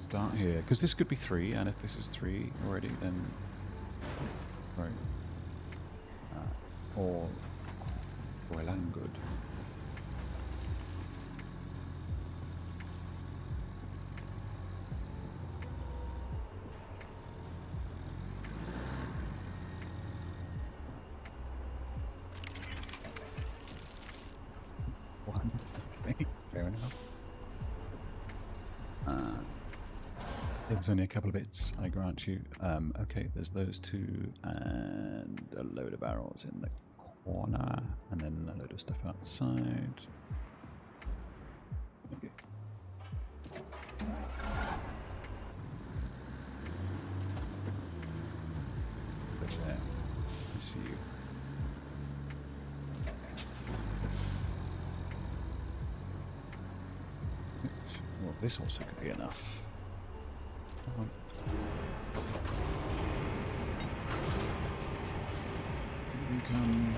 Start here, because this could be 3, and if this is 3 already, then right, all well and good. One, okay, fair enough. It was only a couple of bits, I grant you. Okay, there's those 2 and a load of barrels in the corner, and then a load of stuff outside. Okay. Over there. I see you. Right. Well, this also could be enough. You come.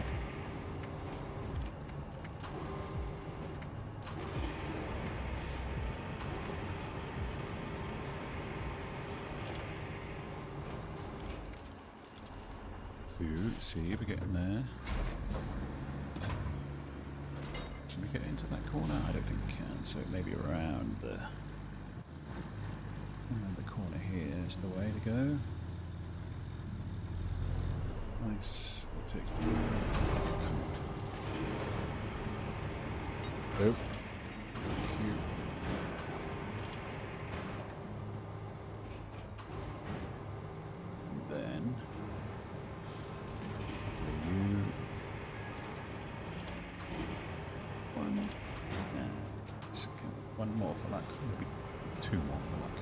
See, we're getting there. Can we get into that corner? I don't think we can, so maybe around the corner here is the way to go. Nice. We'll take you. Nope. Thank you. And then you. One more for luck. Maybe 2 more for luck.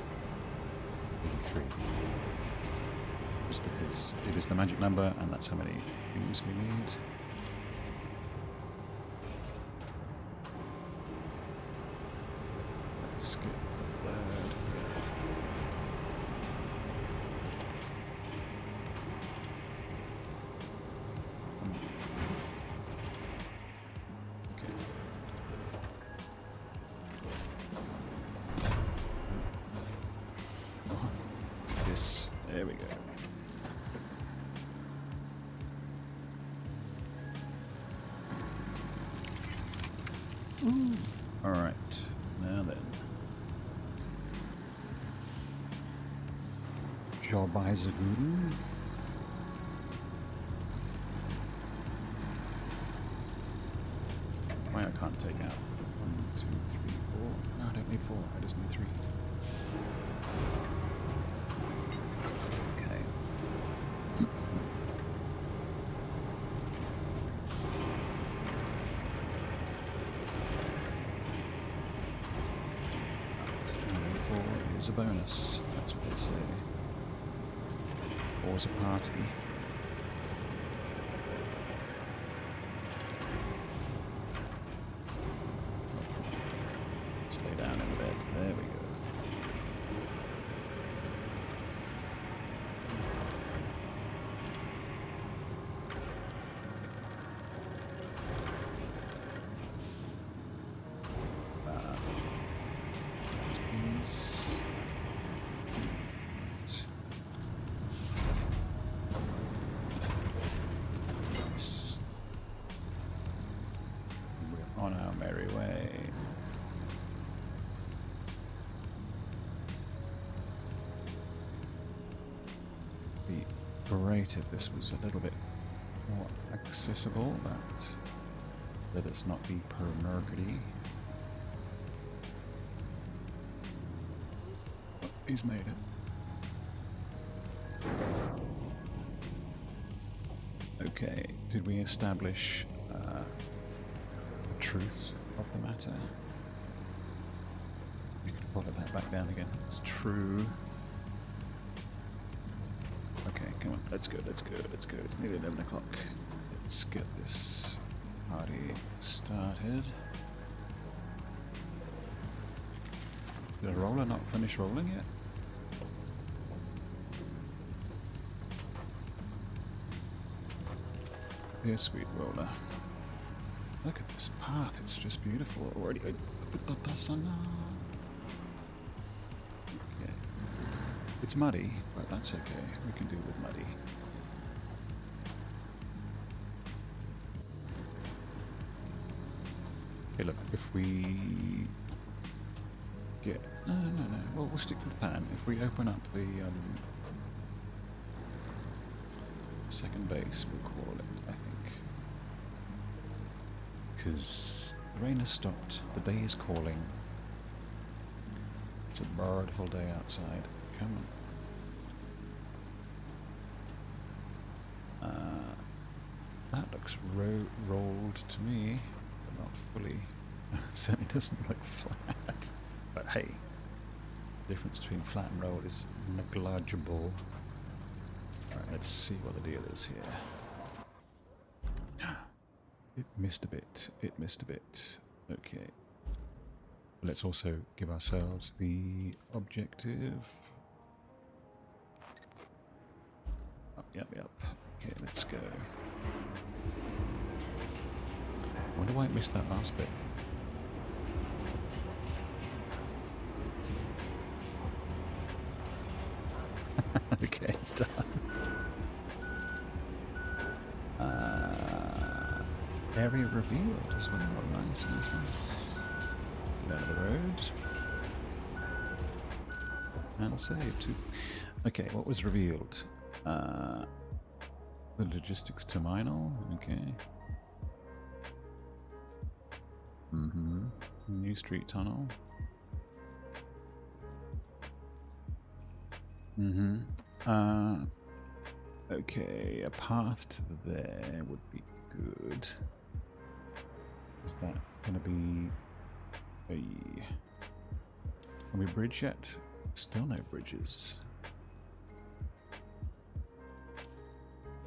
Maybe 3. Just because it is the magic number and that's how many things we need. Let's get the 3rd. There we go. All right, now then. Job eyes are good. Why I can't take out 1, 2, 3, 4. No, I don't need 4. I just need 3. Is a bonus, that's what they say. Or as a party. Let's lay down in the bed. There we go. great if this was a little bit more accessible, but let us not be per-nerdy. Oh, he's made it. Okay, did we establish the truth of the matter? We could follow that back down again. It's true. Okay, come on, let's go, let's go, let's go. It's nearly 11 o'clock. Let's get this party started. Did a roller not finish rolling yet? Dear sweet roller. Look at this path, it's just beautiful already. Okay. It's muddy, but that's okay. We can do with muddy. Okay, look, if we get... No. Well, we'll stick to the plan. If we open up the second base, we'll call it, I think. Because the rain has stopped. The day is calling. It's a beautiful day outside. Come on. That looks rolled to me, but not fully. Certainly doesn't look flat. But hey, the difference between flat and rolled is negligible. Alright, let's see what the deal is here. It missed a bit. It missed a bit. Okay. Let's also give ourselves the objective. Yep. Okay, let's go. I wonder why it missed that last bit. Okay, done. Area revealed as well. Nice. Down the road. And saved. Okay, what was revealed? The logistics terminal. Okay. New street tunnel. Okay, a path to there would be good. Is that gonna be a... Can we bridge yet? Still no bridges.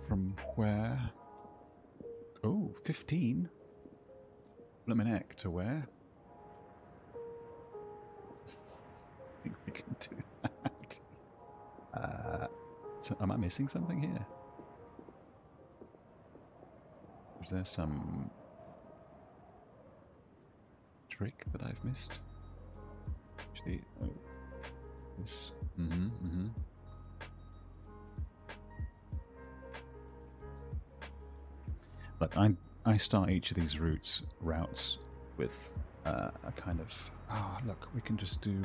From where? Oh, 15? Blumeneck to where? I think we can do that. So am I missing something here? Is there some trick that I've missed? Actually, oh, this. But I start each of these routes with a kind of, oh look, we can just do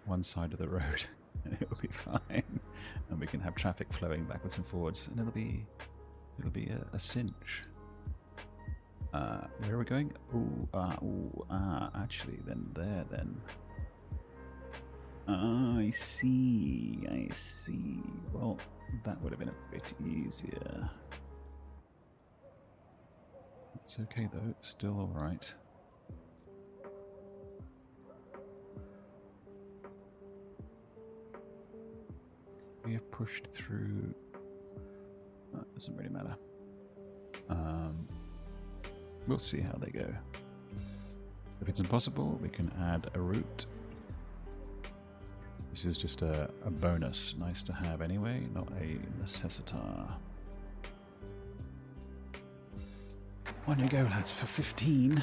one side of the road and it'll be fine, and we can have traffic flowing backwards and forwards, and it'll be a cinch. Where are we going? Actually, then. I see. Well, that would have been a bit easier. It's okay though, it's still alright. We have pushed through... That doesn't really matter. We'll see how they go. If it's impossible, we can add a route. This is just a bonus, nice to have anyway, not a necessitar. On you go, lads, for 15.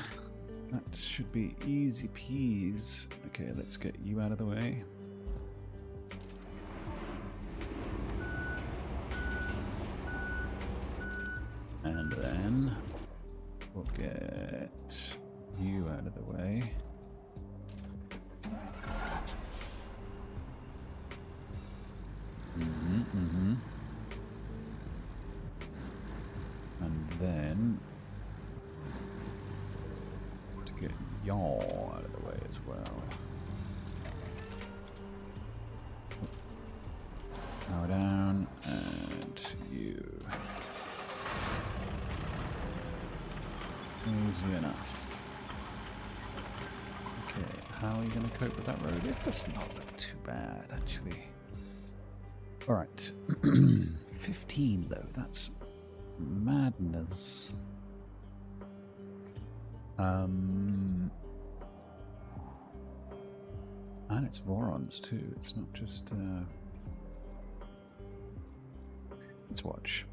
That should be easy peas. Okay, let's get you out of the way. And then we'll get you out of the way. And then to get y'all out of the way as well. Power down, and you. Easy enough. Okay, how are you going to cope with that road? It does not look too bad, actually. Alright. 15, though. That's madness. And it's Vorons, too. It's not just... Let's watch.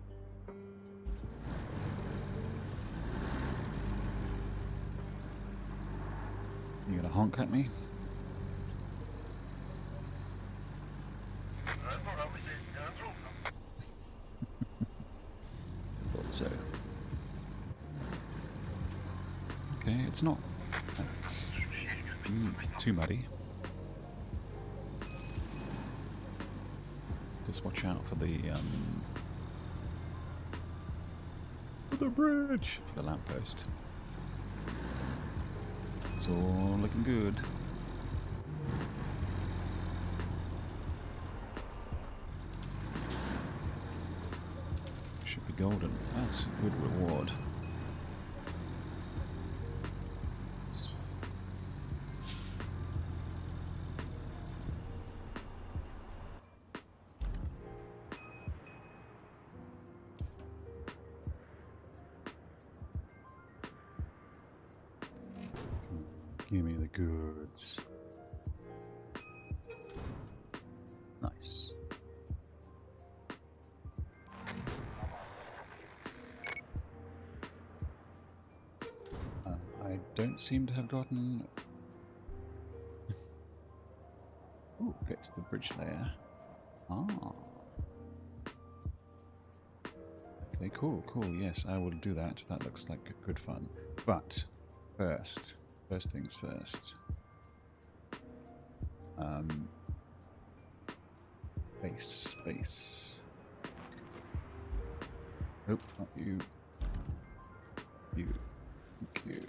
You gonna honk at me? Thought so. Okay, it's not too muddy. Just watch out for the bridge, for the lamppost. It's all looking good. Should be golden. That's a good reward. Give me the goods. Nice. I don't seem to have gotten... Ooh, get to the bridge layer. Ah. Okay, cool, yes, I will do that. That looks like good fun. But, first things first. Base. Nope, not you. You. Thank you.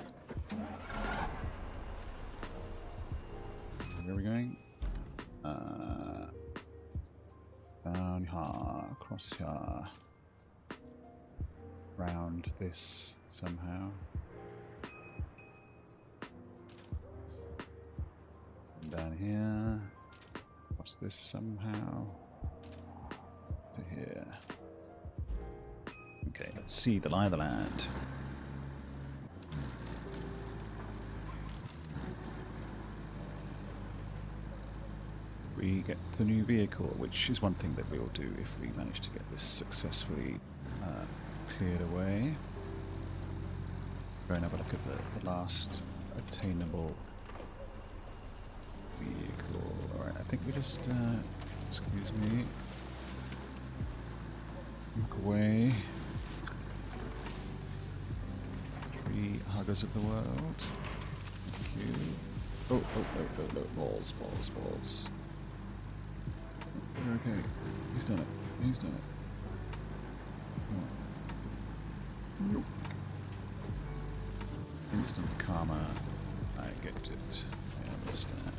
Where are we going? Down here, across here. Round this somehow. Down here, across this somehow, to here. Okay, let's see the lie of the land. We get the new vehicle, which is one thing that we'll do if we manage to get this successfully cleared away. Go and have a look at the last attainable vehicle. Alright, I think we just, excuse me, look away. Tree huggers of the world. Thank you. Oh, no, balls. You're okay. He's done it. Nope. Instant karma. I get it. I understand.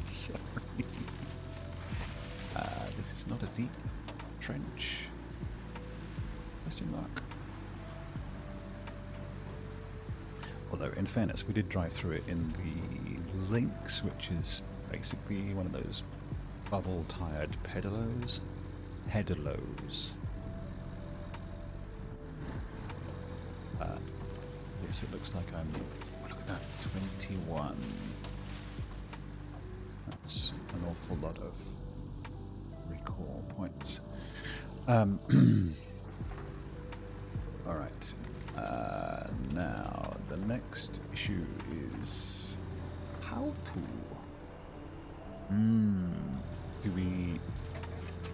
Sorry. This is not a deep trench. Question mark. Although, in fairness, we did drive through it in the Lynx, which is basically one of those bubble-tired pedalos. Yes, it looks like I'm... Look at that, 21. That's an awful lot of recall points. Alright. Now, the next issue is how to... do we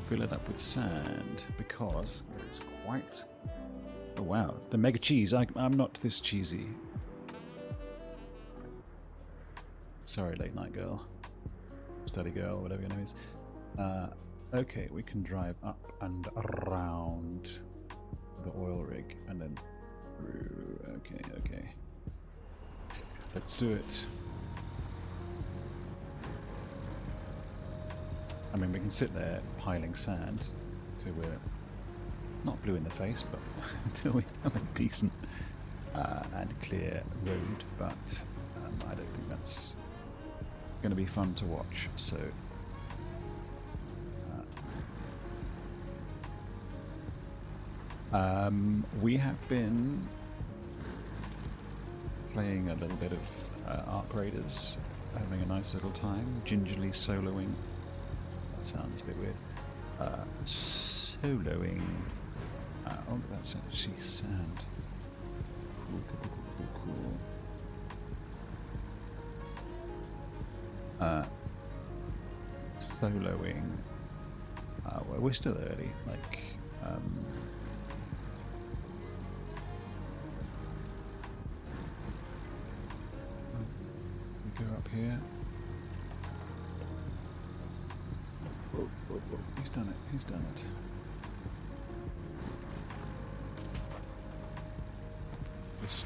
fill it up with sand? Because it's quite... Oh wow, the mega cheese. I'm not this cheesy. Sorry, late night girl. Study girl, whatever your name is. Okay, we can drive up and around the oil rig and then through. Okay. Let's do it. I mean, we can sit there piling sand till we're not blue in the face, but until we have a decent and clear road, but I don't think that's going to be fun to watch, so we have been playing a little bit of Arc Raiders, having a nice little time, gingerly soloing. That sounds a bit weird. Soloing. Oh, that's actually sand. Cool. Soloing. Well, we're still early. Like, we go up here. Whoa. He's done it. Just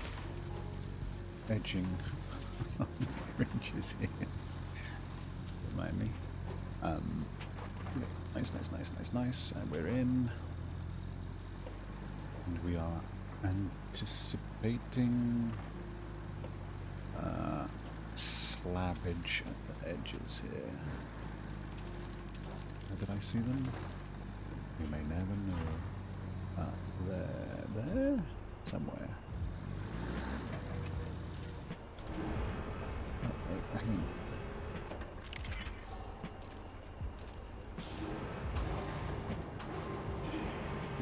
edging on the fringes here. Remind me. Nice. And we're in. And we are anticipating slabbage at the edges here. Did I see them? You may never know. There, somewhere. Oh, hang on.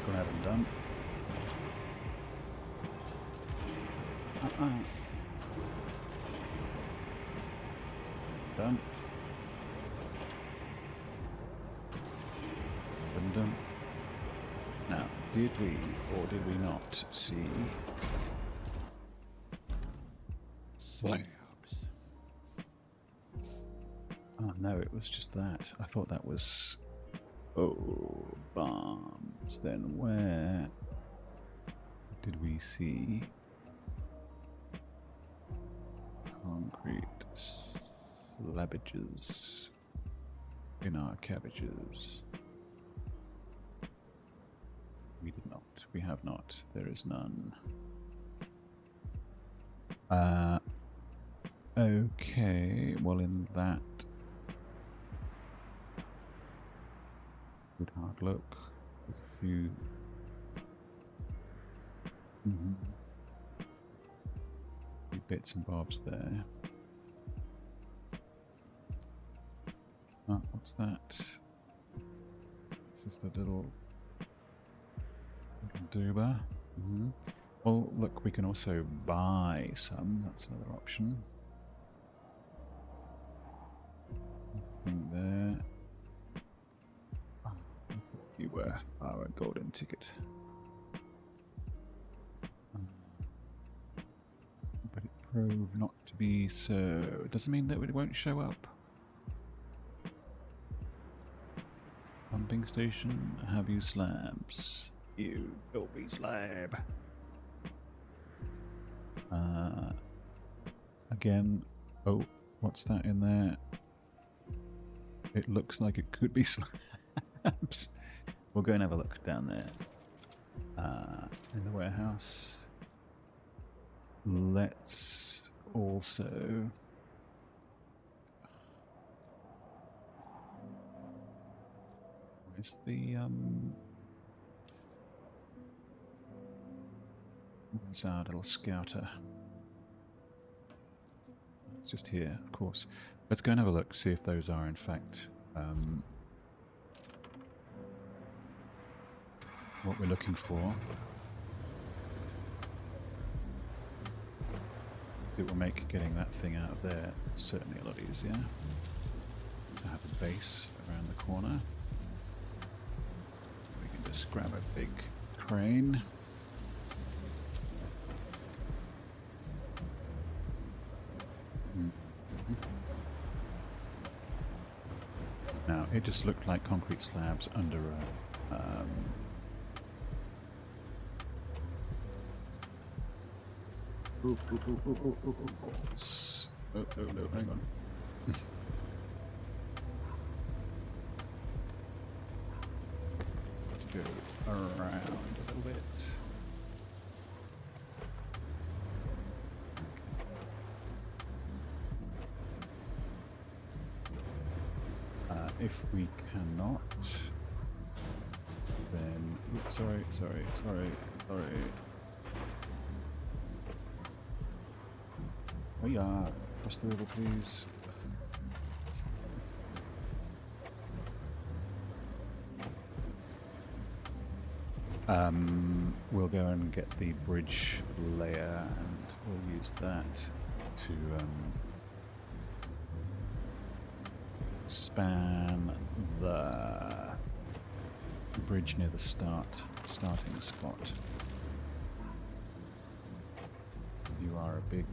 Go ahead and done. Done. Done. Now, did we or did we not see slabs? Oh no, it was just that. I thought that was bombs. Then where did we see concrete slabbages in our cabbages? We did not. We have not. There is none. Okay. Well, in that good hard look with a few. Few bits and bobs there. Oh, what's that? It's just a little doober. Well, look, we can also buy some. That's another option. Nothing there. Oh, I thought you were our golden ticket. But it proved not to be so. It doesn't mean that it won't show up. Pumping station, have you slabs? You filthy slab. Again, oh, what's that in there? It looks like it could be slabs. We'll go and have a look down there. In the warehouse. Let's also... Where's the, where's our little scouter? It's just here, of course. Let's go and have a look, see if those are in fact what we're looking for. It will make getting that thing out of there certainly a lot easier. To have a base around the corner. We can just grab a big crane. Now, It just looked like concrete slabs under a... Oh, no, hang on. Go around a little bit. If we cannot, then... Oops, sorry. Oh yeah, cross the river, please. We'll go and get the bridge layer, and we'll use that to span the bridge near the starting spot. You are a big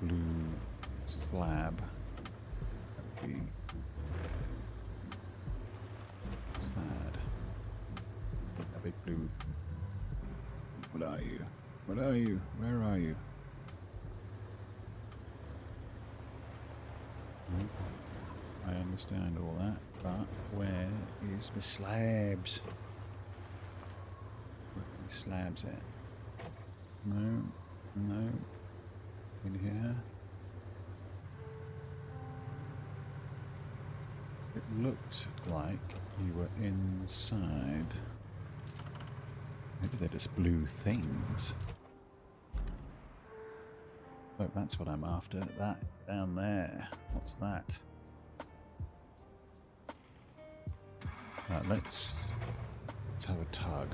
blue slab. That would be sad. A big blue. What are you? What are you? Where are you? I understand all that, but where is the slabs? Where are the slabs at? No. In here. It looked like you were inside. Maybe they're just blue things. Oh, that's what I'm after. That down there. What's that? Let's have a tug.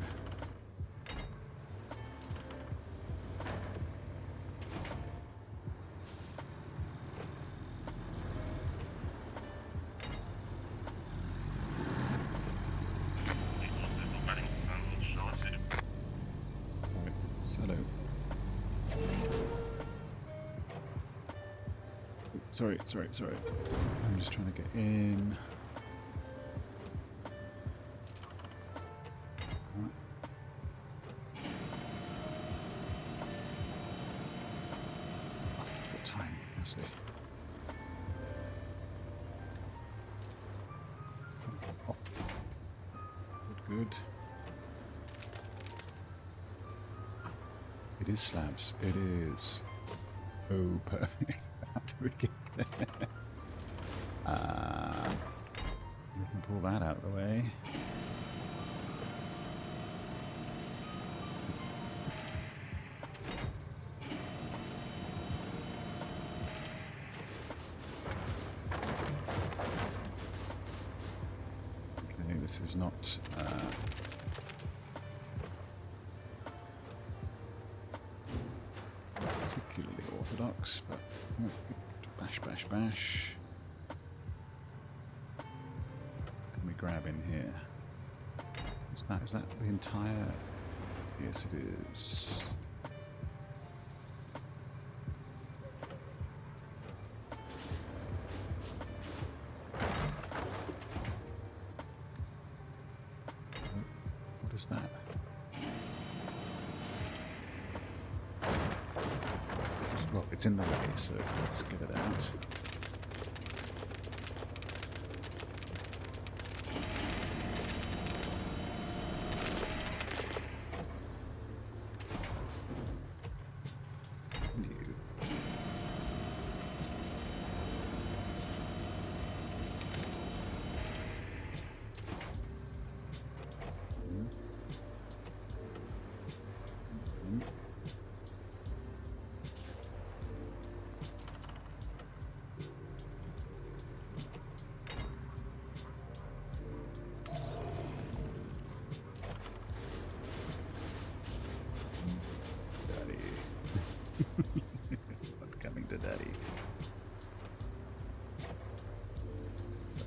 Sorry. I'm just trying to get in. What time? Let's see. Oh. Good. It is slabs. It is. Oh, perfect. How do we get there? We can pull that out of the way. Okay, this is not... particularly orthodox, but bash. Can we grab in here? Is that the entire? Yes, it is. What is that? Well, it's in the way, so let's get it out.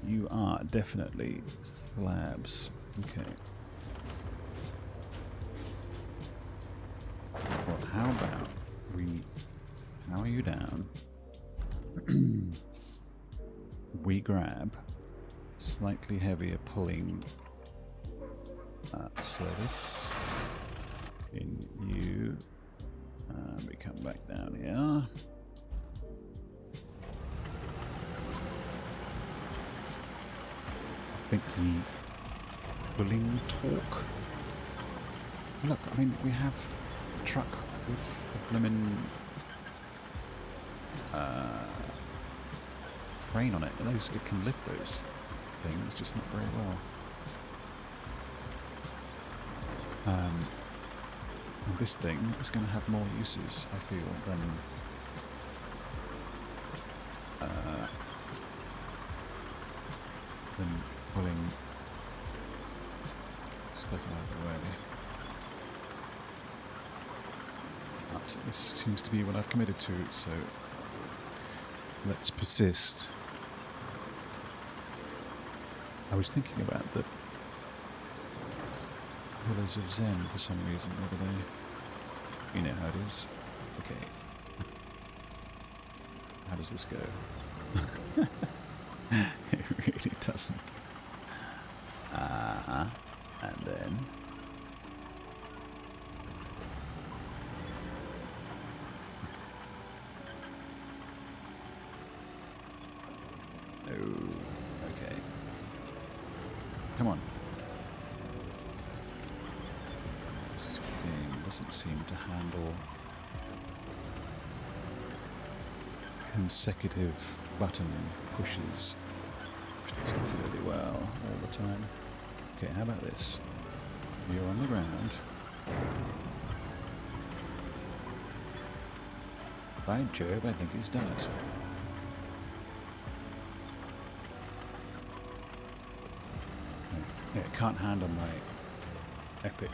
You are definitely slabs. Okay. Well, how about we power you down? We grab slightly heavier pulling service in you. We come back down here. I think the pulling torque. Look, I mean, we have a truck with a blimmin' crane on it, and it can lift those things, just not very well. And this thing is going to have more uses, I feel, than pulling stuff out of the way. But this seems to be what I've committed to, so let's persist. I was thinking about the Pillars of Zen for some reason the other day. You know how it is. Okay. How does this go? It really doesn't. And then... Oh, okay. Come on. This game doesn't seem to handle consecutive button pushes particularly well all the time. Okay, how about this? You're on the ground. By Jove, I think he's done it. Yeah, it can't handle my epic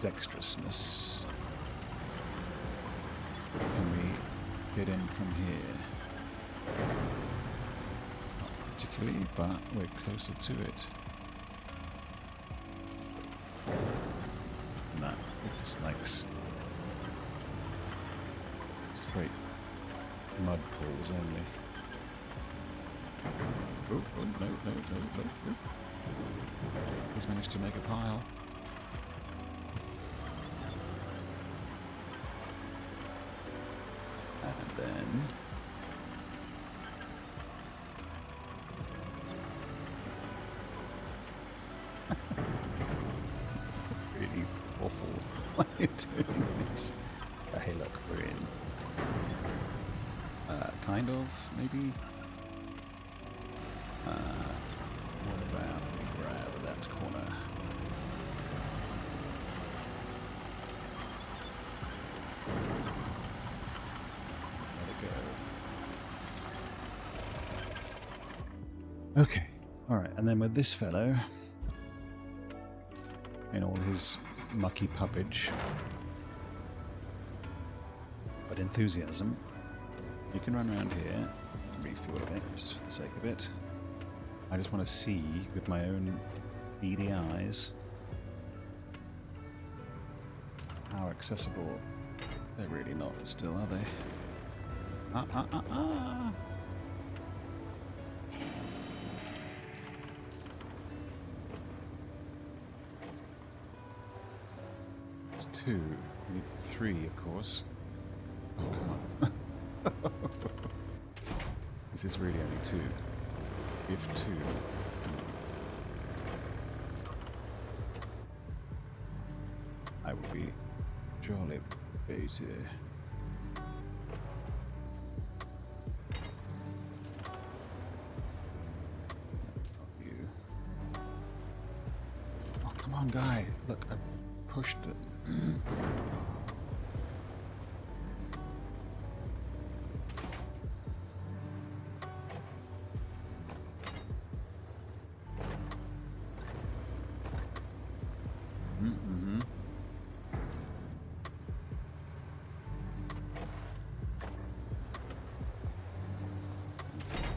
dexterousness. Can we get in from here? Not particularly, but we're closer to it. No, it dislikes straight mud pools only. Oh, no. He's managed to make a pile. And then... really awful. Why are you doing this? Hey look, we're in. Kind of, maybe? What about we grab that corner? Let it go. Okay, alright, and then with this fellow, in all his mucky puppage, but enthusiasm, you can run around here, refuel a bit, just for the sake of it. I just want to see with my own beady eyes how accessible they're really not still, are they? It's 2. We need 3, of course. Oh, come on. Is this really only 2? Give 2. I will be jolly baited. You. Oh, come on, guy. Look, I pushed it.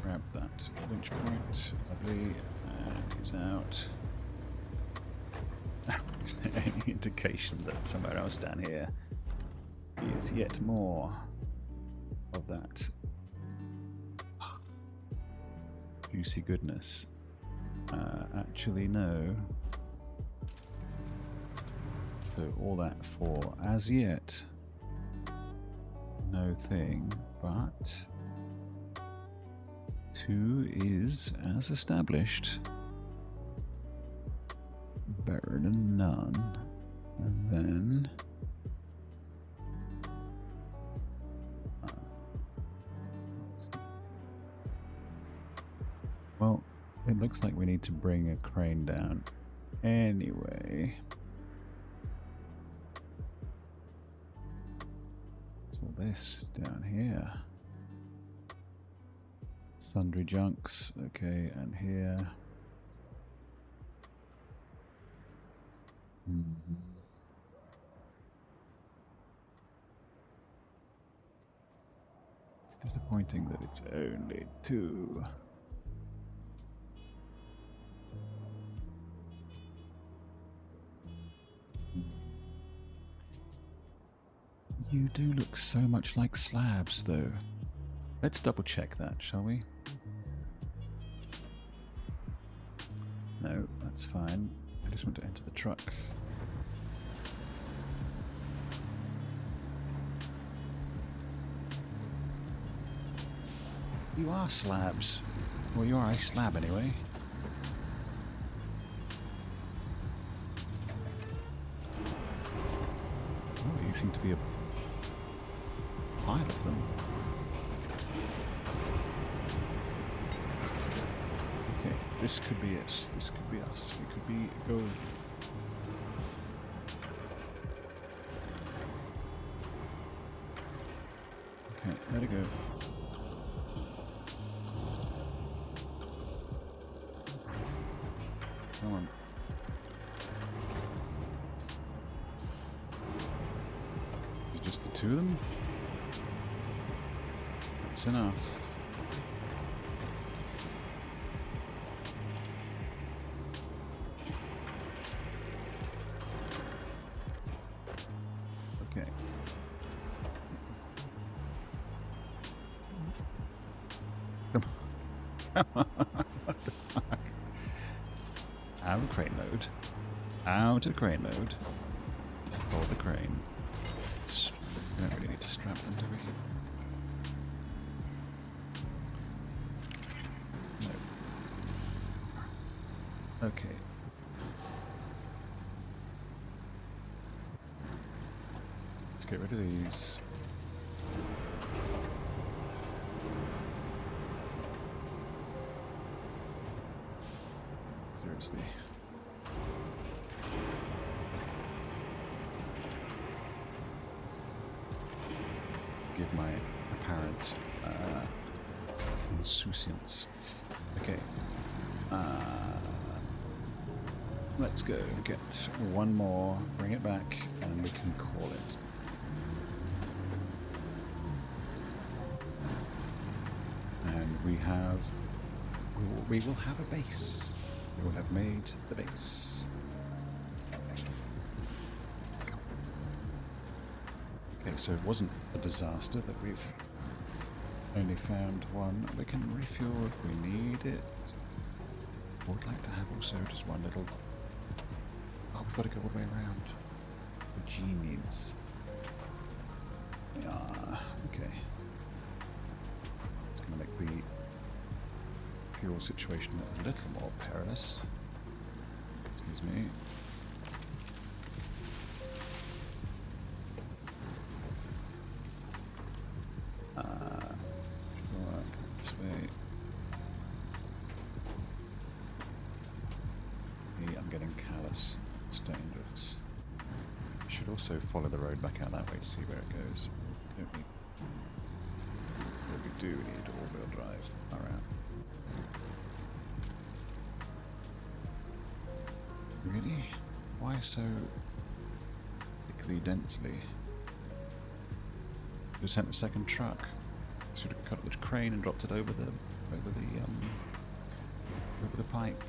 Grab that winch point, lovely, and he's out. Is there any indication that somewhere else down here is yet more of that juicy goodness? Actually, no. So all that for as yet no thing, but 2 is, as established, better than none. And then well, it looks like we need to bring a crane down anyway. What's all this down here? Sundry junks, okay, and here. It's disappointing that it's only 2. You do look so much like slabs, though. Let's double check that, shall we? No, that's fine. I just want to enter the truck. You are slabs. Well, you are a slab anyway. Oh, you seem to be a pile of them. Okay, this could be us. This could be us. We could be gold. Okay, let it go. Come on. Is it just the 2 of them? That's enough. Okay. Come on. What the fuck? Out of crane mode. Out of crane mode. For the crane. We don't really need to strap them, do we? No. Okay. Let's get rid of these. Seriously. Give my apparent insouciance. Okay. Let's go get one more, bring it back, and we can call it. And we have... we will have a base. We will have made the base. Okay, so it wasn't a disaster that we've only found one. We can refuel if we need it. I would like to have also just one little... oh, we've got to go all the way around. The genies. Yeah, okay. It's going to make the fuel situation a little more perilous. Excuse me. This way. I'm getting callous. It's dangerous. We should also follow the road back out that way to see where it goes. Don't we? But we do need all-wheel drive. Alright. Really? Why so thickly, densely? Just sent the second truck. Should have cut the crane and dropped it over the pipe.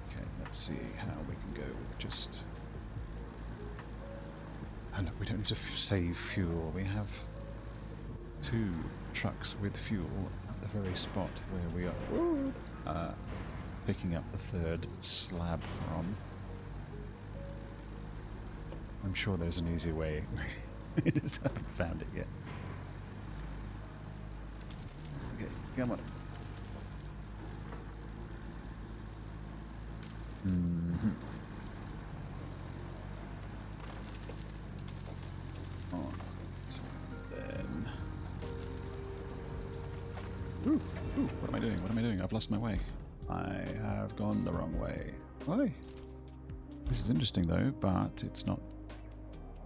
Okay, let's see how we can go with just. And look, we don't need to save fuel. We have 2 trucks with fuel at the very spot where we are. picking up the third slab from. I'm sure there's an easier way. I just haven't found it yet. Okay, come on. Mm-hmm. Alright, then... Ooh, what am I doing? What am I doing? I've lost my way. I have gone the wrong way. Why? This is interesting though, but it's not...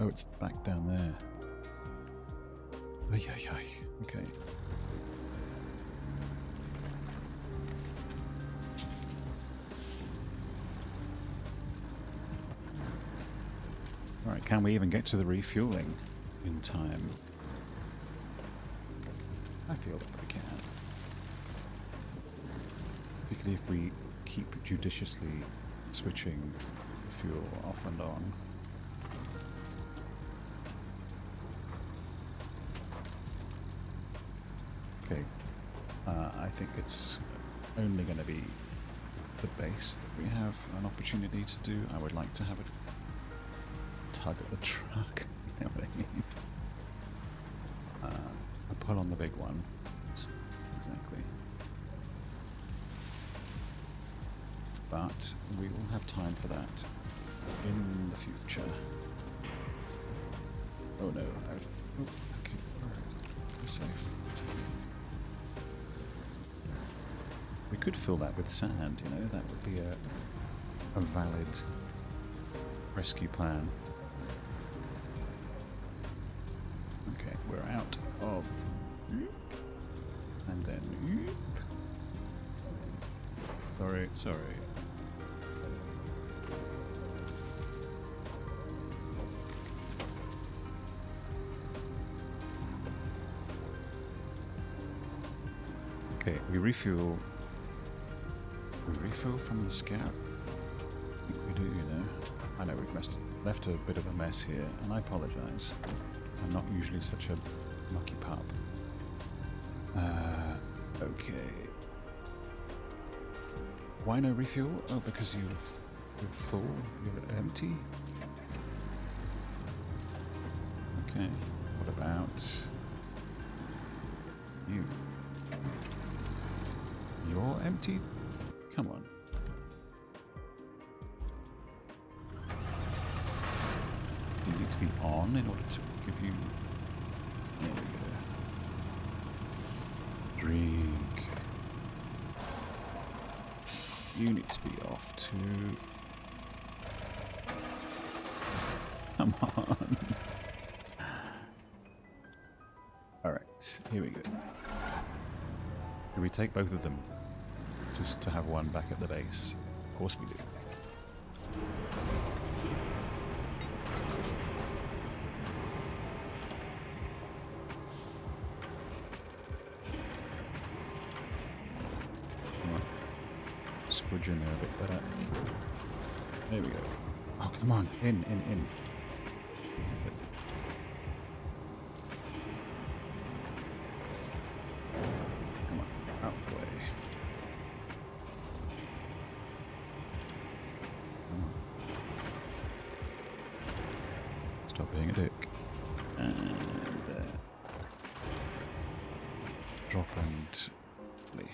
Oh, it's back down there. Ay, ay, ay. Okay. Alright, can we even get to the refueling in time? I feel that we can. Particularly if we keep judiciously switching the fuel off and on. Okay, I think it's only going to be the base that we have an opportunity to do. I would like to have a tug at the truck, you know what I mean? A pull on the big one. Exactly. But we will have time for that in the future. Oh no, oh, okay, alright. We're safe. It's okay. We could fill that with sand, you know, that would be a valid rescue plan. Okay, we're out of... And then... Sorry. Okay, we refuel from the scout. I think we do, you know. I know we've left a bit of a mess here, and I apologise. I'm not usually such a mucky pup. Okay. Why no refuel? Oh, because you're full? You're empty? Okay. What about you? You're empty? Come on. You need to be on in order to give you... There we go. Drink. You need to be off too. Come on. Alright, here we go. Do we take both of them? Just to have one back at the base? Of course we do. Squidge in there a bit better. There we go. Oh, come on. In. Come on. Out the way. Come on. Stop being a dick. And drop and play.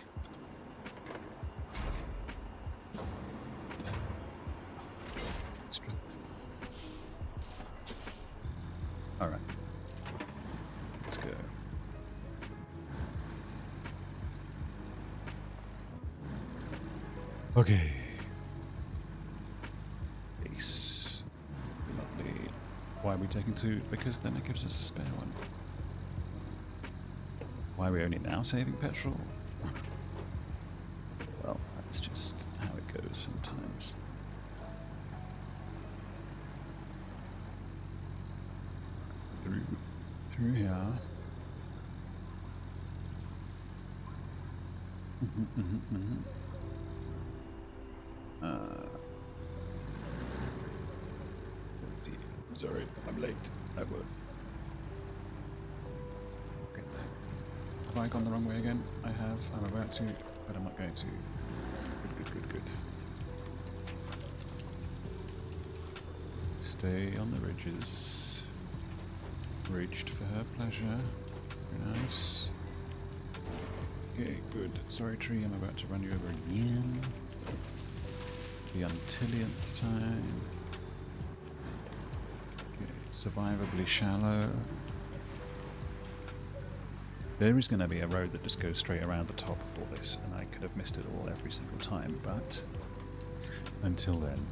Alright. Let's go. Okay. Base. Lovely. Why are we taking two? Because then it gives us a spare one. Why are we only now saving petrol? Well, that's just how it goes sometimes. Through here. Let's see. Sorry, I'm late. I will. Okay. Have I gone the wrong way again? I have. I'm about to, but I'm not going to. Good. good, good. Stay on the ridges. Ridged for her pleasure. Very nice. Okay, good. Sorry, tree, I'm about to run you over again. The untillionth time. Okay, survivably shallow. There is going to be a road that just goes straight around the top of all this, and I could have missed it all every single time, but until then,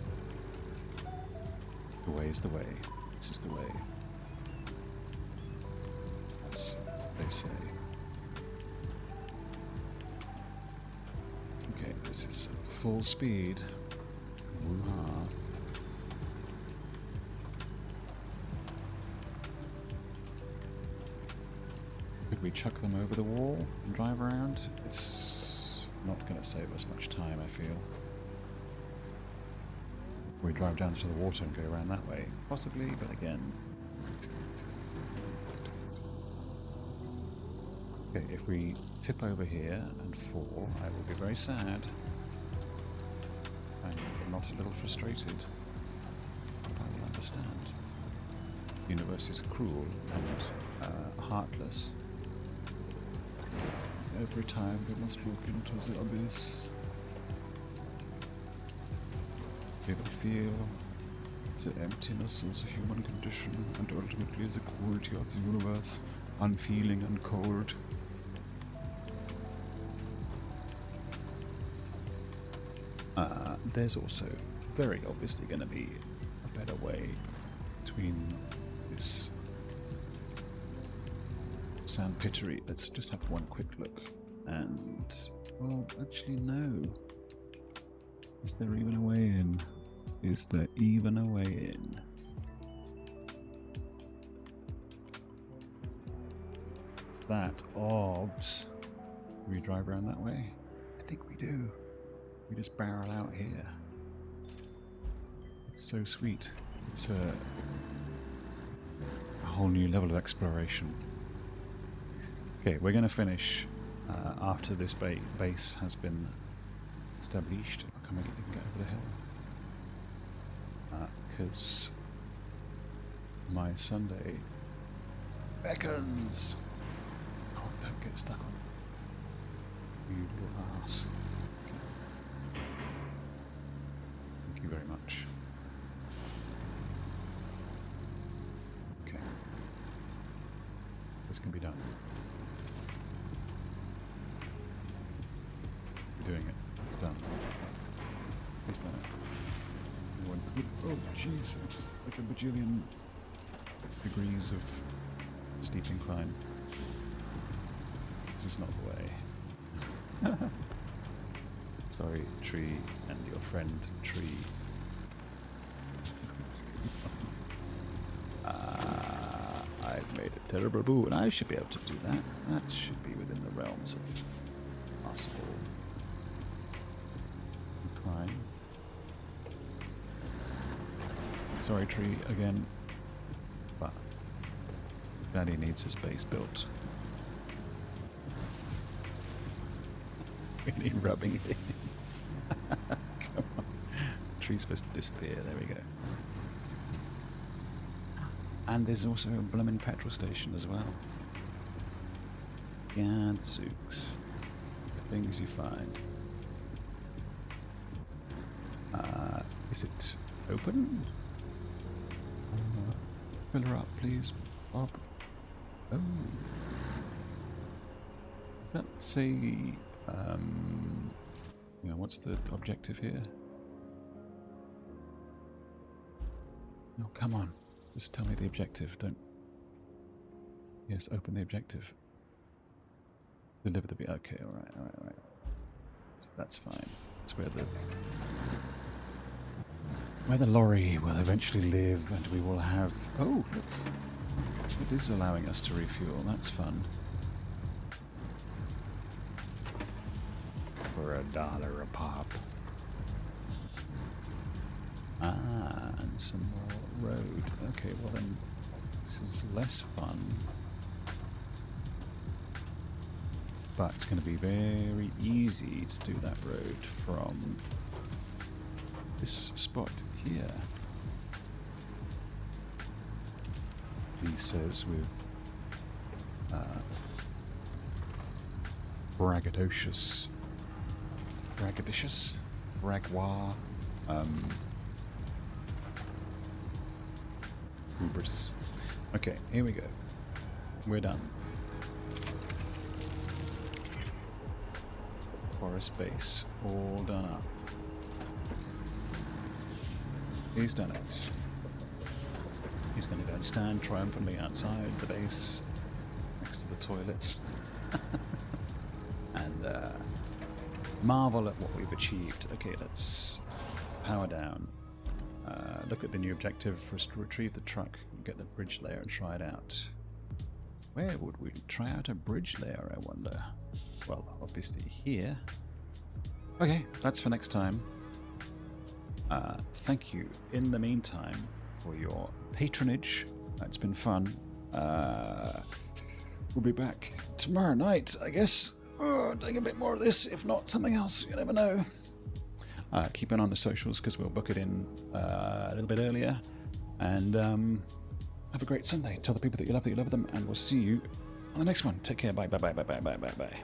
the way is the way. This is the way. As they say. Okay, this is full speed. Woo-ha. Could we chuck them over the wall and drive around? It's not going to save us much time, I feel. We drive down to the water and go around that way. Possibly, but again... Okay, if we tip over here and fall, I will be very sad. I'm not a little frustrated. But I will understand. The universe is cruel and heartless. Every time we must look into the abyss. We will feel the emptiness of the human condition and ultimately the cruelty of the universe, unfeeling and cold. There's also very obviously going to be a better way between this sandpittery. Let's just have one quick look. And, well, actually no. Is there even a way in? Is there even a way in? Is that obs? Do we drive around that way? I think we do. We just barrel out here. It's so sweet. It's a whole new level of exploration. Okay, we're going to finish after this base has been established. Can we even get over the hill? Because my Sunday beckons. Oh, don't get stuck on it. You little ass. Thank you very much. Okay. This can be done. We're doing it. It's done. It's done it. Oh, jeez. Like a bajillion degrees of steep incline. This is not the way. Sorry, tree, and your friend, tree. I've made a terrible boo, and I should be able to do that. That should be within the realms of possible incline. Sorry, tree, again, but Daddy needs his base built. Really rubbing it in. Come on. Tree's supposed to disappear, there we go. And there's also a blooming petrol station as well. Gadzooks. The things you find. Is it open? Fill her up, please, Bob. Oh. Let's see. You know, what's the objective here? No, come on. Just tell me the objective. Don't. Yes, open the objective. Deliver the. Okay, alright. So that's fine. That's where the lorry will eventually live, and we will have. Oh, look! It is allowing us to refuel. That's fun. For $1 a pop. And some more road. Okay, well then, this is less fun. But it's going to be very easy to do that road from this spot here. He says with braggadocious, bragwa, hubris. Okay, here we go. We're done. Forest base, all done up. He's done it. He's going to go and stand triumphantly outside the base, next to the toilets, and marvel at what we've achieved. Okay, let's power down. Look at the new objective for us to retrieve the truck, get the bridge layer and try it out. Where would we try out a bridge layer, I wonder? Well, obviously here. Okay, that's for next time. Thank you in the meantime for your patronage. It's been fun. We'll be back tomorrow night, I guess. Doing a bit more of this, if not something else. You never know. Keep an eye on the socials because we'll book it in a little bit earlier. And have a great Sunday. Tell the people that you love them, and we'll see you on the next one. Take care. Bye, bye, bye, bye, bye, bye, bye, bye.